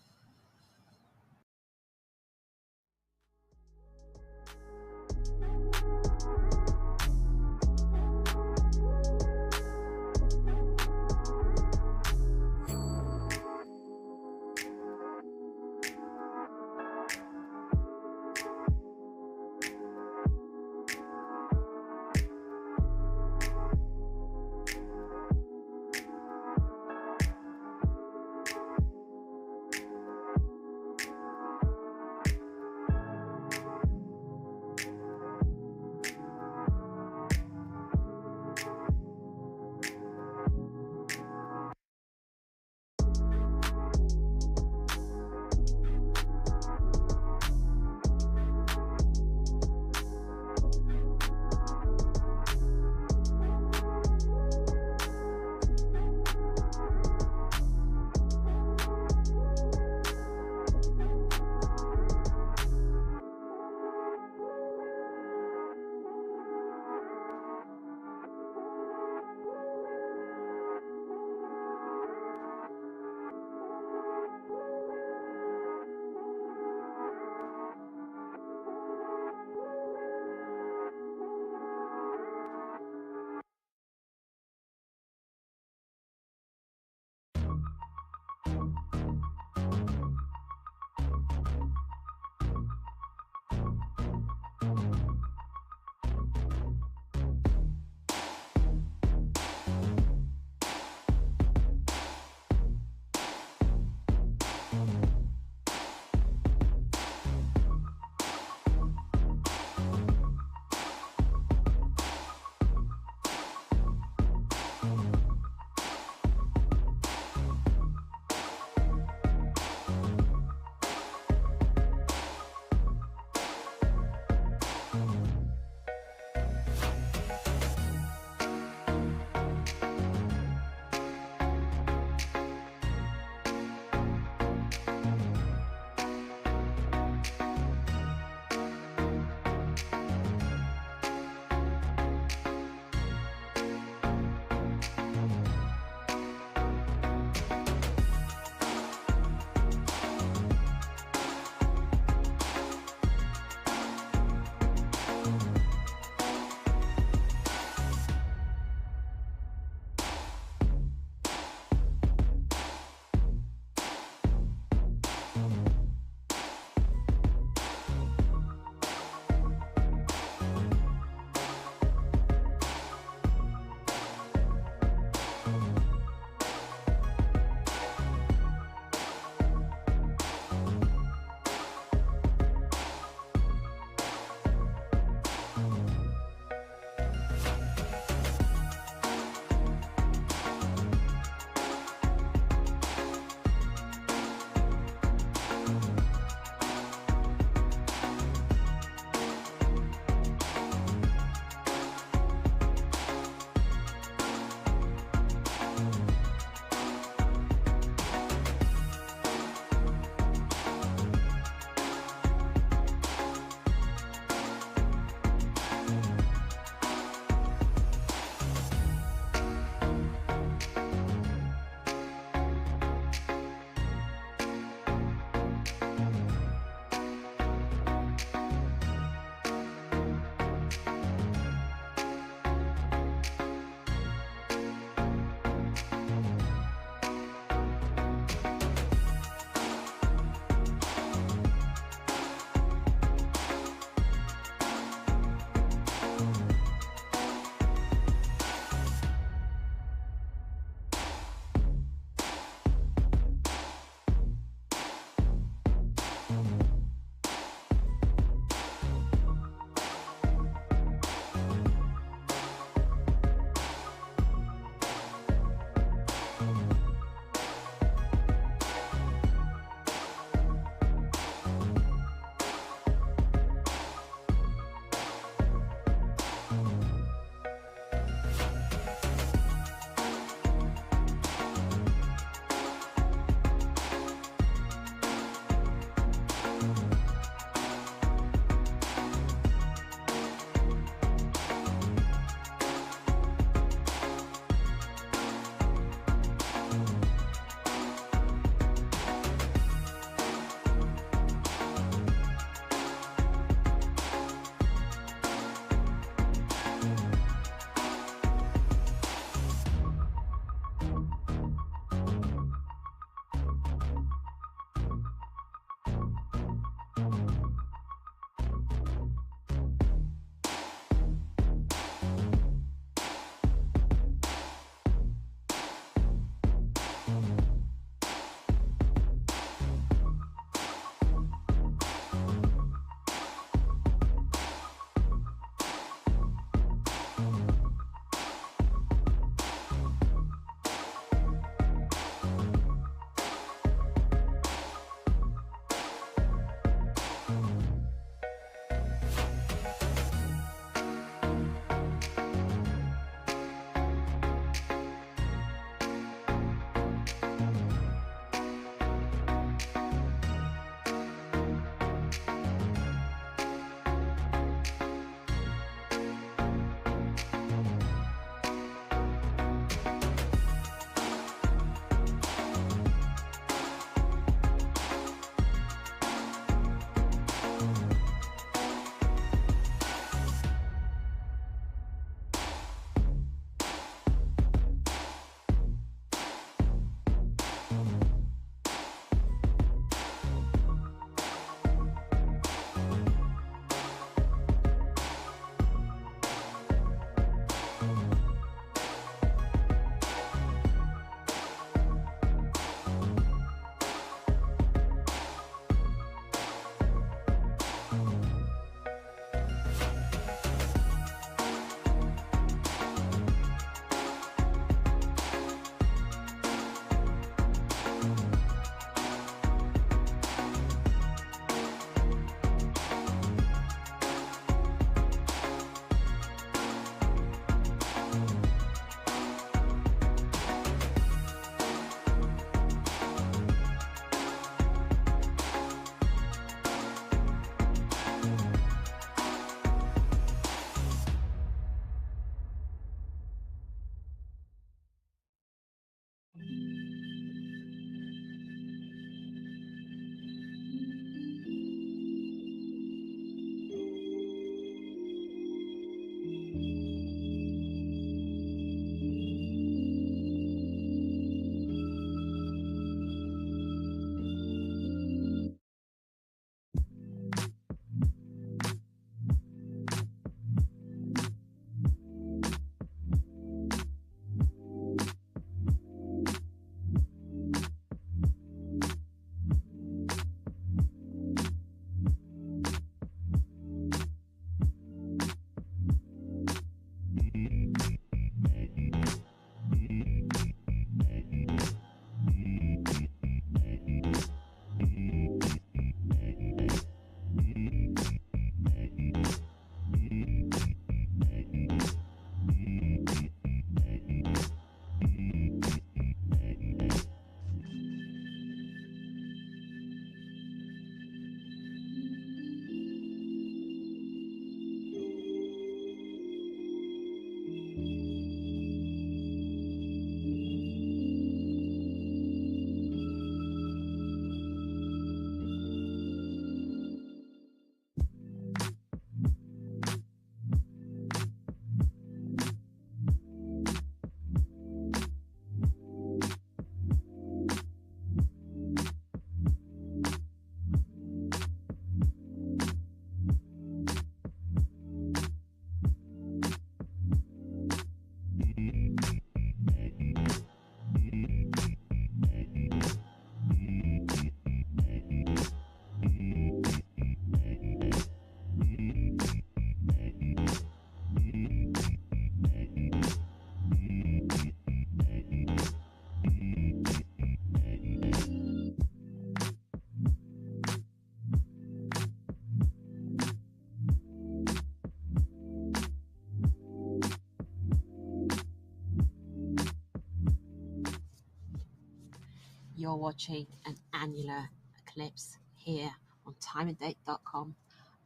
you're watching an annular eclipse here on timeanddate.com.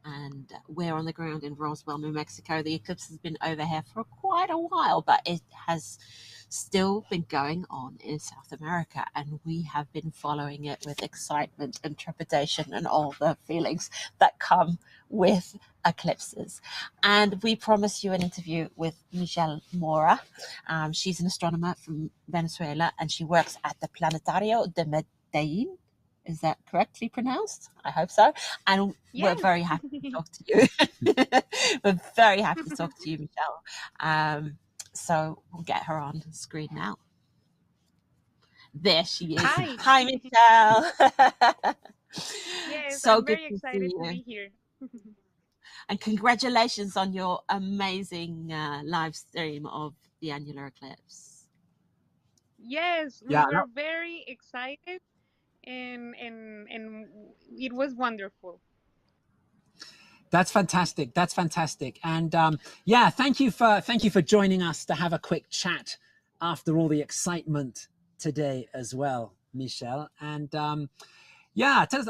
And we're on the ground in Roswell, New Mexico. The eclipse has been over here for quite a while, but it has still been going on in South America, and we have been following it with excitement and trepidation and all the feelings that come with eclipses. And we promised you an interview with Michelle Mora. She's an astronomer from Venezuela, and she works at the Planetario de Medellin. Is that correctly pronounced? I hope so. And Yes. we're very happy to talk to you. We're very happy to talk to you, Michelle. So we'll get her on screen now. There she is. Hi. Hi, Michelle. Yes, So I'm good very to excited see to you. be here. And congratulations on your amazing live stream of the annular eclipse. Yes, we Yeah, were very excited, and it was wonderful. that's fantastic. That's fantastic. And yeah, thank you for joining us to have a quick chat after all the excitement today as well, Michelle. And yeah, tell us,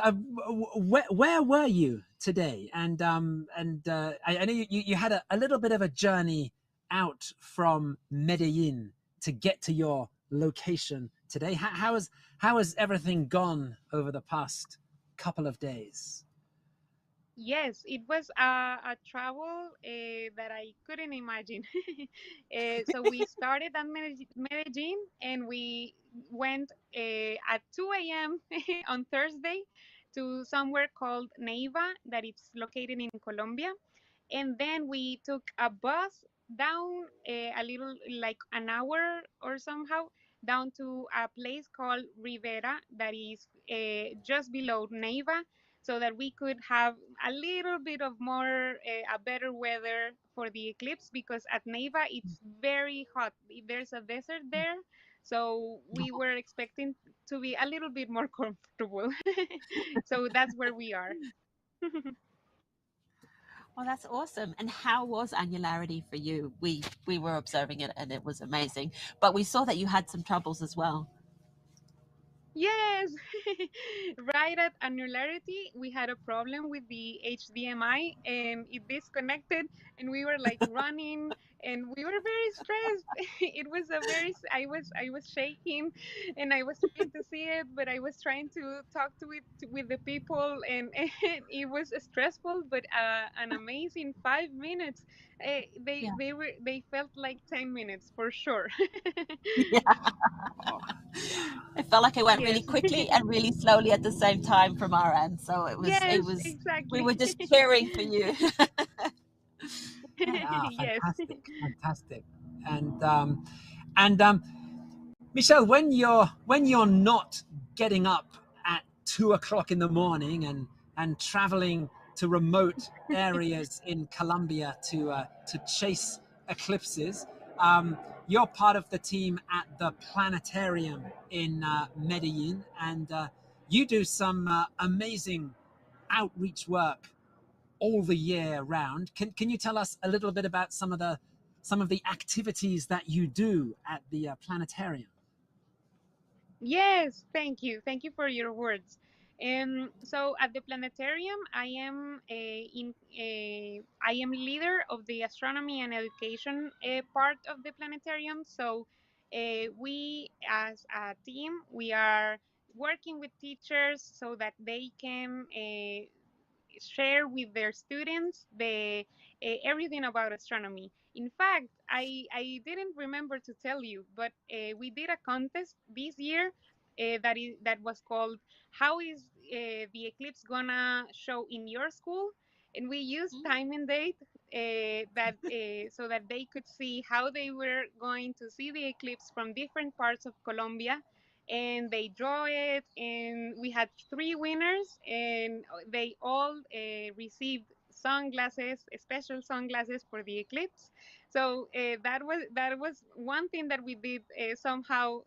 where were you today? And I know you had a little bit of a journey out from Medellin to get to your location today. How has everything gone over the past couple of days? Yes, it was a travel that I couldn't imagine. So we started at Medellin, and we went at 2 a.m. on Thursday to somewhere called Neiva, that it's located in Colombia. And then we took a bus down a little, like an hour or somehow, down to a place called Rivera, that is just below Neiva, so that we could have a little bit of more a better weather for the eclipse, because at Neiva it's very hot. There's a desert there, so we were expecting to be a little bit more comfortable. So that's where we are. Well, that's awesome. And how was annularity for you? We were observing it, and it was amazing. But we saw that you had some troubles as well. Yes, right at annularity, we had a problem with the HDMI, and it disconnected, and we were like running, and we were very stressed. It was I was shaking, and I was trying to see it, but I was trying to talk to it with the people, and, and it was stressful, but an amazing 5 minutes. They felt like 10 minutes for sure. It felt like it went really Yes. quickly and really slowly at the same time from our end. So it was Yes, we exactly. were just cheering for you. Yeah, Yes. fantastic. And Michelle, when you're not getting up at 2 o'clock in the morning and traveling to remote areas in Colombia to chase eclipses, you're part of the team at the planetarium in Medellin, and you do some amazing outreach work all the year round. Can you tell us a little bit about some of the activities that you do at the planetarium? Yes, thank you. Thank you for your words. So at the planetarium, I am leader of the astronomy and education part of the planetarium. So we, as a team, we are working with teachers so that they can share with their students the everything about astronomy. In fact, I didn't remember to tell you, but we did a contest this year that was called "How is the eclipse gonna show in your school?" And we used time and date that so that they could see how they were going to see the eclipse from different parts of Colombia, and they draw it, and we had 3 winners, and they all received sunglasses, special sunglasses for the eclipse. So that was one thing that we did somehow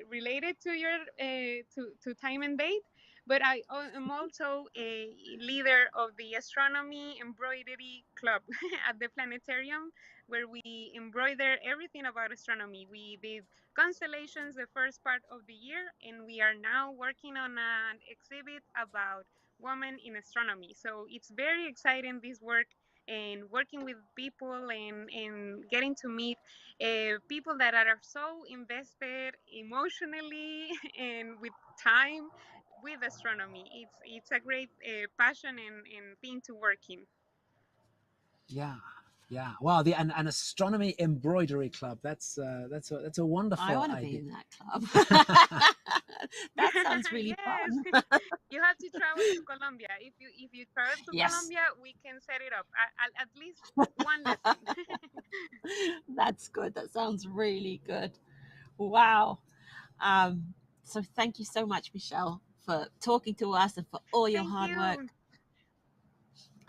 related to your to time and date. But I am also a leader of the astronomy embroidery club at the planetarium, where we embroider everything about astronomy. We did constellations the first part of the year, and we are now working on an exhibit about women in astronomy. So it's very exciting, this work, and working with people and getting to meet people that are so invested emotionally and with time with astronomy. It's a great passion and thing to work in. Yeah, yeah. Wow, the an astronomy embroidery club. That's a wonderful I want to idea. be in that club. That sounds really Yes. fun. You have to travel to Colombia. If you travel to Yes. Colombia, we can set it up. At least one lesson. That's good. That sounds really good. Wow. So thank you so much, Michelle, for talking to us and for all your Thank hard you. work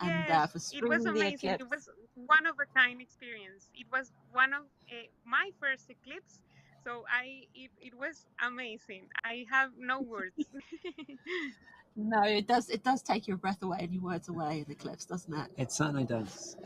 and Yes, for it was streaming the amazing. It eclipse. was one of a kind experience. It was one of my first eclipse, so it was amazing. I have no words. No, it does take your breath away and your words away in the eclipse, doesn't it? It certainly does.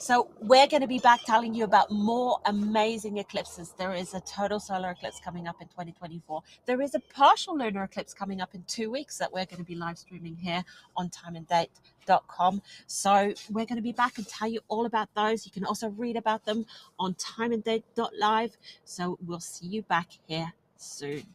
So we're going to be back telling you about more amazing eclipses. There is a total solar eclipse coming up in 2024. There is a partial lunar eclipse coming up in 2 weeks that we're going to be live streaming here on timeanddate.com. So we're going to be back and tell you all about those. You can also read about them on timeanddate.live. So we'll see you back here soon.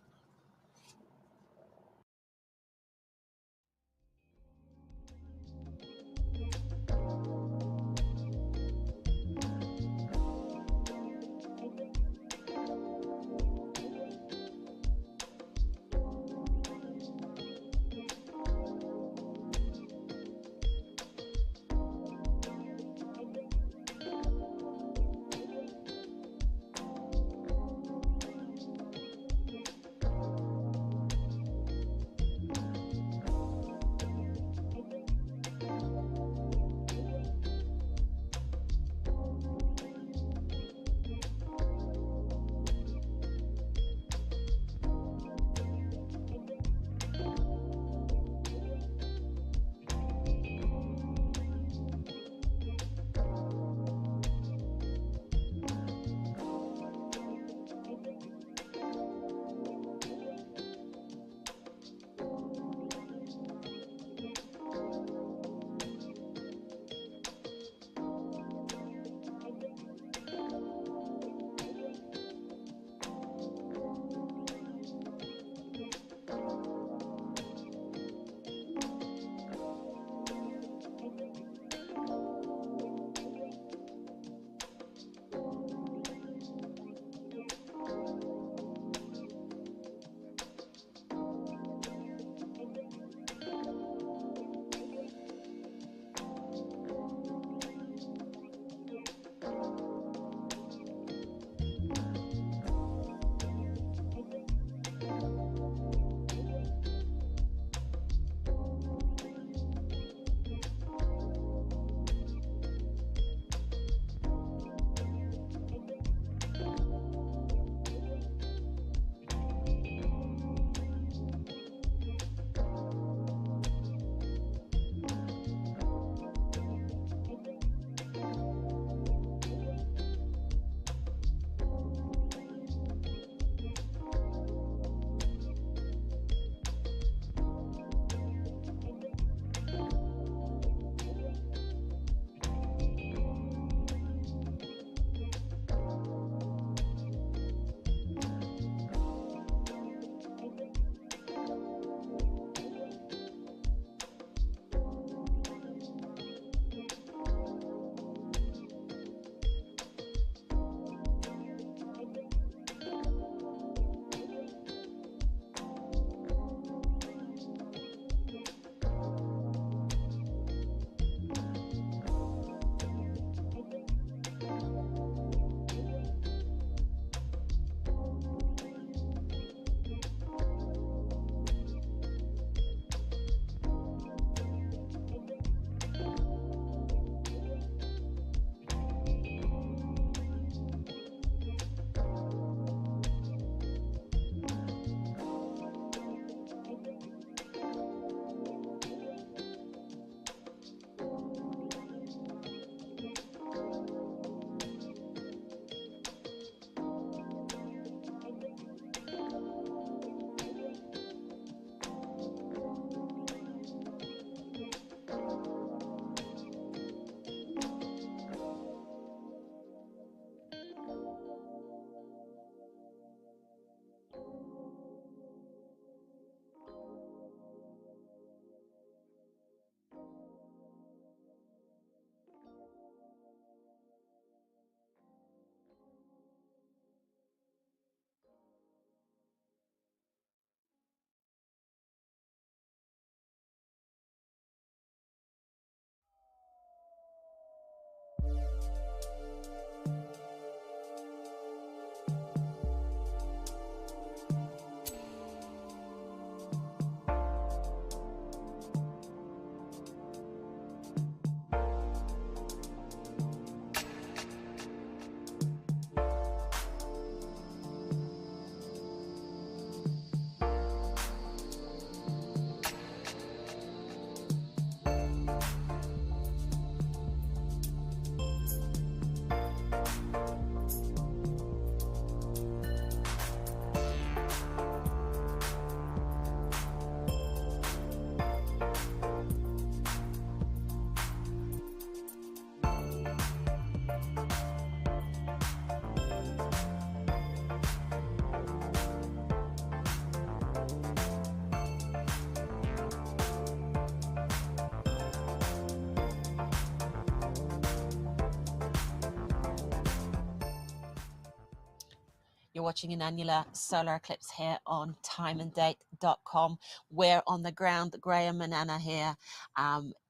You're watching an annular solar eclipse here on timeanddate.com. We're on the ground, Graham and Anna here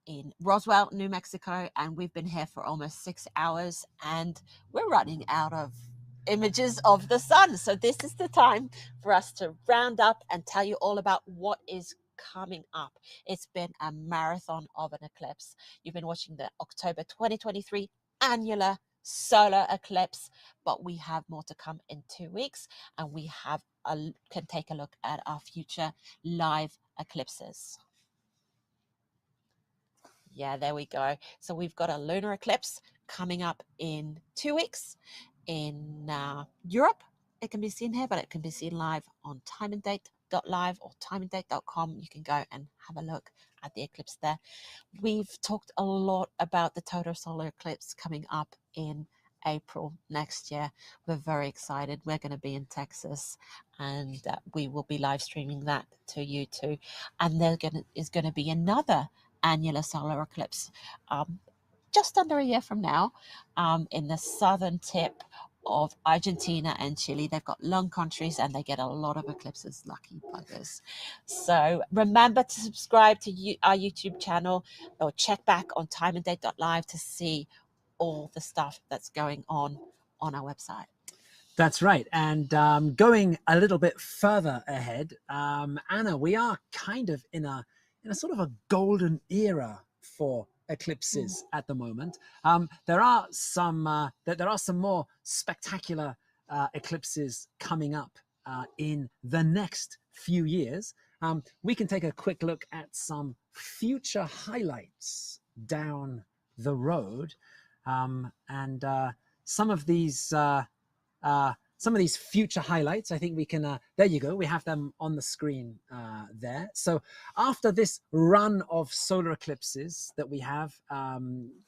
in Roswell, New Mexico, and we've been here for almost 6 hours, and we're running out of images of the sun. So this is the time for us to round up and tell you all about what is coming up. It's been a marathon of an eclipse. You've been watching the October 2023 annular solar eclipse, but we have more to come in 2 weeks, and we can take a look at our future live eclipses. Yeah, there we go. So we've got a lunar eclipse coming up in 2 weeks in Europe. It can be seen here, but it can be seen live on timeanddate.live or timeanddate.com. You can go and have a look at the eclipse there. We've talked a lot about the total solar eclipse coming up in April next year. We're very excited. We're going to be in Texas, and we will be live streaming that to you too. And there is going to be another annular solar eclipse just under a year from now in the southern tip of Argentina and Chile. They've got lone countries and they get a lot of eclipses, lucky buggers. So remember to subscribe to our YouTube channel, or check back on timeanddate.live to see all the stuff that's going on our website. That's right. And going a little bit further ahead, Anna, we are kind of in a sort of a golden era for eclipses at the moment. There are some more spectacular eclipses coming up in the next few years. We can take a quick look at some future highlights down the road, and some of these future highlights, I think we can, there you go, we have them on the screen there. So after this run of solar eclipses that we have,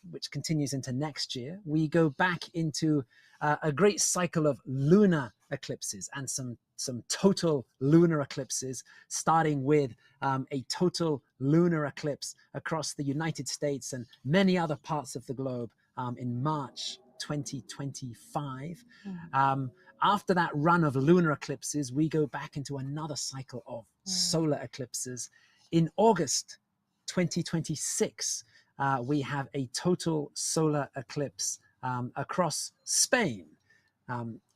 which continues into next year, we go back into a great cycle of lunar eclipses and some total lunar eclipses, starting with a total lunar eclipse across the United States and many other parts of the globe in March 2025. After that run of lunar eclipses, we go back into another cycle of solar eclipses. In August 2026, we have a total solar eclipse across Spain.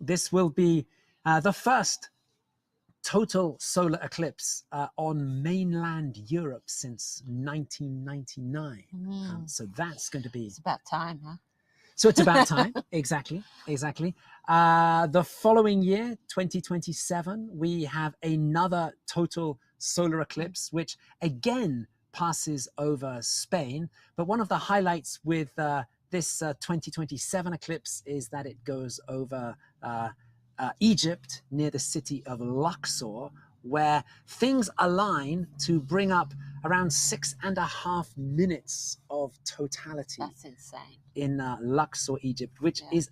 This will be the first total solar eclipse on mainland Europe since 1999. So that's going to be... It's about time, huh? So it's about time. Exactly. The following year, 2027, we have another total solar eclipse, which again passes over Spain. But one of the highlights with this 2027 eclipse is that it goes over Egypt, near the city of Luxor, where things align to bring up around 6.5 minutes of totality. That's insane. In Luxor, Egypt, which is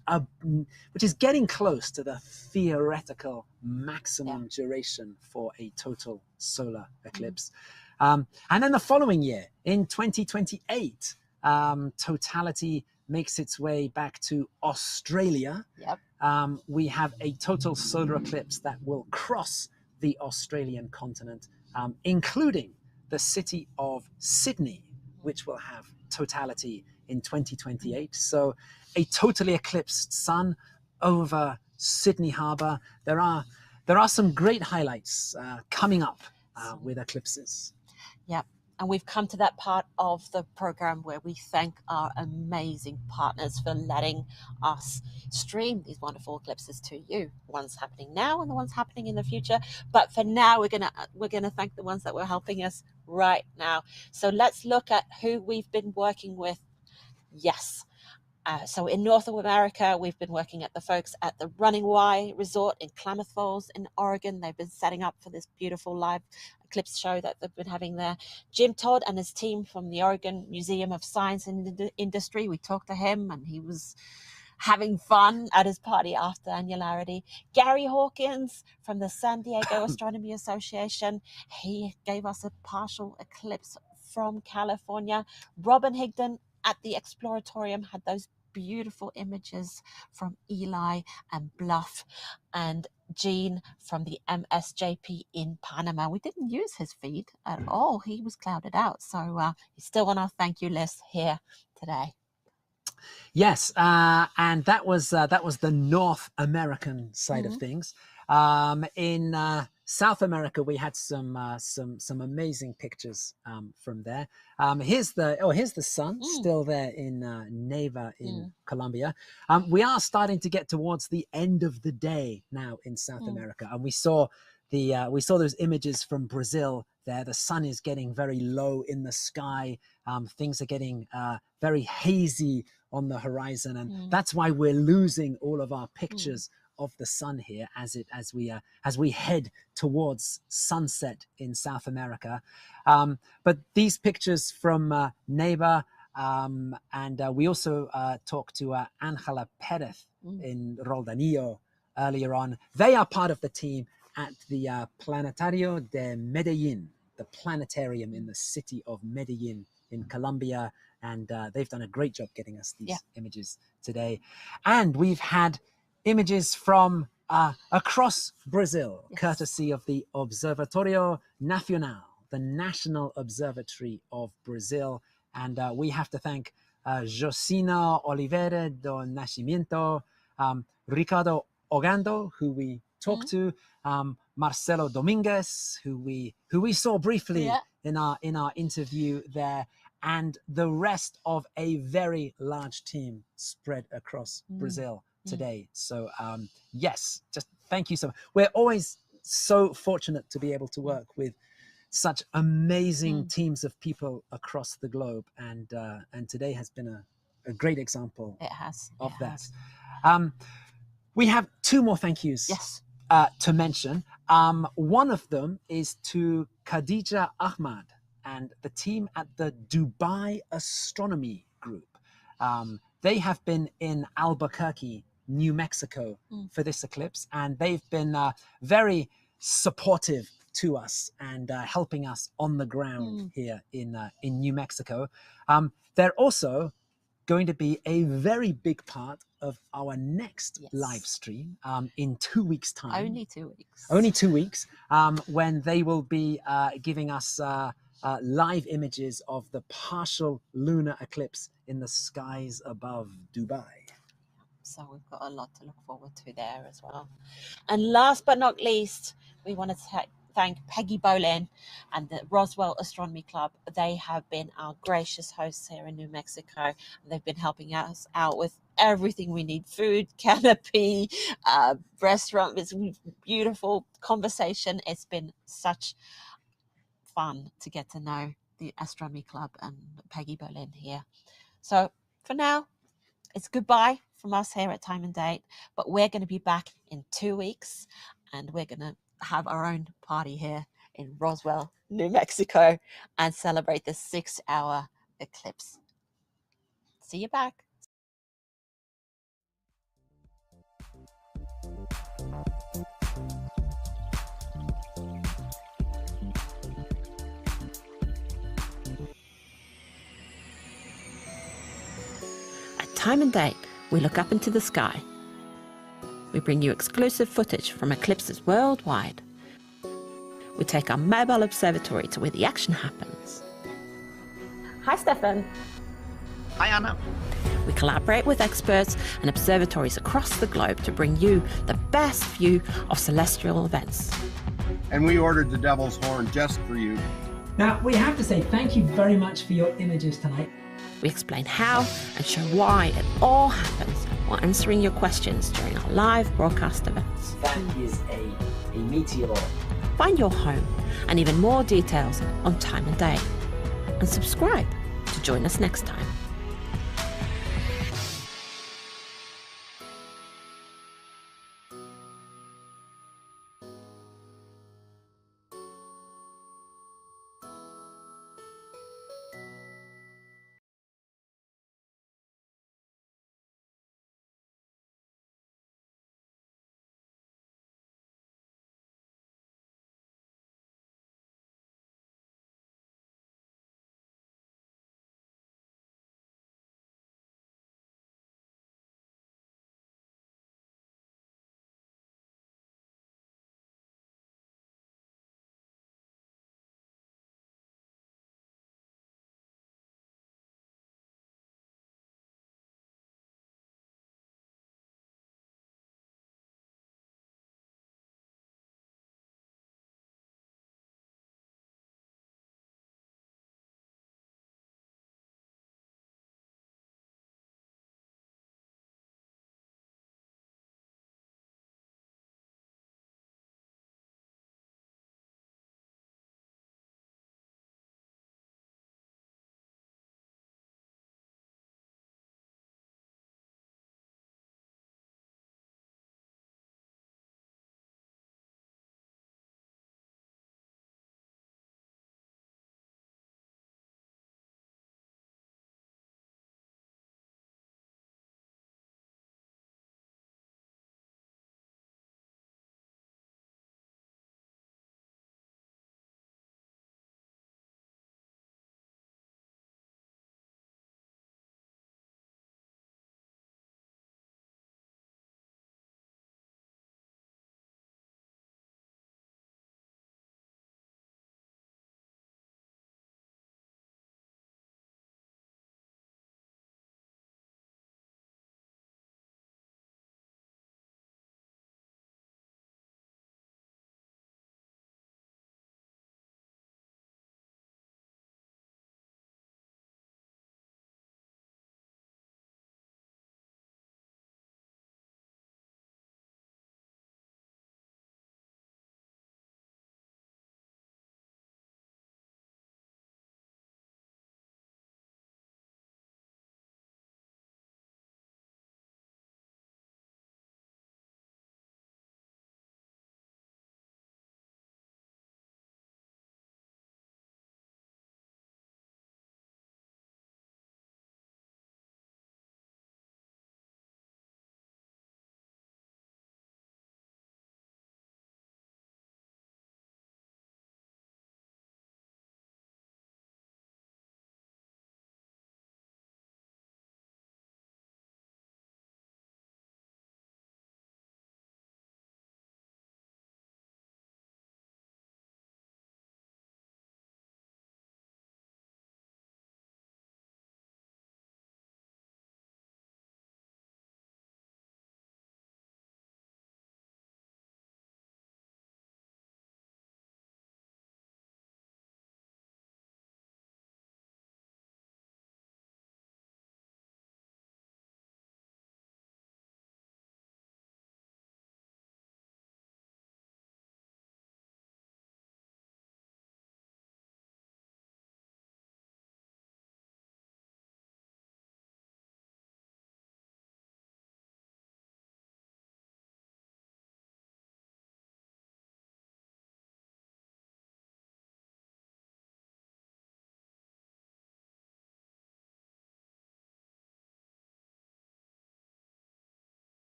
getting close to the theoretical maximum duration for a total solar eclipse. And then the following year, in 2028, totality makes its way back to Australia. We have a total solar eclipse that will cross the Australian continent, including the city of Sydney, which will have totality in 2028. So a totally eclipsed sun over Sydney Harbour. There are some great highlights coming up with eclipses. Yep. And we've come to that part of the program where we thank our amazing partners for letting us stream these wonderful eclipses to you. The ones happening now and the ones happening in the future. But for now, we're gonna thank the ones that were helping us right now. So let's look at who we've been working with. Yes. So in North America, we've been working at the folks at the Running Y Resort in Klamath Falls in Oregon. They've been setting up for this beautiful live eclipse show that they've been having there. Jim Todd and his team from the Oregon Museum of Science and Industry, we talked to him and he was having fun at his party after Annularity. Gary Hawkins from the San Diego Astronomy Association, he gave us a partial eclipse from California. Robin Higdon at the Exploratorium had those beautiful images from Eli and Bluff and Gene from the MSJP in Panama. We didn't use his feed at all. He was clouded out. So he's still on our thank you list here today. Yes, and that was the North American side of things. In South America, we had some amazing pictures from there. Here's the sun still there in Neiva in Colombia. We are starting to get towards the end of the day now in South America, and we saw those images from Brazil there. The sun is getting very low in the sky. Things are getting very hazy on the horizon, and that's why we're losing all of our pictures of the sun here as we head towards sunset in South America. But these pictures from Neiva, and we also talked to Angela Perez in Roldanillo earlier on. They are part of the team at the Planetario de Medellin, the planetarium in the city of Medellin in Colombia, and they've done a great job getting us these images today. And we've had images from across Brazil, courtesy of the Observatorio Nacional, the National Observatory of Brazil. And we have to thank Josina Oliveira do Nascimento, Ricardo Ogando, who we talked to, Marcelo Dominguez, who we saw briefly in our interview there, and the rest of a very large team spread across Brazil today. So yes, just thank you so much. We're always so fortunate to be able to work with such amazing teams of people across the globe, and today has been a great example of that. We have two more thank yous to mention. One of them is to Khadija Ahmad and the team at the Dubai Astronomy Group. They have been in Albuquerque, New Mexico for this eclipse, and they've been very supportive to us and helping us on the ground here in New Mexico. They're also going to be a very big part of our next live stream in 2 weeks' time. Only 2 weeks. Only 2 weeks, when they will be giving us live images of the partial lunar eclipse in the skies above Dubai. So we've got a lot to look forward to there as well. And last but not least, we want to thank Peggy Bolin and the Roswell Astronomy Club. They have been our gracious hosts here in New Mexico, and they've been helping us out with everything we need: food, canopy, restaurant. It's a beautiful conversation. It's been such fun to get to know the Astronomy Club and Peggy Bolin here. So for now, it's goodbye from us here at Time and Date, but we're going to be back in 2 weeks, and we're going to have our own party here in Roswell, New Mexico, and celebrate the 6-hour eclipse. See you back. At Time and Date, we look up into the sky. We bring you exclusive footage from eclipses worldwide. We take our mobile observatory to where the action happens. Hi, Stefan. Hi, Anna. We collaborate with experts and observatories across the globe to bring you the best view of celestial events. And we ordered the Devil's Horn just for you. Now, we have to say thank you very much for your images tonight. We explain how and show why it all happens while answering your questions during our live broadcast events. That is a meteor. Find your home and even more details on Time and Date. And subscribe to join us next time.